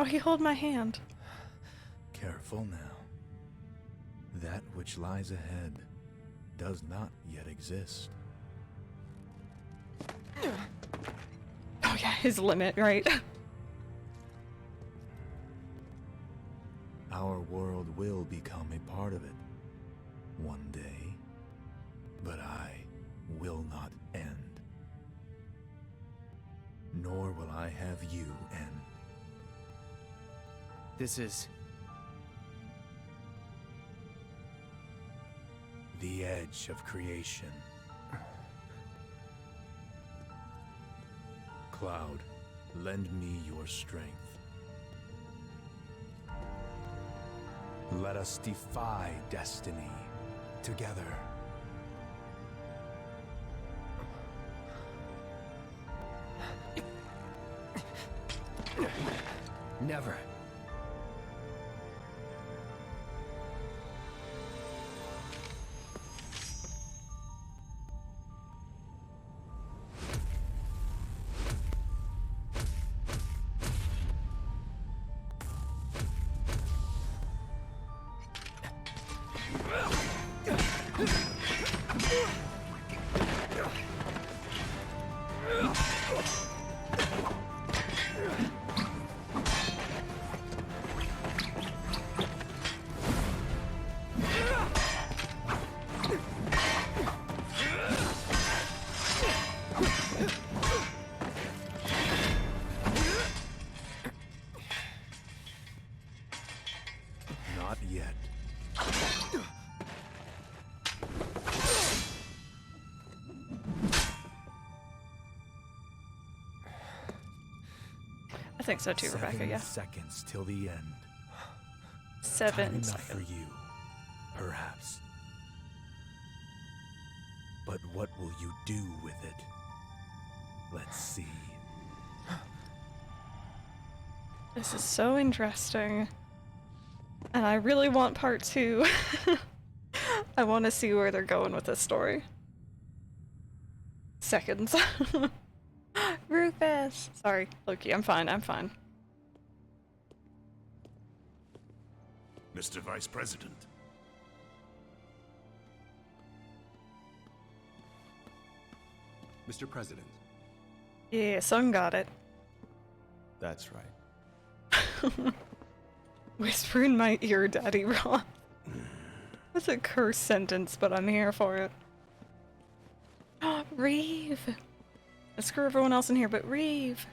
Oh, he held my hand. Careful now. That which lies ahead does not yet exist. Oh yeah, his limit, right? Our world will become a part of it one day, but I will not end. Nor will I have you end. This is... the edge of creation. Cloud, lend me your strength. Let us defy destiny together. Never. Not yet. I think so too, Rebecca, 7 yeah. seconds till the end. 7 Time enough seconds. for you, perhaps. But what will you do with it? Let's see. This is so interesting. And I really want part 2. I want to see where they're going with this story. Seconds. Rufus! Sorry, Loki, I'm fine, I'm fine. Mr. Vice President. Mr. President. Yeah, son got it. That's right. Whisper in my ear, Daddy Ron. That's a cursed sentence, but I'm here for it. Reeve! Let's screw everyone else in here, but Reeve!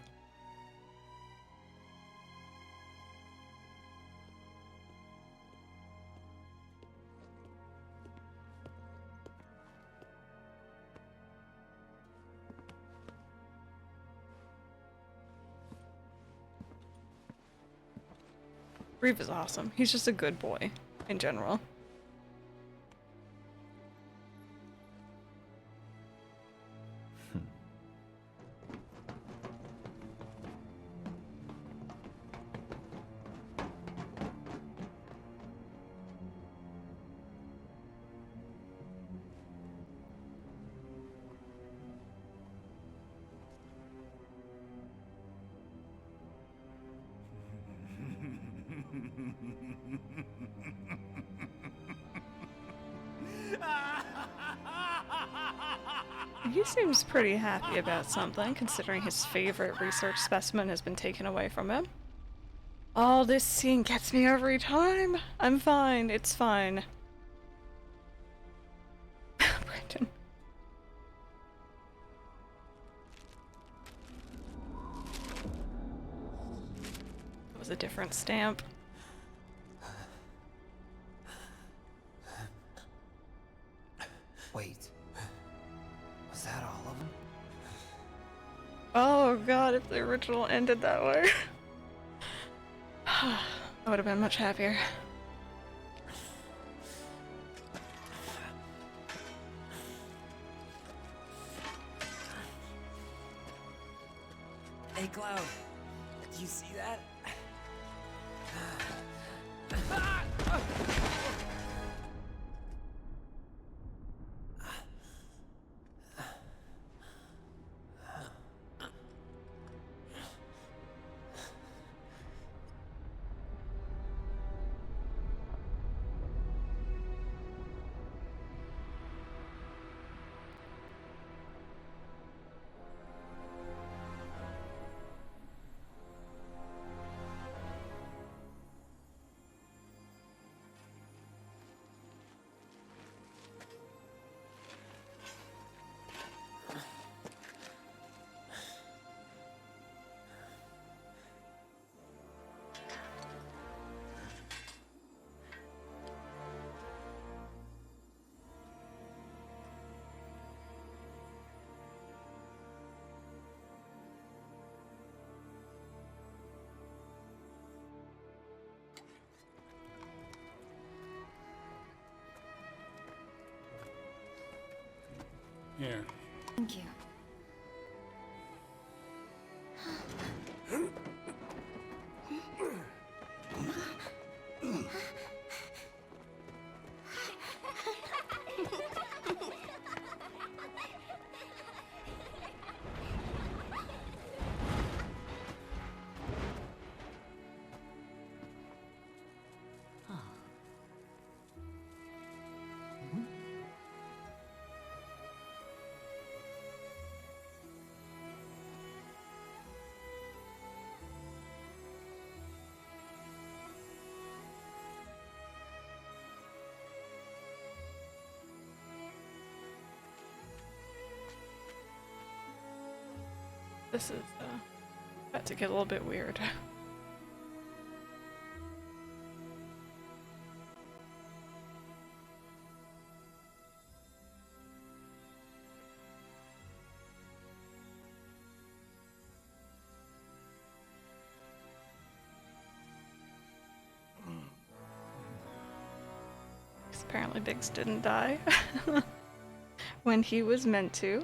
Reeve is awesome. He's just a good boy, in general. He seems pretty happy about something, considering his favorite research specimen has been taken away from him. Oh, this scene gets me every time! I'm fine, it's fine. Brandon. It was a different stamp. Wait. Was that all of them? Oh god, if the original ended that way. I would have been much happier. Hey, Cloud. You see that? Here. Thank you. This is about to get a little bit weird. Apparently Biggs didn't die when he was meant to.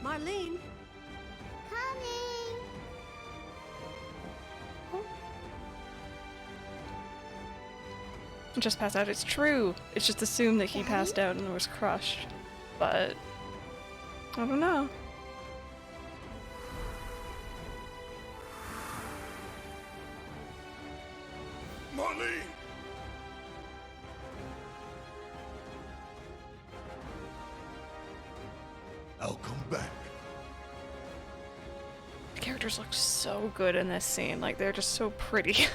Marlene? Coming! Just passed out. It's true. It's just assumed that he passed out and was crushed. But I don't know. Marlene! I'll come back. The characters look so good in this scene. Like, they're just so pretty.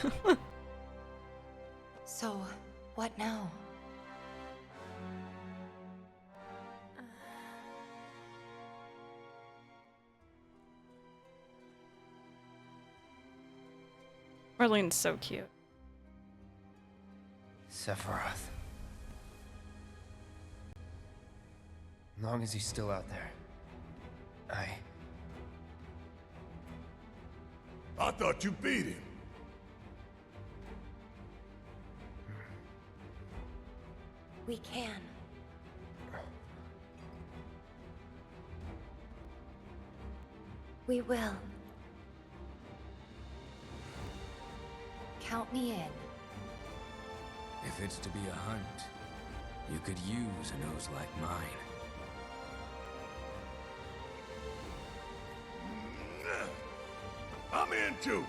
So, what now? Marlene's so cute. Sephiroth. As long as he's still out there, I thought you beat him. We can. We will. Count me in. If it's to be a hunt, you could use a nose like mine. I'm in too.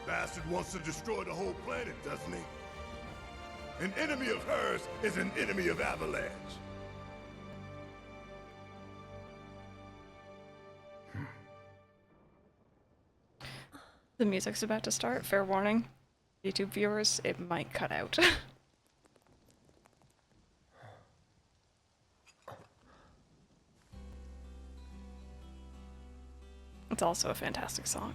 Bastard wants to destroy the whole planet, doesn't he? An enemy of hers is an enemy of Avalanche. The music's about to start. Fair warning. YouTube viewers, it might cut out. It's also a fantastic song.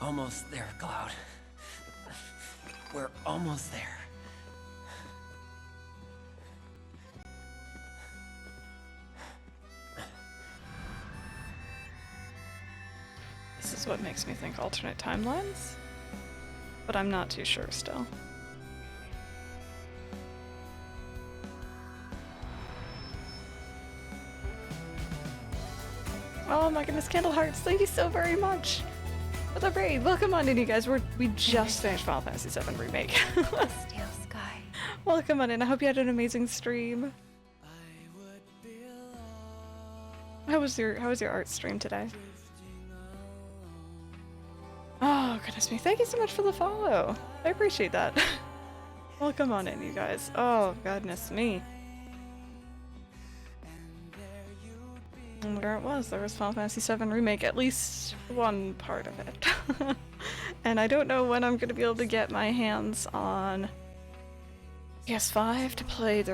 Almost there, Cloud. We're almost there. This is what makes me think alternate timelines, but I'm not too sure still. Oh my goodness, Candle Hearts, thank you so very much for the raid. Welcome on in, you guys. We just finished Final Fantasy VII Remake. Steel sky. Welcome on in. I hope you had an amazing stream. How was your art stream today? Oh, goodness me. Thank you so much for the follow. I appreciate that. Welcome on in, you guys. Oh, goodness me. And there it was. There was Final Fantasy VII Remake, at least one part of it. And I don't know when I'm going to be able to get my hands on PS5 to play the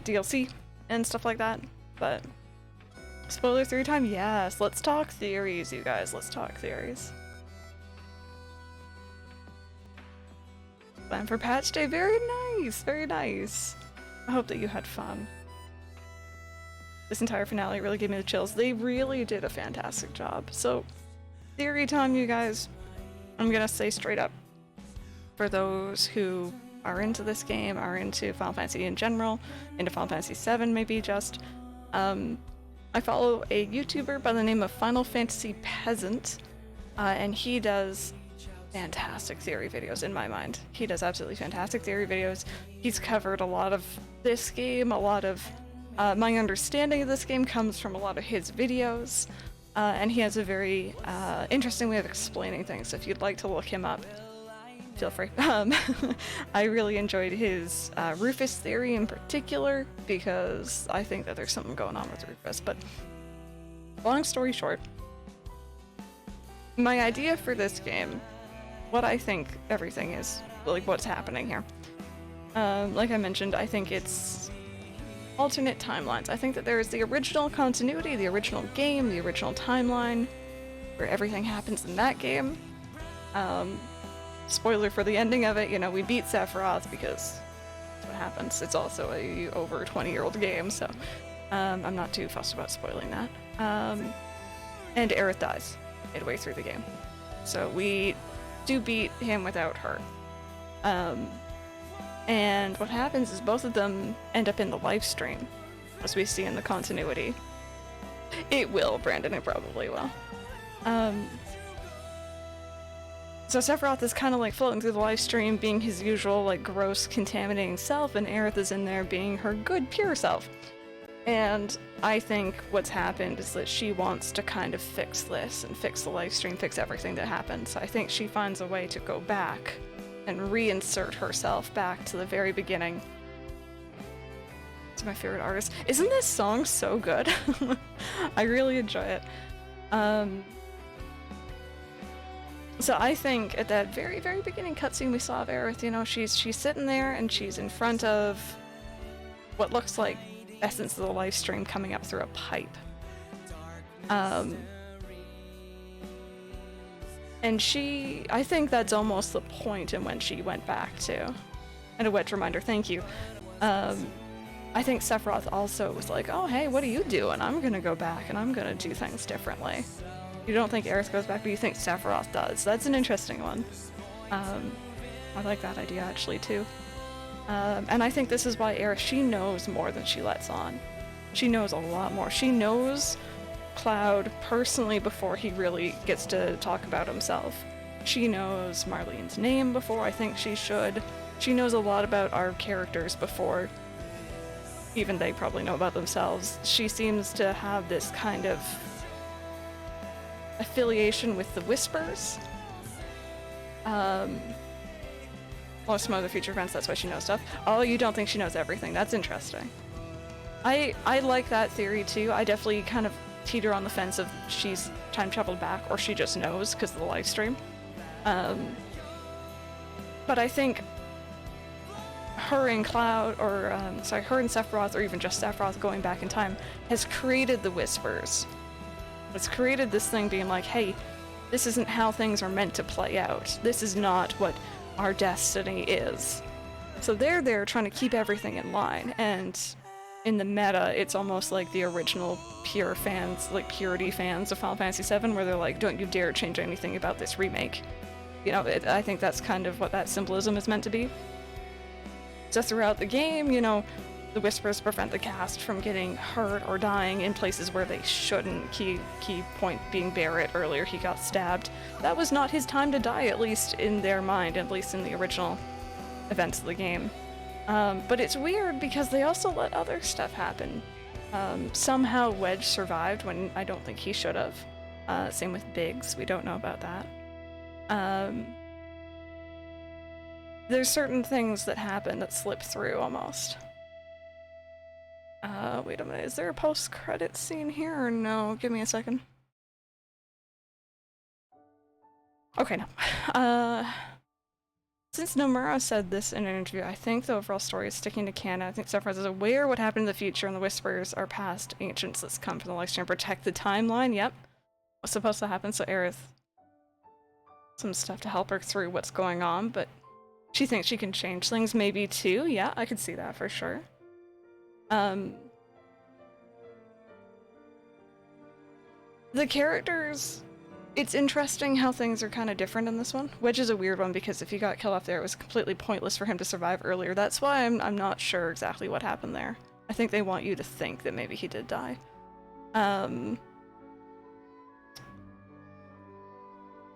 DLC and stuff like that, but spoiler 3 time, yes. Let's talk theories, you guys. Let's talk theories. Plan for patch day. Very nice. Very nice. I hope that you had fun. This entire finale really gave me the chills. They really did a fantastic job. So, theory time, you guys. I'm gonna say straight up, for those who are into this game, are into Final Fantasy in general, into Final Fantasy VII maybe just, I follow a YouTuber by the name of Final Fantasy Peasant, and he does fantastic theory videos in my mind. He does absolutely fantastic theory videos. He's covered a lot of this game, a lot of my understanding of this game comes from a lot of his videos, and he has a very interesting way of explaining things. So if you'd like to look him up, feel free. I really enjoyed his Rufus theory in particular, because I think that there's something going on with Rufus. But long story short, my idea for this game, what I think everything is, like what's happening here. Like I mentioned, I think it's alternate timelines. I think that there is the original continuity, the original game, the original timeline, where everything happens in that game. Spoiler for the ending of it, you know, we beat Sephiroth because that's what happens. It's also a over 20-year-old game, so I'm not too fussed about spoiling that. And Aerith dies midway through the game. So we do beat him without her. And what happens is both of them end up in the live stream, as we see in the continuity. It will, Brandon, it probably will. So Sephiroth is kind of like floating through the live stream, being his usual like gross, contaminating self, and Aerith is in there being her good, pure self. And I think what's happened is that she wants to kind of fix this and fix the live stream, fix everything that happened. So I think she finds a way to go back and reinsert herself back to the very beginning. It's my favorite artist. Isn't this song so good? I really enjoy it. So I think at that very, very beginning cutscene we saw of Aerith, you know, she's sitting there and she's in front of what looks like essence of the live stream coming up through a pipe. And I think that's almost the point in when she went back to. And a wet reminder, thank you. I think Sephiroth also was like, oh hey, what are you doing? I'm gonna go back and I'm gonna do things differently. You don't think Aerith goes back, but you think Sephiroth does. That's an interesting one. I like that idea actually too. And I think this is why Aerith, she knows more than she lets on. She knows a lot more. She knows Cloud personally before he really gets to talk about himself. She knows Marlene's name before I think she should. She knows a lot about our characters before even they probably know about themselves. She seems to have this kind of affiliation with the Whispers. Well, some other future events, that's why she knows stuff. Oh, you don't think she knows everything? That's interesting. I like that theory too. I definitely kind of teeter on the fence of she's time traveled back or she just knows because of the live stream. But I think her and Cloud, or her and Sephiroth, or even just Sephiroth going back in time, has created the Whispers. It's created this thing being like, hey, this isn't how things are meant to play out. This is not what our destiny is. So they're there trying to keep everything in line, and in the meta, it's almost like the original pure fans, like purity fans of Final Fantasy VII, where they're like, don't you dare change anything about this remake. You know, I think that's kind of what that symbolism is meant to be. So throughout the game, you know, the Whispers prevent the cast from getting hurt or dying in places where they shouldn't. Key point being Barrett earlier, he got stabbed. That was not his time to die, at least in their mind, at least in the original events of the game. But it's weird because they also let other stuff happen. Somehow Wedge survived when I don't think he should have. Same with Biggs, we don't know about that. There's certain things that happen that slip through almost. Wait a minute, is there a post-credit scene here or no? Give me a second. Okay, no. Since Nomura said this in an interview, I think the overall story is sticking to canon. I think Sephiroth is aware what happened in the future, and the Whispers are past ancients that's come from the life stream. Protect the timeline, yep. What's supposed to happen, so Aerith... some stuff to help her through what's going on, but she thinks she can change things maybe too. Yeah, I could see that for sure. The characters, it's interesting how things are kind of different in this one. Wedge is a weird one because if he got killed off there, it was completely pointless for him to survive earlier. That's why I'm not sure exactly what happened there. I think they want you to think that maybe he did die.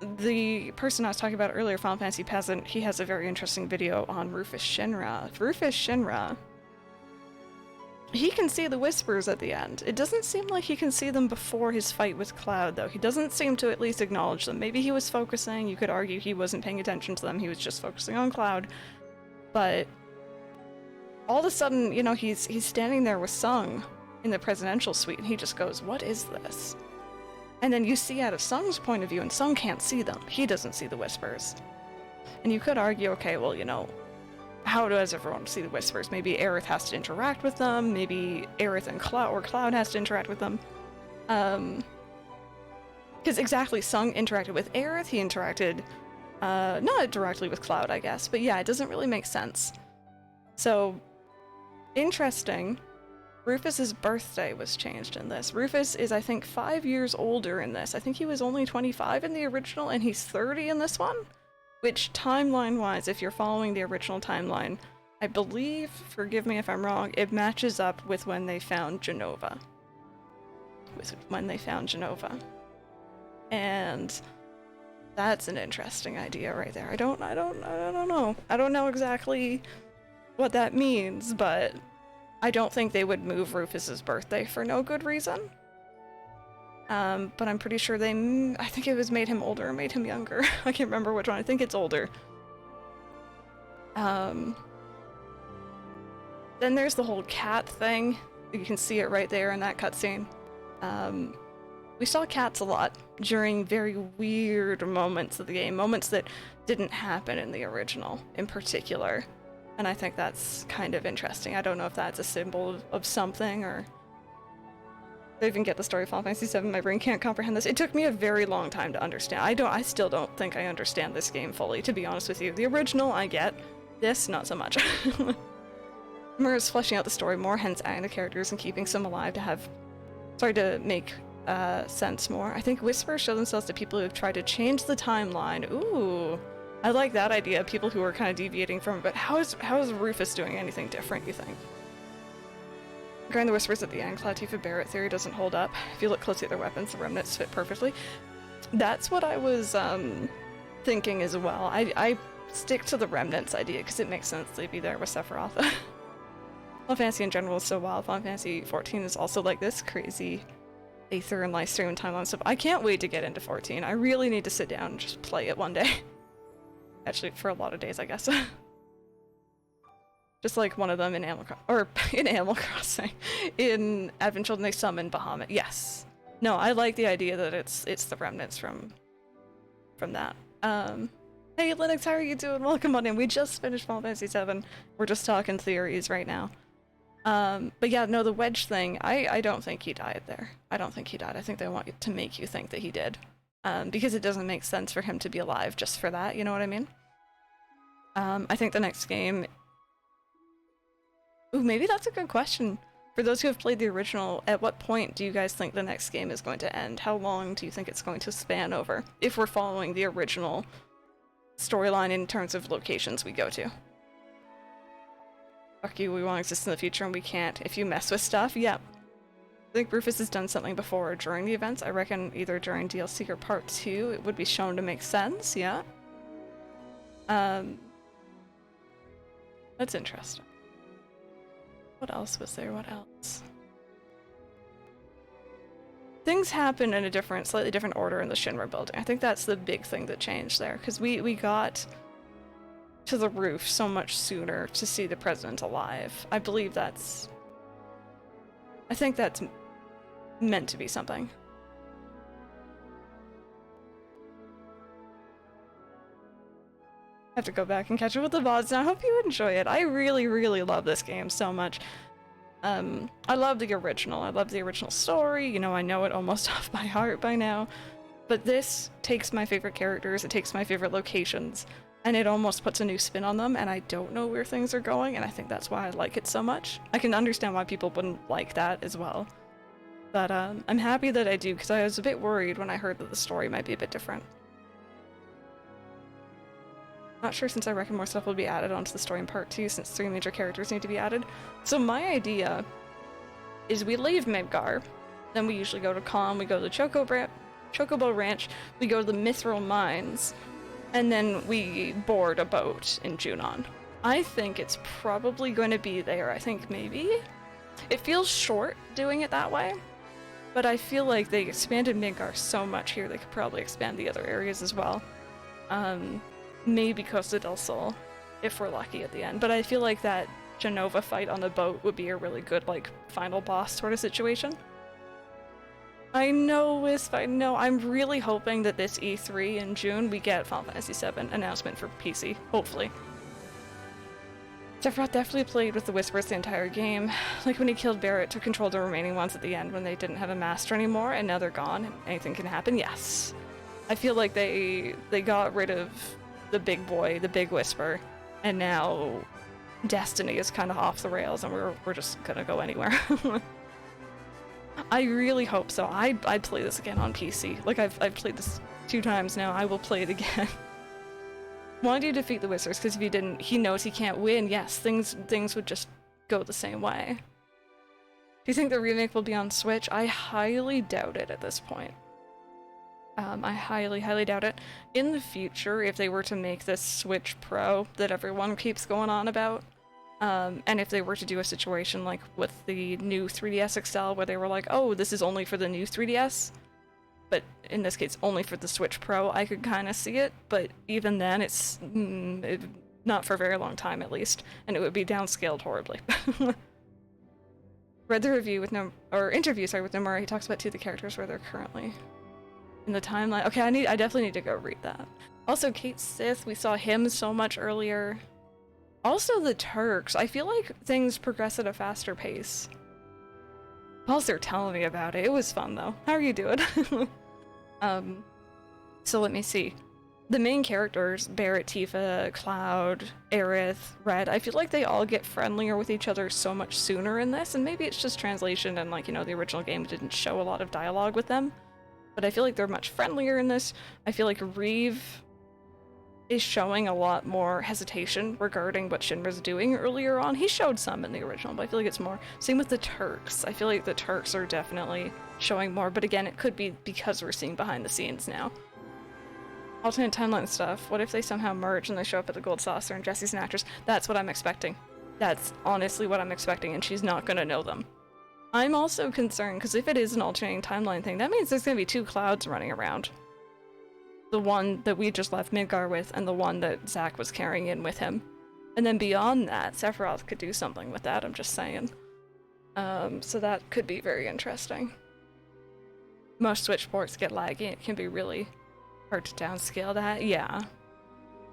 The person I was talking about earlier, Final Fantasy Peasant, he has a very interesting video on Rufus Shinra. Rufus Shinra he can see the whispers at the end. It doesn't seem like he can see them before his fight with Cloud, though. He doesn't seem to at least acknowledge them. Maybe he was focusing, you could argue he wasn't paying attention to them, he was just focusing on Cloud. But all of a sudden, you know, he's standing there with Sung in the presidential suite, and he just goes, "What is this?" And then you see out of Sung's point of view, and Sung can't see them. He doesn't see the whispers. And you could argue, okay, well, you know, how does everyone see the whispers? Maybe Aerith has to interact with them, maybe Aerith and Cloud, or Cloud has to interact with them. Because exactly, Sung interacted with Aerith, he interacted, not directly with Cloud, I guess, but yeah, it doesn't really make sense. So, interesting. Rufus's birthday was changed in this. Rufus is, I think, 5 years older in this. I think he was only 25 in the original, and he's 30 in this one? Which, timeline-wise, if you're following the original timeline, I believe, forgive me if I'm wrong, it matches up with when they found Genova. And that's an interesting idea right there. I don't know. I don't know exactly what that means, but I don't think they would move Rufus's birthday for no good reason. But I'm pretty sure I think it was made him older or made him younger. I can't remember which one. I think it's older. Then there's the whole cat thing. You can see it right there in that cutscene. We saw cats a lot during very weird moments of the game. Moments that didn't happen in the original, in particular. And I think that's kind of interesting. I don't know if that's a symbol of something, or... I even get the story of Final Fantasy VII, my brain can't comprehend this. It took me a very long time to understand. I still don't think I understand this game fully, to be honest with you. The original, I get. This, not so much. Mura's fleshing out the story more, hence adding the characters and keeping some alive to make sense more. I think whispers show themselves to people who have tried to change the timeline. Ooh, I like that idea, people who are kind of deviating from it, but how is Rufus doing anything different, you think? Regarding the whispers at the end, Cloud Tifa Barrett theory doesn't hold up. If you look closely at their weapons, the remnants fit perfectly. That's what I was thinking as well. I stick to the remnants idea because it makes sense they'd be there with Sephiroth. Final Fantasy in general is so wild. Final Fantasy 14 is also like this crazy Aether and live stream and timeline stuff. I can't wait to get into 14. I really need to sit down and just play it one day. Actually, for a lot of days, I guess. Just like one of them in Animal Crossing. In Advent Children, they summon Bahamut. Yes. No, I like the idea that it's the remnants from that. Hey Linux, how are you doing? Welcome on in. We just finished Final Fantasy VII. We're just talking theories right now. But yeah, no, the wedge thing, I don't think he died there. I don't think he died. I think they want to make you think that he did. Because it doesn't make sense for him to be alive just for that, you know what I mean? I think the next game... Ooh, maybe that's a good question. For those who have played the original, at what point do you guys think the next game is going to end? How long do you think it's going to span over? If we're following the original storyline in terms of locations we go to. Fuck you, we want to exist in the future and we can't. If you mess with stuff, yep. I think Rufus has done something before or during the events. I reckon either during DLC or Part 2 it would be shown to make sense, yeah. That's interesting. What else was there? What else? Things happen in a slightly different order in the Shinra building. I think that's the big thing that changed there, because we got to the roof so much sooner to see the president alive. I believe that's... I think that's meant to be something. Have to go back and catch up with the VODs now. I hope you enjoy it. I really, really love this game so much. I love the original. I love the original story. You know, I know it almost off by heart by now. But this takes my favorite characters, it takes my favorite locations, and it almost puts a new spin on them, and I don't know where things are going, and I think that's why I like it so much. I can understand why people wouldn't like that as well. But I'm happy that I do, because I was a bit worried when I heard that the story might be a bit different. Not sure, since I reckon more stuff will be added onto the story in Part 2 since 3 major characters need to be added. So my idea is we leave Midgar, then we usually go to Calm, we go to the Chocobo Ranch, we go to the Mithril Mines, and then we board a boat in Junon. I think it's probably going to be there. I think maybe It feels short doing it that way, but I feel like they expanded Midgar so much here, they could probably expand the other areas as well. Maybe Costa del Sol, if we're lucky at the end. But I feel like that Genova fight on the boat would be a really good, like, final boss sort of situation. I know, Wisp, I know. I'm really hoping that this E3 in June we get Final Fantasy VII announcement for PC, hopefully. Sephiroth definitely played with the Whispers the entire game. Like when he killed Barrett to control the remaining ones at the end when they didn't have a master anymore, and now they're gone and anything can happen. Yes. I feel like they got rid of the big boy, the big Whisper, and now Destiny is kind of off the rails and we're just gonna go anywhere. I really hope so. I'd play this again on PC. Like I've played this 2 times now. I will play it again. Why do you defeat the Whispers? Because if you didn't, he knows he can't win. Yes, things would just go the same way. Do you think the remake will be on Switch? I highly doubt it at this point. I highly, highly doubt it. In the future, if they were to make this Switch Pro that everyone keeps going on about, and if they were to do a situation like with the new 3DS XL where they were like, oh, this is only for the new 3DS, but in this case only for the Switch Pro, I could kind of see it, but even then it's not for a very long time at least, and it would be downscaled horribly. Read the review with interview with Nomura. He talks about 2 of the characters where they're currently in the timeline. Okay, I definitely need to go read that. Also, Kate Sith, we saw him so much earlier. Also the Turks. I feel like things progress at a faster pace. Whilst they're telling me about it, it was fun though. How are you doing? So let me see. The main characters, Barrett, Tifa, Cloud, Aerith, Red, I feel like they all get friendlier with each other so much sooner in this, and maybe it's just translation and, like, you know, the original game didn't show a lot of dialogue with them. But I feel like they're much friendlier in this. I feel like Reeve is showing a lot more hesitation regarding what Shinra's doing earlier on. He showed some in the original, but I feel like it's more. Same with the Turks. I feel like the Turks are definitely showing more, but again, it could be because we're seeing behind the scenes now. Alternate timeline stuff. What if they somehow merge and they show up at the Gold Saucer and Jesse's an actress? That's what I'm expecting. That's honestly what I'm expecting, and she's not gonna know them. I'm also concerned, because if it is an alternating timeline thing, that means there's gonna be 2 Clouds running around. The one that we just left Midgar with, and the one that Zack was carrying in with him. And then beyond that, Sephiroth could do something with that, I'm just saying. So that could be very interesting. Most Switch ports get laggy, it can be really hard to downscale that, yeah.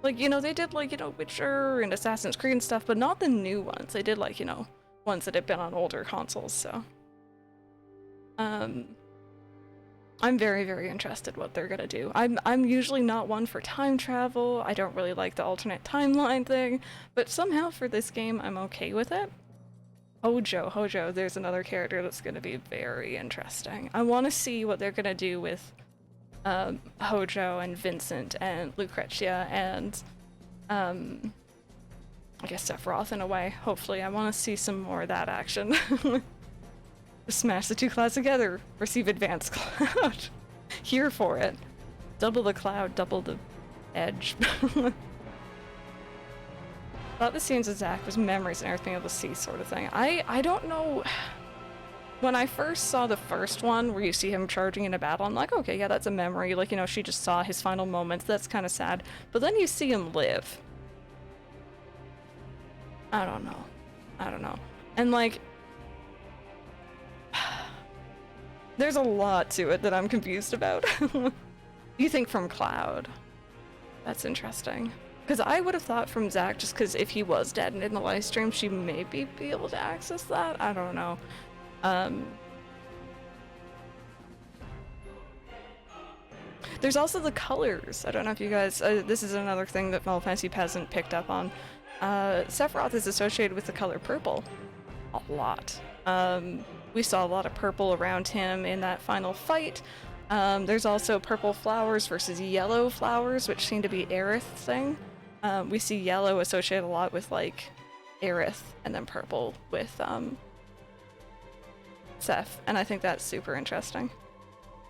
Like, you know, they did, like, you know, Witcher and Assassin's Creed and stuff, but not the new ones. They did, like, you know, ones that had been on older consoles, so. I'm very, very interested what they're gonna do. I'm usually not one for time travel. I don't really like the alternate timeline thing, but somehow for this game, I'm okay with it. Hojo, there's another character that's gonna be very interesting. I want to see what they're gonna do with Hojo and Vincent and Lucrezia and I guess Sephiroth in a way. Hopefully, I want to see some more of that action. Smash the 2 Clouds together. Receive Advanced Cloud. Here for it. Double the Cloud, double the edge. Thought the scenes of Zack was memories and everything able to see sort of thing. I don't know. When I first saw the first one where you see him charging in a battle, I'm like, okay, yeah, that's a memory. Like, you know, she just saw his final moments. That's kind of sad. But then you see him live. I don't know. And like, there's a lot to it that I'm confused about. You think from Cloud? That's interesting. Because I would have thought from Zack, just because if he was dead and in the live stream, she maybe be able to access that? I don't know. There's also the colors. I don't know if you guys... this is another thing that Final Fantasy hasn't picked up on. Sephiroth is associated with the color purple. A lot. We saw a lot of purple around him in that final fight. There's also purple flowers versus yellow flowers, which seem to be Aerith thing. We see yellow associated a lot with, like, Aerith, and then purple with, Seth, and I think that's super interesting.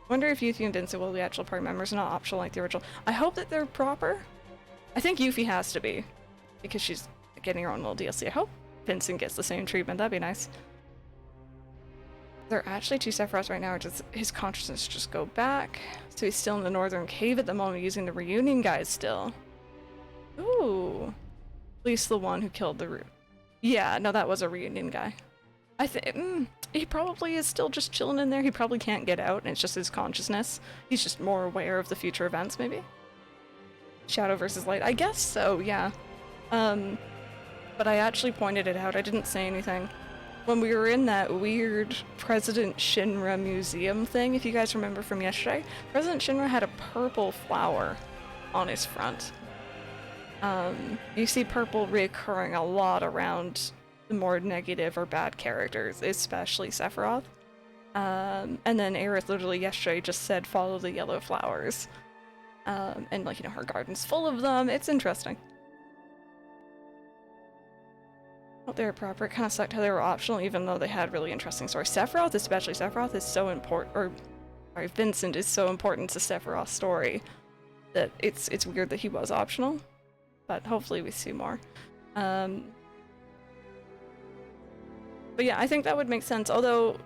Wonder if Yuffie and Vincent will be actual party members, not optional like the original. I hope that they're proper. I think Yuffie has to be, because she's getting her own little DLC. I hope Vincent gets the same treatment, that'd be nice. There are actually 2 Sephiroths right now, or does his consciousness just go back? So he's still in the northern cave at the moment using the reunion guys still. Ooh. At least the one who killed the Yeah, no, that was a reunion guy. I think he probably is still just chilling in there. He probably can't get out, and it's just his consciousness. He's just more aware of the future events, maybe? Shadow versus light. I guess so, yeah. But I actually pointed it out. I didn't say anything. When we were in that weird President Shinra museum thing, if you guys remember from yesterday, President Shinra had a purple flower on his front. You see purple reoccurring a lot around the more negative or bad characters, especially Sephiroth. And then Aerith literally yesterday just said, follow the yellow flowers. And like, you know, her garden's full of them. It's interesting. Well, they were proper. It kind of sucked how they were optional, even though they had really interesting stories. Sephiroth, especially Sephiroth, is so important, or sorry, Vincent is so important to Sephiroth's story that it's weird that he was optional. But hopefully we see more. But yeah, I think that would make sense. Although,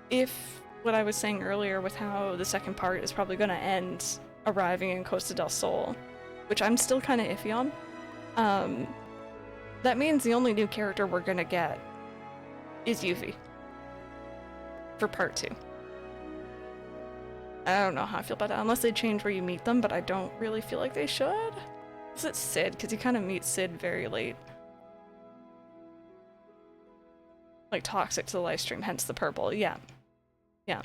if what I was saying earlier with how the second part is probably going to end arriving in Costa del Sol, which I'm still kind of iffy on, that means the only new character we're gonna get is Yuffie for part 2. I don't know how I feel about that, unless they change where you meet them, but I don't really feel like they should. Is it Sid? Because you kind of meet Sid very late. Like, toxic to the live stream, hence the purple. Yeah. Yeah.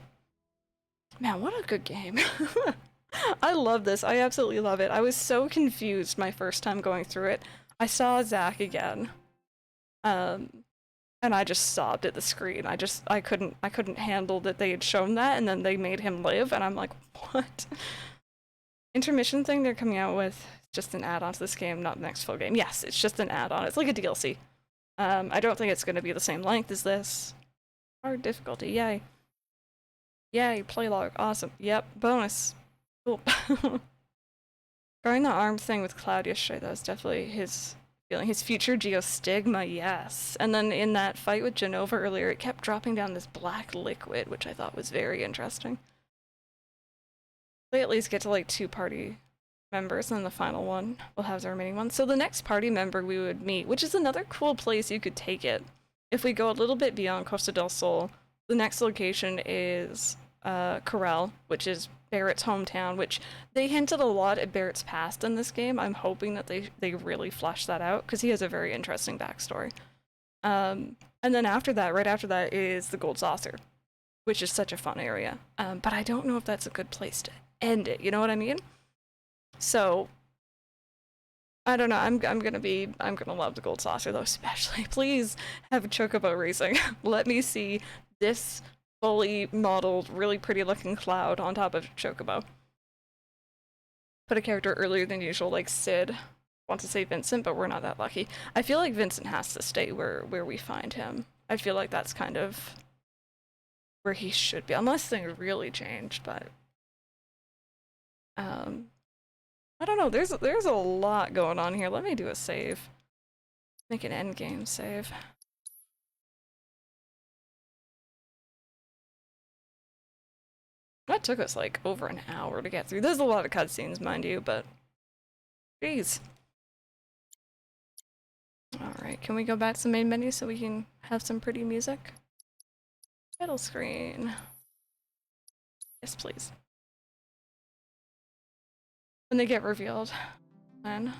Man, what a good game. I love this. I absolutely love it. I was so confused my first time going through it. I saw Zack again, and I just sobbed at the screen. I couldn't handle that they had shown that, and then they made him live, and I'm like, what? Intermission thing they're coming out with, just an add-on to this game, not the next full game. Yes, it's just an add-on. It's like a DLC. I don't think it's going to be the same length as this. Hard difficulty, yay. Yay, play log, awesome. Yep, bonus. Cool. Going the arm thing with Cloud yesterday, that was definitely his feeling. His future geostigma, yes. And then in that fight with Genova earlier, it kept dropping down this black liquid, which I thought was very interesting. They at least get to like 2 party members, and then the final one will have the remaining one. So the next party member we would meet, which is another cool place you could take it. If we go a little bit beyond Costa del Sol, the next location is Corel, which is Barrett's hometown, which they hinted a lot at Barrett's past in this game. I'm hoping that they really flesh that out, because he has a very interesting backstory. And then after that, right after that, is the Gold Saucer, which is such a fun area. But I don't know if that's a good place to end it, you know what I mean? So, I don't know, I'm gonna love the Gold Saucer though, especially. Please have Chocobo racing. Let me see this fully modeled, really pretty looking Cloud on top of Chocobo. Put a character earlier than usual, like Sid. Want to say Vincent, but we're not that lucky. I feel like Vincent has to stay where we find him. I feel like that's kind of where he should be, unless things really change, but I don't know, there's a lot going on here. Let me do a save. Make an endgame save. That took us like over an hour to get through. There's a lot of cutscenes, mind you, but jeez. Alright, can we go back to the main menu so we can have some pretty music? Title screen. Yes, please. When they get revealed. Then.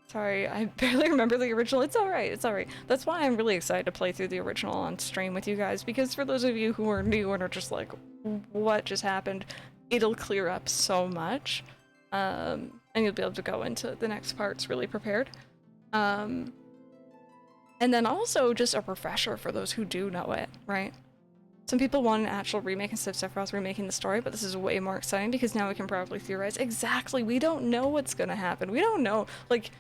Sorry, I barely remember the original. It's alright, it's alright. That's why I'm really excited to play through the original on stream with you guys, because for those of you who are new and are just like, what just happened, it'll clear up so much. And you'll be able to go into the next parts really prepared. And then also just a refresher for those who do know it, right? Some people want an actual remake instead of Sephiroth remaking the story, but this is way more exciting because now we can probably theorize. Exactly, we don't know what's gonna happen. We don't know, like,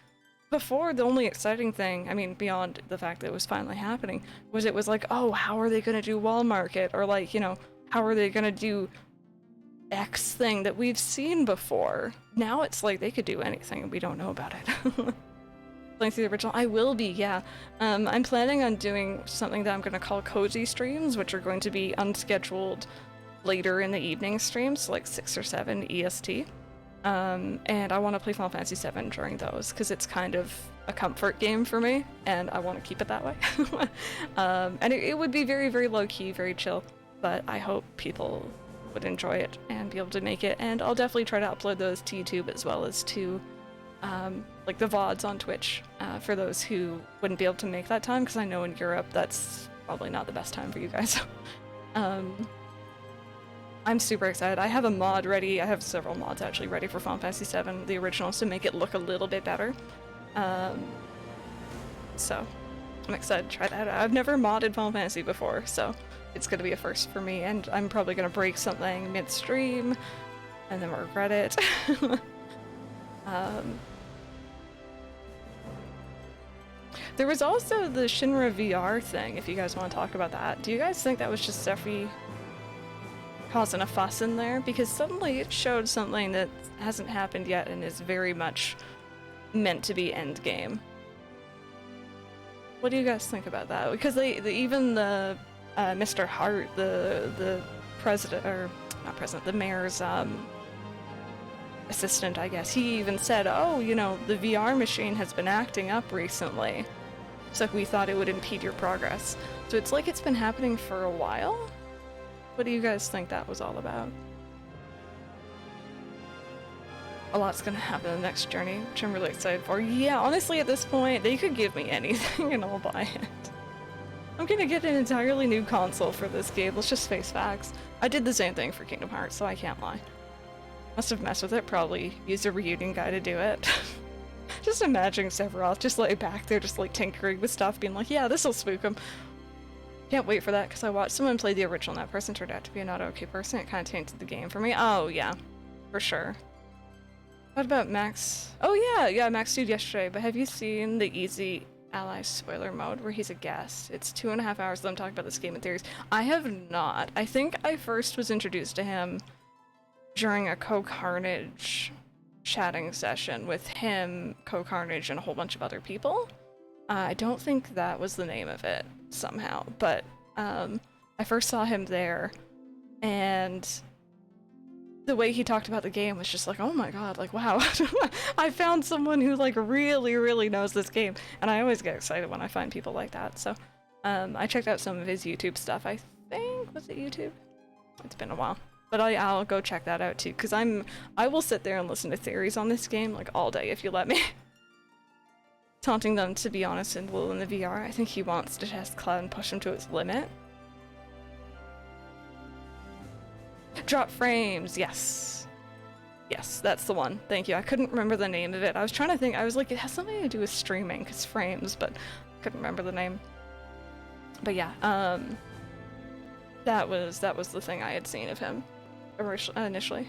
before the only exciting thing, I mean, beyond the fact that it was finally happening, was it was like, oh, how are they gonna do Wall Market? Or like, you know, how are they gonna do X thing that we've seen before? Now it's like they could do anything and we don't know about it. playing through the original. I will be, yeah. I'm planning on doing something that I'm going to call cozy streams, which are going to be unscheduled later in the evening streams, like 6 or 7 EST. And I want to play Final Fantasy VII during those, because it's kind of a comfort game for me, and I want to keep it that way. And it would be very, very low-key, very chill, but I hope people would enjoy it and be able to make it, and I'll definitely try to upload those to YouTube as well as to like the VODs on Twitch for those who wouldn't be able to make that time, because I know in Europe that's probably not the best time for you guys. I'm super excited. I have a mod ready. I have several mods actually ready for Final Fantasy VII, the originals, to make it look a little bit better. So I'm excited to try that out. I've never modded Final Fantasy before, so it's going to be a first for me, and I'm probably going to break something midstream and then regret it. There was also the Shinra VR thing, if you guys want to talk about that. Do you guys think that was just Sephi causing a fuss in there? Because suddenly it showed something that hasn't happened yet and is very much meant to be endgame. What do you guys think about that? Because even the Mr. Hart, the president, or not president, the mayor's assistant, I guess, he even said, oh, you know, the VR machine has been acting up recently, so we thought it would impede your progress. So it's like it's been happening for a while? What do you guys think that was all about? A lot's gonna happen in the next journey, which I'm really excited for. Yeah, honestly, at this point, they could give me anything and I'll buy it. I'm gonna get an entirely new console for this game, let's just face facts. I did the same thing for Kingdom Hearts, so I can't lie. Must have messed with it, probably used a reunion guy to do it. Just imagining Sephiroth just like back there, just like tinkering with stuff, being like, yeah, this'll spook him. Can't wait for that, because I watched someone play the original and that person turned out to be a not okay person. It kind of tainted the game for me. Oh, yeah. For sure. What about Max? Oh, yeah, Max dude yesterday, but have you seen the Easy Ally spoiler mode where he's a guest? It's 2.5 hours of them talking about this game in theories. I have not. I think I first was introduced to him during a Co-Carnage chatting session with him, Co-Carnage, and a whole bunch of other people. I don't think that was the name of it somehow, but I first saw him there, and the way he talked about the game was just like, oh my god, like, wow. I found someone who like really, really knows this game, and I always get excited when I find people like that. So I checked out some of his YouTube stuff. I think, was it YouTube? It's been a while. But I'll go check that out too, because I will sit there and listen to theories on this game like all day if you let me. Taunting them, to be honest, and Will in the VR. I think he wants to test Cloud and push him to its limit. Drop frames, yes. Yes, that's the one. Thank you. I couldn't remember the name of it. I was trying to think. I was like, it has something to do with streaming, because frames, but I couldn't remember the name. But yeah, that was the thing I had seen of him initially.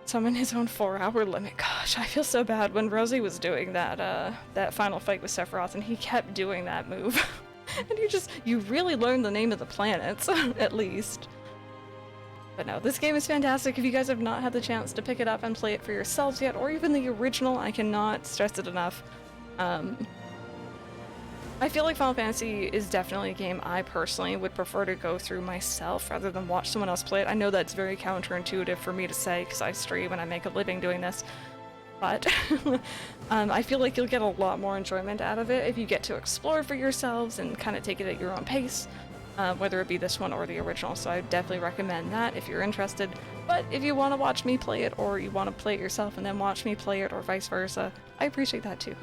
Summon his own 4-hour limit. Gosh, I feel so bad when Rosie was doing that final fight with Sephiroth, and he kept doing that move. And you really learn the name of the planets, at least. But no, this game is fantastic. If you guys have not had the chance to pick it up and play it for yourselves yet, or even the original, I cannot stress it enough. I feel like Final Fantasy is definitely a game I personally would prefer to go through myself rather than watch someone else play it. I know that's very counterintuitive for me to say because I stream and I make a living doing this, but I feel like you'll get a lot more enjoyment out of it if you get to explore for yourselves and kind of take it at your own pace, whether it be this one or the original. So I definitely recommend that if you're interested. But if you want to watch me play it, or you want to play it yourself and then watch me play it, or vice versa, I appreciate that too.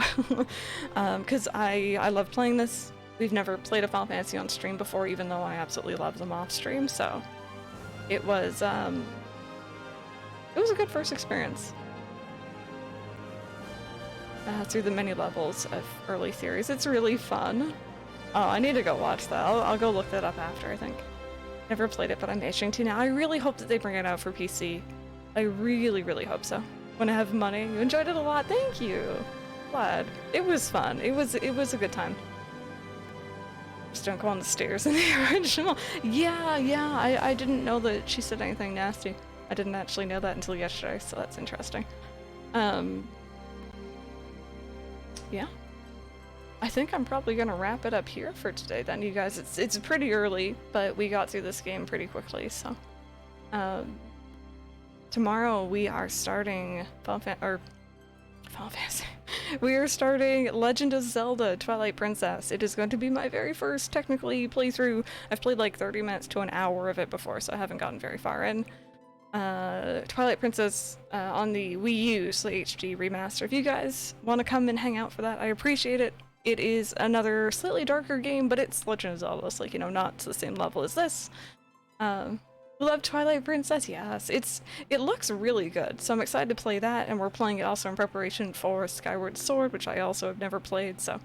Because I love playing this. We've never played a Final Fantasy on stream before, even though I absolutely love them off stream, so it was a good first experience. Through the many levels of early theories. It's really fun. Oh, I need to go watch that. I'll go look that up after, I think. Never played it, but I'm itching to now. I really hope that they bring it out for PC. I really, really hope so. When I have money. You enjoyed it a lot. Thank you. Glad. It was fun. It was a good time. Just don't go on the stairs in the original. Yeah. I didn't know that she said anything nasty. I didn't actually know that until yesterday, so that's interesting. yeah. I think I'm probably gonna wrap it up here for today then, you guys. It's pretty early, but we got through this game pretty quickly, so. Tomorrow we are starting Final Fantasy. We are starting Legend of Zelda Twilight Princess. It is going to be my very first technically playthrough. I've played like 30 minutes to an hour of it before, so I haven't gotten very far in. Twilight Princess on the Wii U, so the HD remaster. If you guys want to come and hang out for that, I appreciate it. It is another slightly darker game, but it's Legend of Zelda, so like, you know, not to the same level as this. Love Twilight Princess, yes. It looks really good, so I'm excited to play that, and we're playing it also in preparation for Skyward Sword, which I also have never played, so.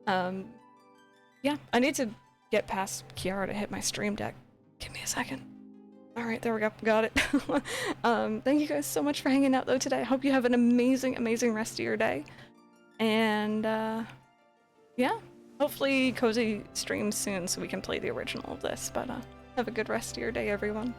Yeah, I need to get past Kiara to hit my stream deck. Give me a second. Alright, there we go. Got it. Thank you guys so much for hanging out, though, today. I hope you have an amazing, amazing rest of your day. And, yeah. Hopefully Cozy streams soon so we can play the original of this, but, have a good rest of your day, everyone.